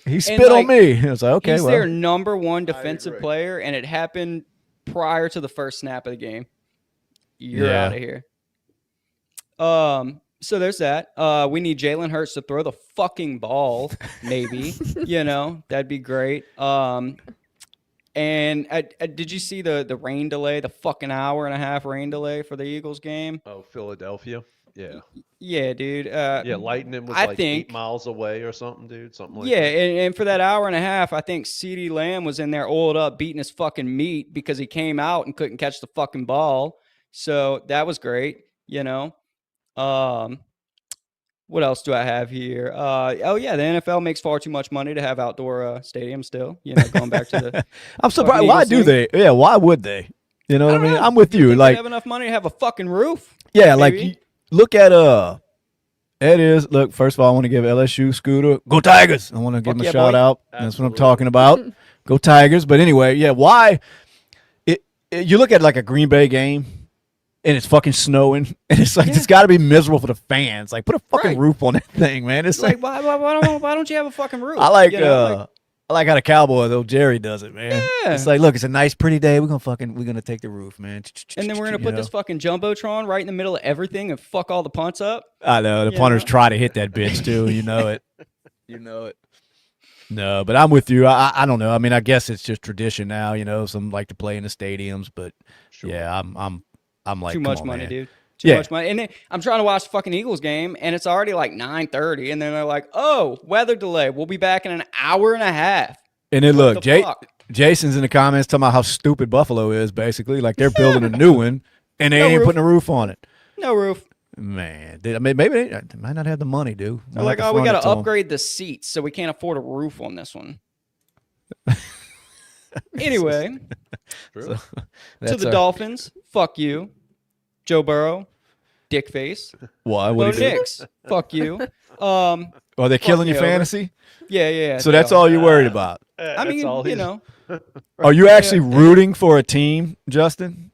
He spit on me. I was like, okay, he's their number one defensive player, and it happened prior to the first snap of the game. You're out of here. So there's that. We need Jalen Hurts to throw the fucking ball, maybe. That'd be great. And did you see the rain delay, the fucking hour-and-a-half rain delay for the Eagles game? Oh, Philadelphia? Yeah. Yeah, dude. Lightning was 8 miles away or something, dude. Something like that. Yeah, and for that hour and a half, I think CeeDee Lamb was in there oiled up, beating his fucking meat because he came out and couldn't catch the fucking ball. So that was great, What else do I have here? The NFL makes far too much money to have outdoor stadiums still. Going back to the I'm surprised. Why do they? Yeah, why would they? You know what I mean? I'm with you. Like, they have enough money to have a fucking roof. Yeah, maybe. Like look at first of all, I want to give LSU Scooter, go Tigers. I want to give him a shout out. Absolutely. That's what I'm talking about. Go Tigers. But anyway, yeah, why you look at like a Green Bay game and it's fucking snowing and it's like it's gotta be miserable for the fans. Like put a fucking roof on that thing, man. It's like why don't you have a fucking roof? I like how the Cowboy though Jerry does it, man. Yeah. It's like, look, it's a nice, pretty day. We're gonna take the roof, man. And then we're gonna put this fucking jumbotron right in the middle of everything and fuck all the punts up. I know the punters try to hit that bitch too. You know it. No, but I'm with you. I don't know. I mean, I guess it's just tradition now. Some like to play in the stadiums, but yeah, I'm like too much money, man. Dude. Too much money. And then I'm trying to watch the fucking Eagles game, and it's already like 9:30, and then they're like, "Oh, weather delay. We'll be back in an hour and a half." And then look, Jason's in the comments talking about how stupid Buffalo is. Basically, like they're building a new one, and they ain't putting a roof on it. No roof. Man, maybe they might not have the money, dude. They're like, we got to upgrade the seats, so we can't afford a roof on this one. Anyway, to the Dolphins, fuck you, Joe Burrow. Dick face. Why? What do you Knicks. Fuck you. Are they killing your fantasy? Yeah. So that's all you're worried about. I mean, Are you actually rooting for a team, Justin?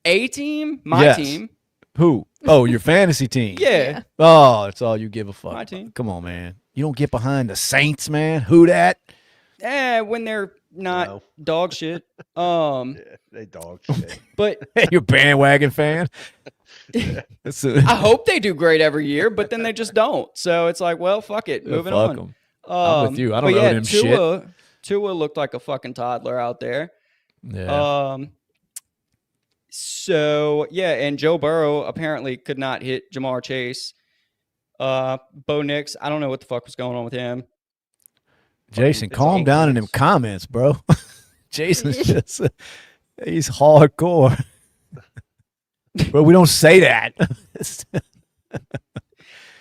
A team? My team. Who? Oh, your fantasy team. Yeah. Oh, that's all you give a fuck. My team. Come on, man. You don't get behind the Saints, man. Who that? When they're not dog shit. They dog shit. But you're a bandwagon fan. I hope they do great every year, but then they just don't. So it's like, well, fuck it. Moving on. I'm with you. I don't know them shit. Tua looked like a fucking toddler out there. Yeah. So yeah, and Joe Burrow apparently could not hit Jamar Chase. Bo Nix, I don't know what the fuck was going on with him. Jason, It's calm all down in them rigs. comments, bro. Jason's just he's hardcore. But we don't say that.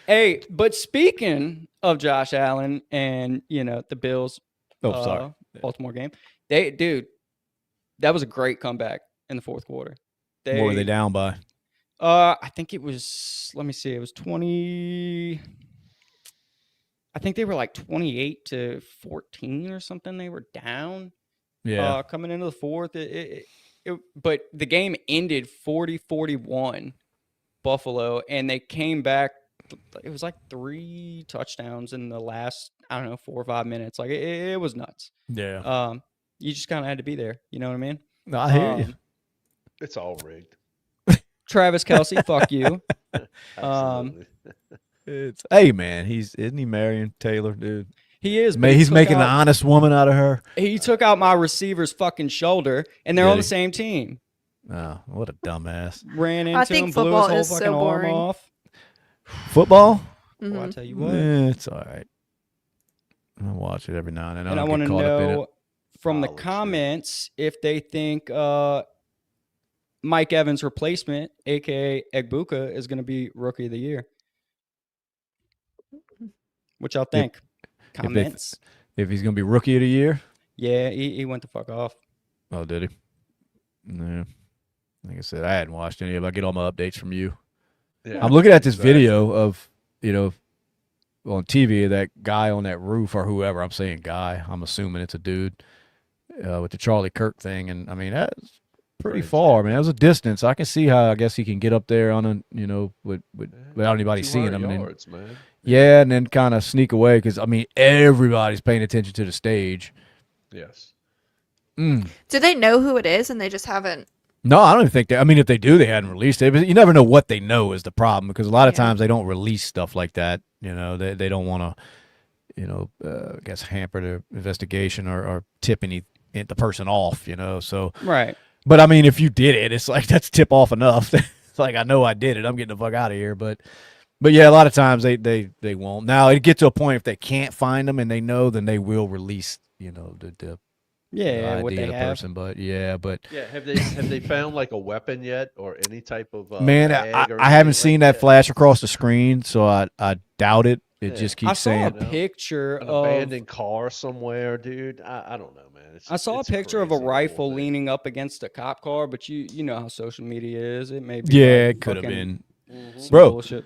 Hey, but speaking of Josh Allen and the Bills, sorry. Baltimore game, that was a great comeback in the fourth quarter. What were they down by? I think it was. Let me see. It was 20. I think they were like 28-14 or something. They were down. Yeah. Coming into the fourth, but the game ended 40-41 Buffalo, and they came back. It was like 3 touchdowns in the last, I don't know, 4 or 5 minutes. Like it was nuts. Yeah. You just kind of had to be there. You know what I mean? No, I hear you. It's all rigged. Travis Kelce, fuck you. Absolutely. Hey man, isn't he marrying Taylor, dude? He is. He's making an honest woman out of her. He took out my receiver's fucking shoulder, and they're Did on he? the same team. Oh, what a dumbass. Ran into I think him, blew his football whole is fucking so arm boring. off. Football? Well, I tell you what. It's all right. I watch it every now and then. And I don't want get to caught up in it. know from the College, yeah. comments if they think Mike Evans' replacement, a.k.a. Egbuka, is going to be Rookie of the Year. What y'all think? Comments. If he's gonna be Rookie of the Year. Yeah, he went the fuck off. Oh, did he? No. Like I said, I hadn't watched any of it. I get all my updates from you. Yeah, I'm looking at this exactly. video of, on TV, that guy on that roof or whoever. I'm saying guy. I'm assuming it's a dude with the Charlie Kirk thing. And, I mean, that's pretty far. I mean, that was a distance. I can see how, I guess, he can get up there on a, without anybody seeing him. 200 yards, man. Yeah, and then kind of sneak away because, I mean, everybody's paying attention to the stage. Yes. Do they know who it is and they just haven't? No, I don't even think that. I mean, if they do, they hadn't released it. But you never know what they know is the problem because a lot of times they don't release stuff like that. They don't want to, I guess, hamper their investigation or tip the person off, So, Right. But I mean, if you did it, it's like that's tip off enough. It's like I know I did it. I'm getting the fuck out of here. But yeah, a lot of times they won't. Now it get to a point if they can't find them and they know, then they will release, the Yeah, ID what of they the have. person. But yeah, Have they found like a weapon yet or any type of man, bag or I haven't anything seen like that flash across the screen, so I doubt it. It just I keeps saw a saying picture An of abandoned car somewhere, dude. I don't know, man. I saw a it's picture of a crazy, the whole rifle thing. leaning up against a cop car, but you know how social media is. It may be yeah, like it could have fucking been. some Bro. bullshit.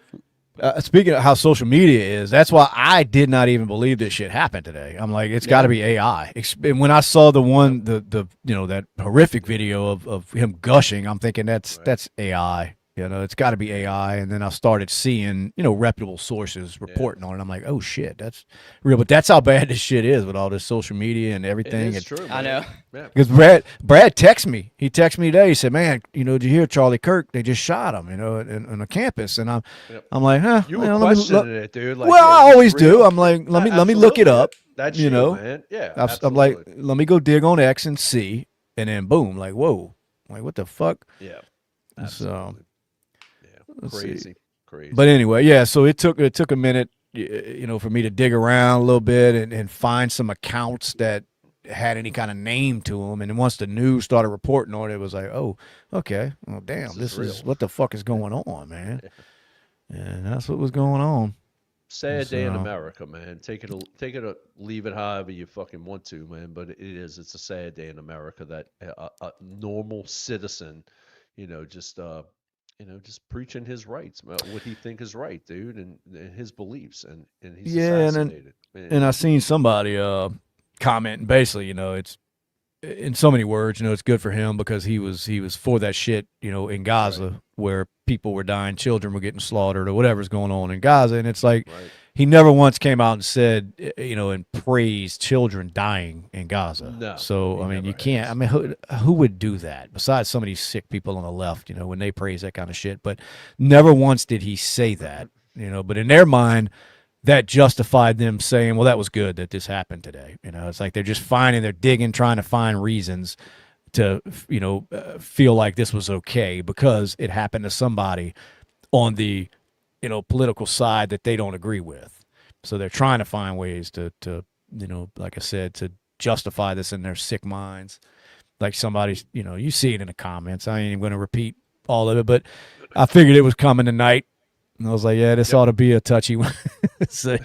Speaking of how social media is, that's why I did not even believe this shit happened today. I'm like, it's got to be AI. And when I saw the one, that horrific video of him gushing, I'm thinking that's AI. It's got to be AI. And then I started seeing, reputable sources reporting on it. I'm like, oh shit, that's real. But that's how bad this shit is with all this social media and everything. It is true. I man. know. Yeah. Because Brad texted me. He texted me today. He said, "Man, did you hear Charlie Kirk? They just shot him, on a campus." And I'm like, "Huh?" You were let me look. questioning it, dude. Like, Well, I is always this real? do. I'm like, let me look it Absolutely. up. That's you know. man. Yeah. I'm like, absolutely. let me go dig on X and see, and then boom, like, whoa, like what the fuck? Yeah. So, Absolutely. let's see. Crazy. But anyway, yeah. So it took a minute, for me to dig around a little bit and find some accounts that had any kind of name to them. And then once the news started reporting on it, it was like, oh, okay, well, damn, this is what the fuck is going on, man. And that's what was going on. Sad day in So- America, man. Take it or leave it however you fucking want to, man. But it's a sad day in America that a normal citizen, just preaching his rights, what he think is right, dude, and his beliefs, and he's assassinated. And I seen somebody commenting basically, it's in so many words, it's good for him because he was for that shit, in Gaza where people were dying, children were getting slaughtered or whatever's going on in Gaza. And it's like he never once came out and said, and praised children dying in Gaza. No, so, I mean, never you can't, has. I mean, who would do that besides some of these sick people on the left, when they praise that kind of shit, but never once did he say that, but in their mind, that justified them saying, well, that was good that this happened today. It's like they're digging, trying to find reasons to feel like this was okay because it happened to somebody on the political side that they don't agree with. So they're trying to find ways to like I said, to justify this in their sick minds. Like somebody's, you see it in the comments. I ain't even going to repeat all of it, but I figured it was coming tonight. And I was like, yeah, this ought to be a touchy one. So,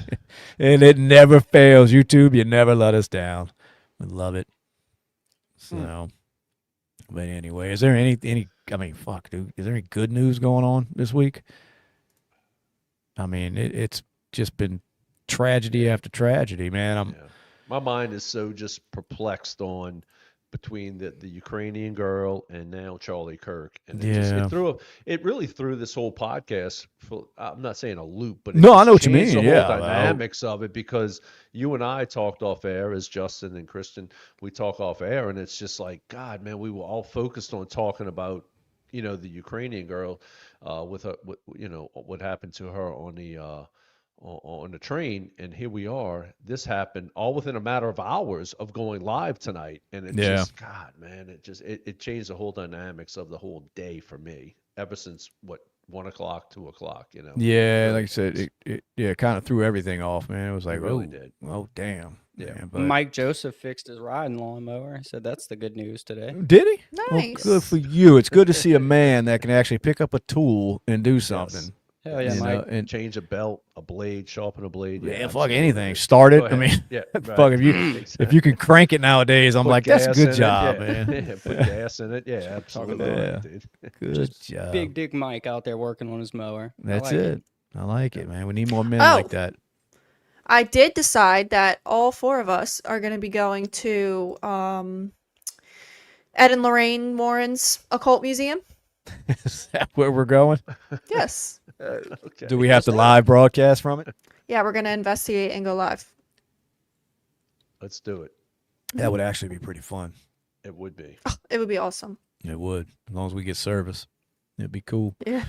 and it never fails. YouTube, you never let us down. We love it. So, but anyway, is there any, I mean, fuck, dude, is there any good news going on this week? I mean, it's just been tragedy after tragedy, man. My mind is so just perplexed on between the Ukrainian girl and now Charlie Kirk, and it really threw this whole podcast for, I'm not saying a loop, but I know what you mean. The whole dynamics of it, because you and I talked off air as Justin and Kristen, we talk off air, and it's just like, God, man, we were all focused on talking about the Ukrainian girl with what happened to her on the train, and here we are. This happened all within a matter of hours of going live tonight, and it just, God, man, it changed the whole dynamics of the whole day for me ever since 1 o'clock, 2 o'clock. Yeah, like I said, it kind of threw everything off, man. It was like, really did. Oh, damn. Yeah. Man, but Mike Joseph fixed his riding lawnmower. He said that's the good news today. did he? Nice. Well, good for you. It's good to see a man that can actually pick up a tool and do something. Yes. Hell yeah, Mike. And change a belt, a blade, sharpen a blade. yeah, fuck anything. Start it. I mean, fuck if you can crank it nowadays, I'm Put like, that's a good gas in job, it, man. Yeah, put gas in it. Yeah, absolutely. Yeah. Dude. Good job. Big Dick Mike out there working on his mower. That's I like it. I like it, man. We need more men Oh. like that. I did decide that all four of us are going to be going to Ed and Lorraine Warren's Occult Museum. Is that where we're going? Yes. Okay. Do we have to live broadcast from it? Yeah, we're going to investigate and go live. Let's do it. That would actually be pretty fun. It would be. It would be awesome. It would, as long as we get service. It'd be cool. Yeah.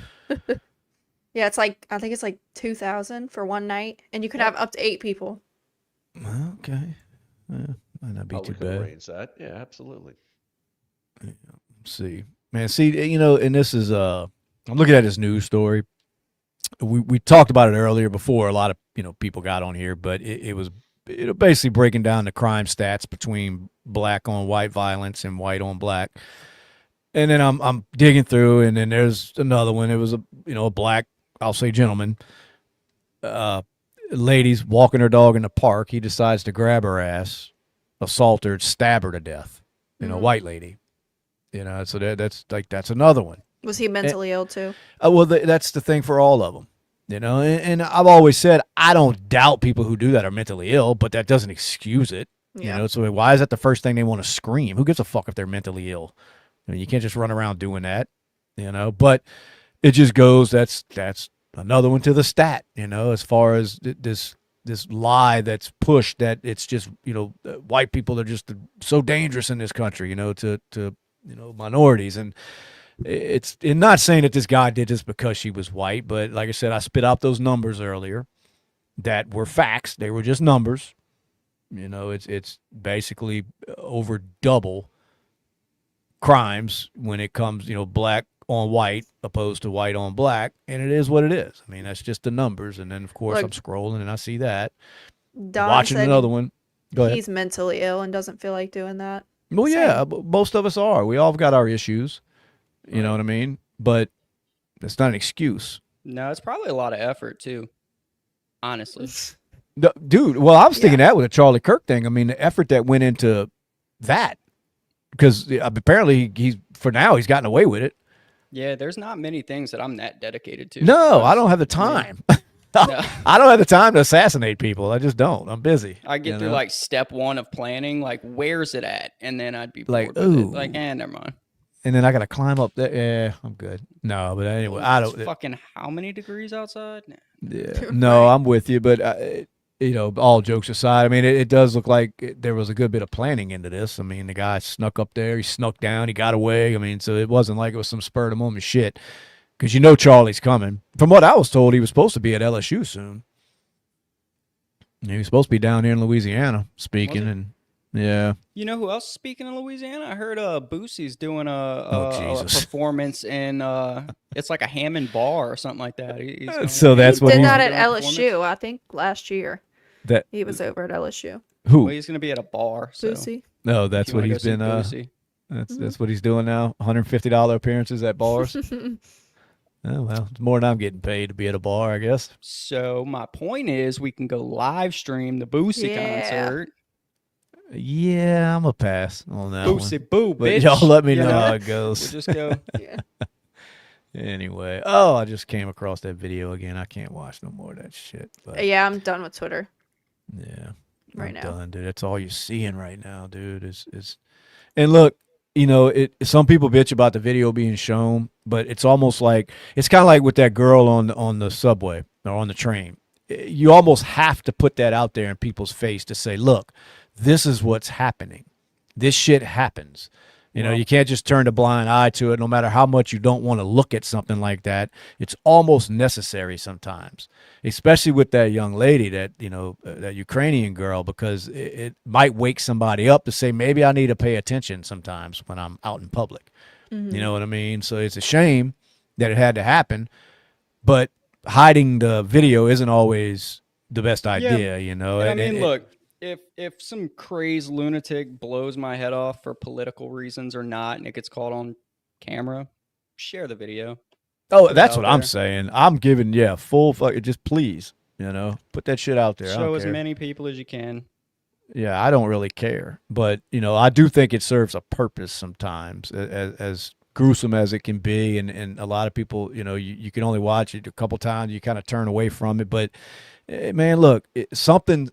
Yeah, I think it's like 2,000 for one night, and you can have up to 8 people. Okay. Might not be Oh, too we could bad. arrange that. Yeah, absolutely. Let's see, man. See, and this is I'm looking at this news story. We talked about it earlier before. A lot of people got on here, but it was basically breaking down the crime stats between black on white violence and white on black. And then I'm digging through, and then there's another one. It was a black, I'll say, gentleman. Lady's walking her dog in the park. He decides to grab her ass, assault her, stab her to death. White lady. So that's another one. Was he mentally ill too? Well, that's the thing for all of them. And I've always said I don't doubt people who do that are mentally ill, but that doesn't excuse it. Yeah. So why is that the first thing they want to scream? Who gives a fuck if they're mentally ill? I mean, you can't just run around doing that, But it just goes. That's another one to the stat, As far as this lie that's pushed that it's just white people are just so dangerous in this country, to minorities, and it's not saying that this guy did this because she was white, but like I said, I spit out those numbers earlier that were facts. They were just numbers. It's basically over double crimes when it comes, black on white opposed to white on black, and it is what it is. I mean, that's just the numbers. And then, of course, Look, I'm scrolling and I see that. Don Watching said another one. Go ahead. he's mentally ill and doesn't feel like doing that. Well, Same. yeah, most of us are. We all got our issues. You know what I mean? But it's not an excuse. No, it's probably a lot of effort too. Honestly. No, dude, well, I was thinking that with the Charlie Kirk thing. I mean, the effort that went into that, because apparently he's gotten away with it. Yeah, there's not many things that I'm that dedicated to. No, I don't have the time. I don't have the time to assassinate people. I just don't. I'm busy. I get through like step 1 of planning, like where's it at, and then I'd be like, bored with ooh, it. Like, never mind. And then I got to climb up there. Yeah, I'm good. No, but anyway, I don't. It's fucking how many degrees outside? Yeah, no, I'm with you, but all jokes aside, I mean, it does look like there was a good bit of planning into this. I mean, the guy snuck up there, he snuck down, he got away. I mean, so it wasn't like it was some spur of the moment shit, because Charlie's coming. From what I was told, he was supposed to be at LSU soon. He was supposed to be down here in Louisiana speaking, and Yeah. You know who else is speaking in Louisiana? I heard Boosie's doing a Jesus. performance in it's like a Hammond bar or something like that. He's going So out that's He what did he's that at doing a performance. LSU, I think, last year. that He was over at LSU. who? Well, he's going to be at a bar. So Boosie. No, if that's you what wanna go he's see been. Boosie. That's what he's doing now. $150 appearances at bars. Oh well, it's more than I'm getting paid to be at a bar, I guess. So my point is, we can go live stream the Boosie Yeah. concert. Yeah, I'm a pass on that one. Boosie boo, But bitch. y'all let me You know how it We'll goes. just go. Yeah. Anyway, I just came across that video again. I can't watch no more of that shit. But Yeah, I'm done with Twitter yeah, right I'm now. done, dude. That's all you're seeing right now, dude. Is and look, some people bitch about the video being shown, but it's almost like it's kind of like with that girl on the subway or on the train. You almost have to put that out there in people's face to say, look, this is what's happening. This shit happens. You can't just turn a blind eye to it, no matter how much you don't want to look at something like that. It's almost necessary sometimes, especially with that young lady, that Ukrainian girl, because it might wake somebody up to say, maybe I need to pay attention sometimes when I'm out in public. You know what I mean? So it's a shame that it had to happen, but hiding the video isn't always the best idea, And I mean, look, if some crazed lunatic blows my head off for political reasons or not, and it gets caught on camera, share the video. Oh, Put it that's out what I'm there. saying. I'm giving, full fuck. Just please, put that shit out there. I Show don't as care. many people as you can. Yeah, I don't really care, but I do think it serves a purpose sometimes, as gruesome as it can be, and a lot of people, you can only watch it a couple times, you kind of turn away from it. But man, look, something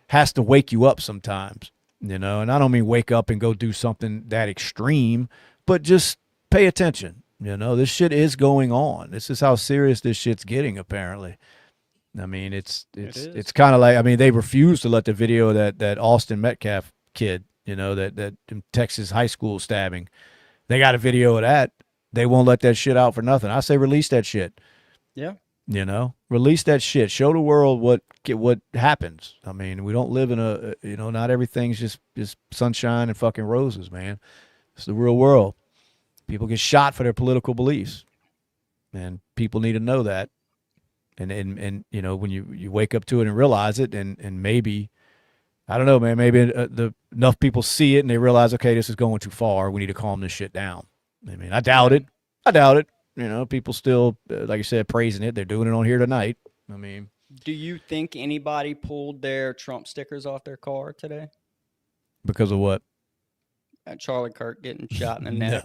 has to wake you up sometimes, and I don't mean wake up and go do something that extreme, but just pay attention. This shit is going on. This is how serious this shit's getting, apparently. I mean, it's kind of like, I mean, they refused to let the video that Austin Metcalf kid, that Texas high school stabbing, they got a video of that. They won't let that shit out for nothing. I say release that shit. Yeah. Release that shit. Show the world what happens. I mean, we don't live in a, not everything's just sunshine and fucking roses, man. It's the real world. People get shot for their political beliefs, and people need to know that. And when you wake up to it and realize it, and maybe, I don't know, man, maybe enough people see it and they realize, okay, this is going too far. We need to calm this shit down. I mean, I doubt it. People still, like I said, praising it. They're doing it on here tonight. I mean, Do you think anybody pulled their Trump stickers off their car today? because of what? Charlie Kirk getting shot in the neck.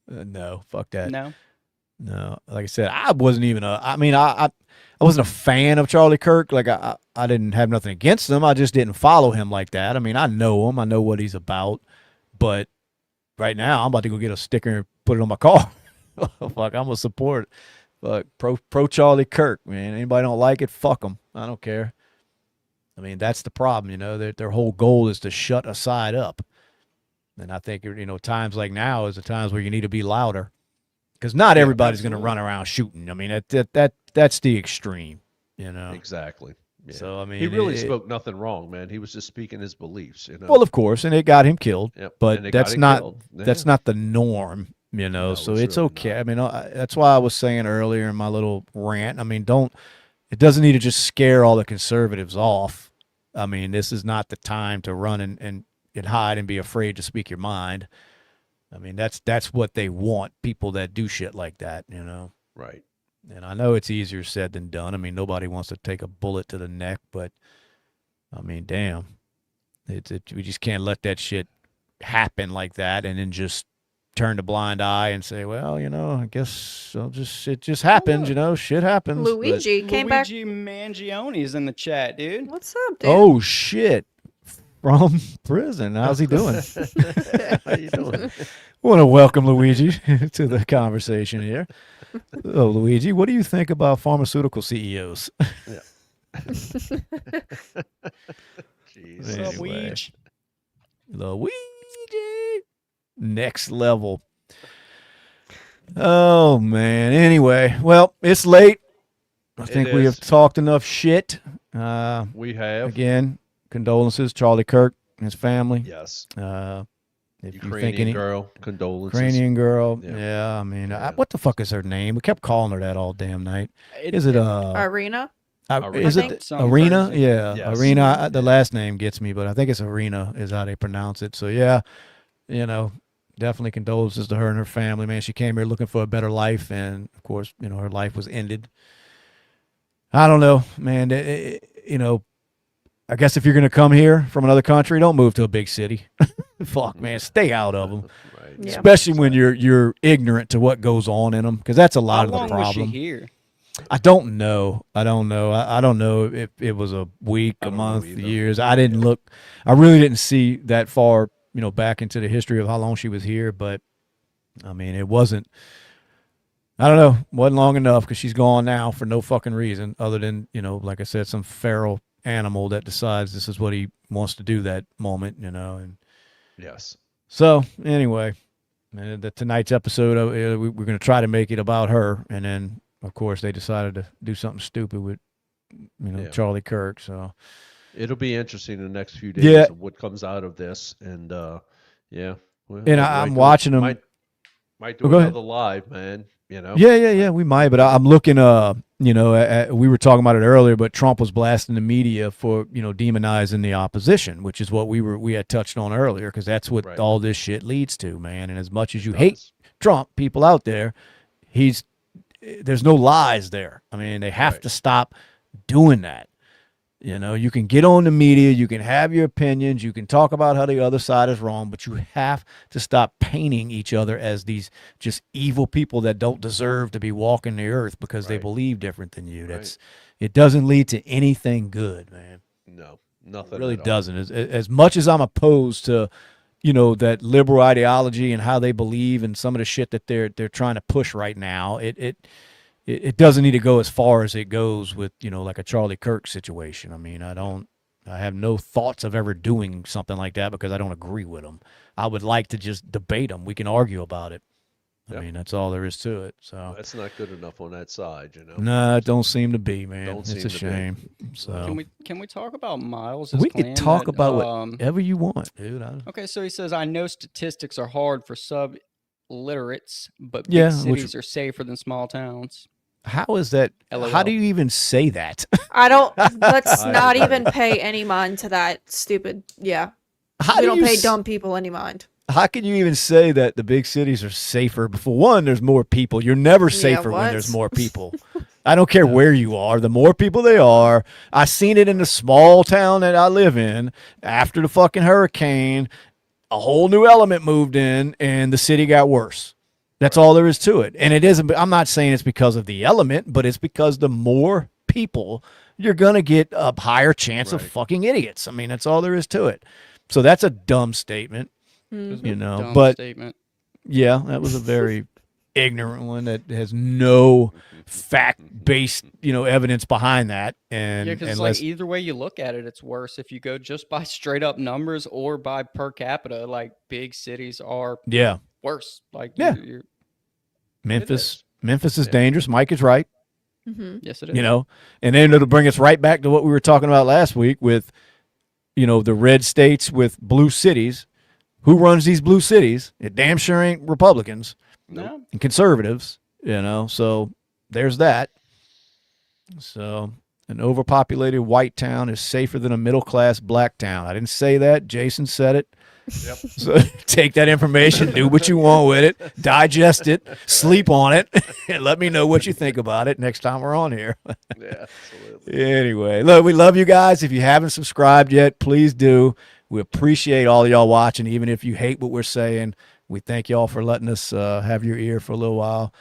No, fuck that. No? No, like I said, I wasn't even I wasn't a fan of Charlie Kirk. Like I didn't have nothing against him. I just didn't follow him like that. I mean, I know him. I know what he's about. But right now, I'm about to go get a sticker and put it on my car. Fuck, I'm gonna support it. Fuck, pro Charlie Kirk, man. Anybody don't like it, fuck them. I don't care. I mean, that's the problem. Their whole goal is to shut a side up. And I think, times like now is the times where you need to be louder. Because not everybody's going to run around shooting. I mean, that's the extreme, Exactly. Yeah. So, I mean, he really spoke nothing wrong, man. He was just speaking his beliefs, Well, of course, and it got him killed. Yep. But And it that's got him not killed. Yeah. that's not the norm, No, so it's it's really okay. not. I mean, that's why I was saying earlier in my little rant. I mean, it doesn't need to just scare all the conservatives off. I mean, this is not the time to run and hide and be afraid to speak your mind. I mean, that's what they want, people that do shit like that, Right. And I know it's easier said than done. I mean, nobody wants to take a bullet to the neck, but I mean, damn, we just can't let that shit happen like that and then just turn a blind eye and say, well, I guess it just happens, shit happens. but- Luigi came back. Luigi Mangione's in the chat, dude. What's up, dude? Oh shit. From prison. How's he doing? How you doing? Want to welcome Luigi to the conversation here. Oh, Luigi, what do you think about pharmaceutical CEOs? Jeez. What's up, Anyway. Weege? Luigi. Next level. Oh, man. Anyway, well, it's late. I think we have is. talked enough shit. We have. Again, condolences, Charlie Kirk. and his family. Yes. If you think Ukrainian girl, condolences. Ukrainian girl. Yeah. Yeah, I mean, Yeah. what the fuck is her name? We kept calling her that all damn night. Is it Iryna? is I it think. Something Iryna? crazy. Yeah, Yes. Iryna. The last name gets me, but I think it's Iryna is how they pronounce it. So yeah, definitely condolences to her and her family. Man, she came here looking for a better life, and of course, her life was ended. I don't know, man. I guess if you're gonna come here from another country, don't move to a big city. Fuck, man, stay out of them. Right. Yeah. Especially when you're ignorant to what goes on in them, because that's a lot How of the long was she problem. here? I don't know. I don't know if it was a week, a don't know month, either. years. I didn't look. I really didn't see that far, back into the history of how long she was here. But I mean, it wasn't. I don't know. Wasn't long enough because she's gone now for no fucking reason other than like I said, some feral animal that decides this is what he wants to do that moment. And Yes. so anyway, tonight's episode, we're going to try to make it about her, and then of course they decided to do something stupid with Yeah. Charlie Kirk. So It'll be interesting in the next few days Yeah. of what comes out of this, and yeah. Well, And might I'm do- watching them. Might Oh, do go ahead. another live, man. Yeah, we might, but I'm looking. We were talking about it earlier, but Trump was blasting the media for demonizing the opposition, which is what we had touched on earlier, because that's what Right. all this shit leads to, man. And as much as you It hate does. Trump, people out there, there's no lies there. I mean, they have Right. to stop doing that. You can get on the media, you can have your opinions, you can talk about how the other side is wrong, but you have to stop painting each other as these just evil people that don't deserve to be walking the earth because they Right. believe different than you. Right. It doesn't lead to anything good, man. No, nothing. It really at all. doesn't. As much as I'm opposed to, that liberal ideology and how they believe and some of the shit that they're trying to push right now, it doesn't need to go as far as it goes with, like a Charlie Kirk situation. I mean, I have no thoughts of ever doing something like that because I don't agree with them. I would like to just debate them. We can argue about it. Yeah. I mean, that's all there is to it. So That's not good enough on that side, no, it don't seem to be, man. Don't It's seem a to be. shame. So Can we talk about Miles? we could talk about whatever you want, dude. Okay, so he says, I know statistics are hard for sub-illiterates, but big Yeah, cities are safer than small towns. How is that? LOL. How do you even say that? I don't. Let's I not agree. even pay any mind to that stupid. Yeah, How we do don't you pay s- dumb people any mind. How can you even say that the big cities are safer? For one, there's more people. You're never safer when what? there's more people. I don't care where you are. The more people they are, I seen it in the small town that I live in. After the fucking hurricane, a whole new element moved in, and the city got worse. That's all there is to it. And it isn't. I'm not saying it's because of the element, but it's because the more people, you're gonna get a higher chance of Right. fucking idiots. I mean, that's all there is to it. So that's a dumb statement. Dumb But statement. yeah, that was a very ignorant one that has no fact-based, evidence behind that. And Yeah, because unless, like either way you look at it, it's worse. If you go just by straight up numbers or by per capita, like big cities are yeah, worse. Like Yeah. you're, Memphis is dangerous. Mike is right. yes, it is. And then it'll bring us right back to what we were talking about last week with, the red states with blue cities. Who runs these blue cities? It damn sure ain't Republicans No. and conservatives, so there's that. So an overpopulated white town is safer than a middle-class black town. I didn't say that. Jason said it. Yep. So take that information, do what you want with it, digest it, sleep on it, and let me know what you think about it next time we're on here. Yeah, absolutely. Anyway, look, we love you guys. If you haven't subscribed yet, please do. We appreciate all of y'all watching, even if you hate what we're saying. We thank y'all for letting us have your ear for a little while.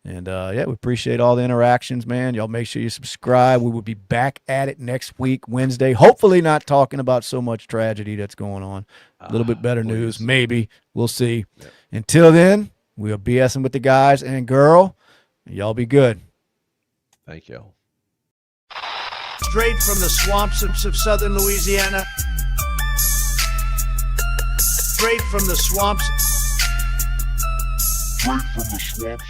And, we appreciate all the interactions, man. Y'all make sure you subscribe. We will be back at it next week, Wednesday. Hopefully not talking about so much tragedy that's going on. A little bit better news, please. maybe. We'll see. Yep. Until then, we'll BSing with the guys and girl. Y'all be good. Thank you. Straight from the swamps of southern Louisiana. Straight from the swamps. Straight from the swamps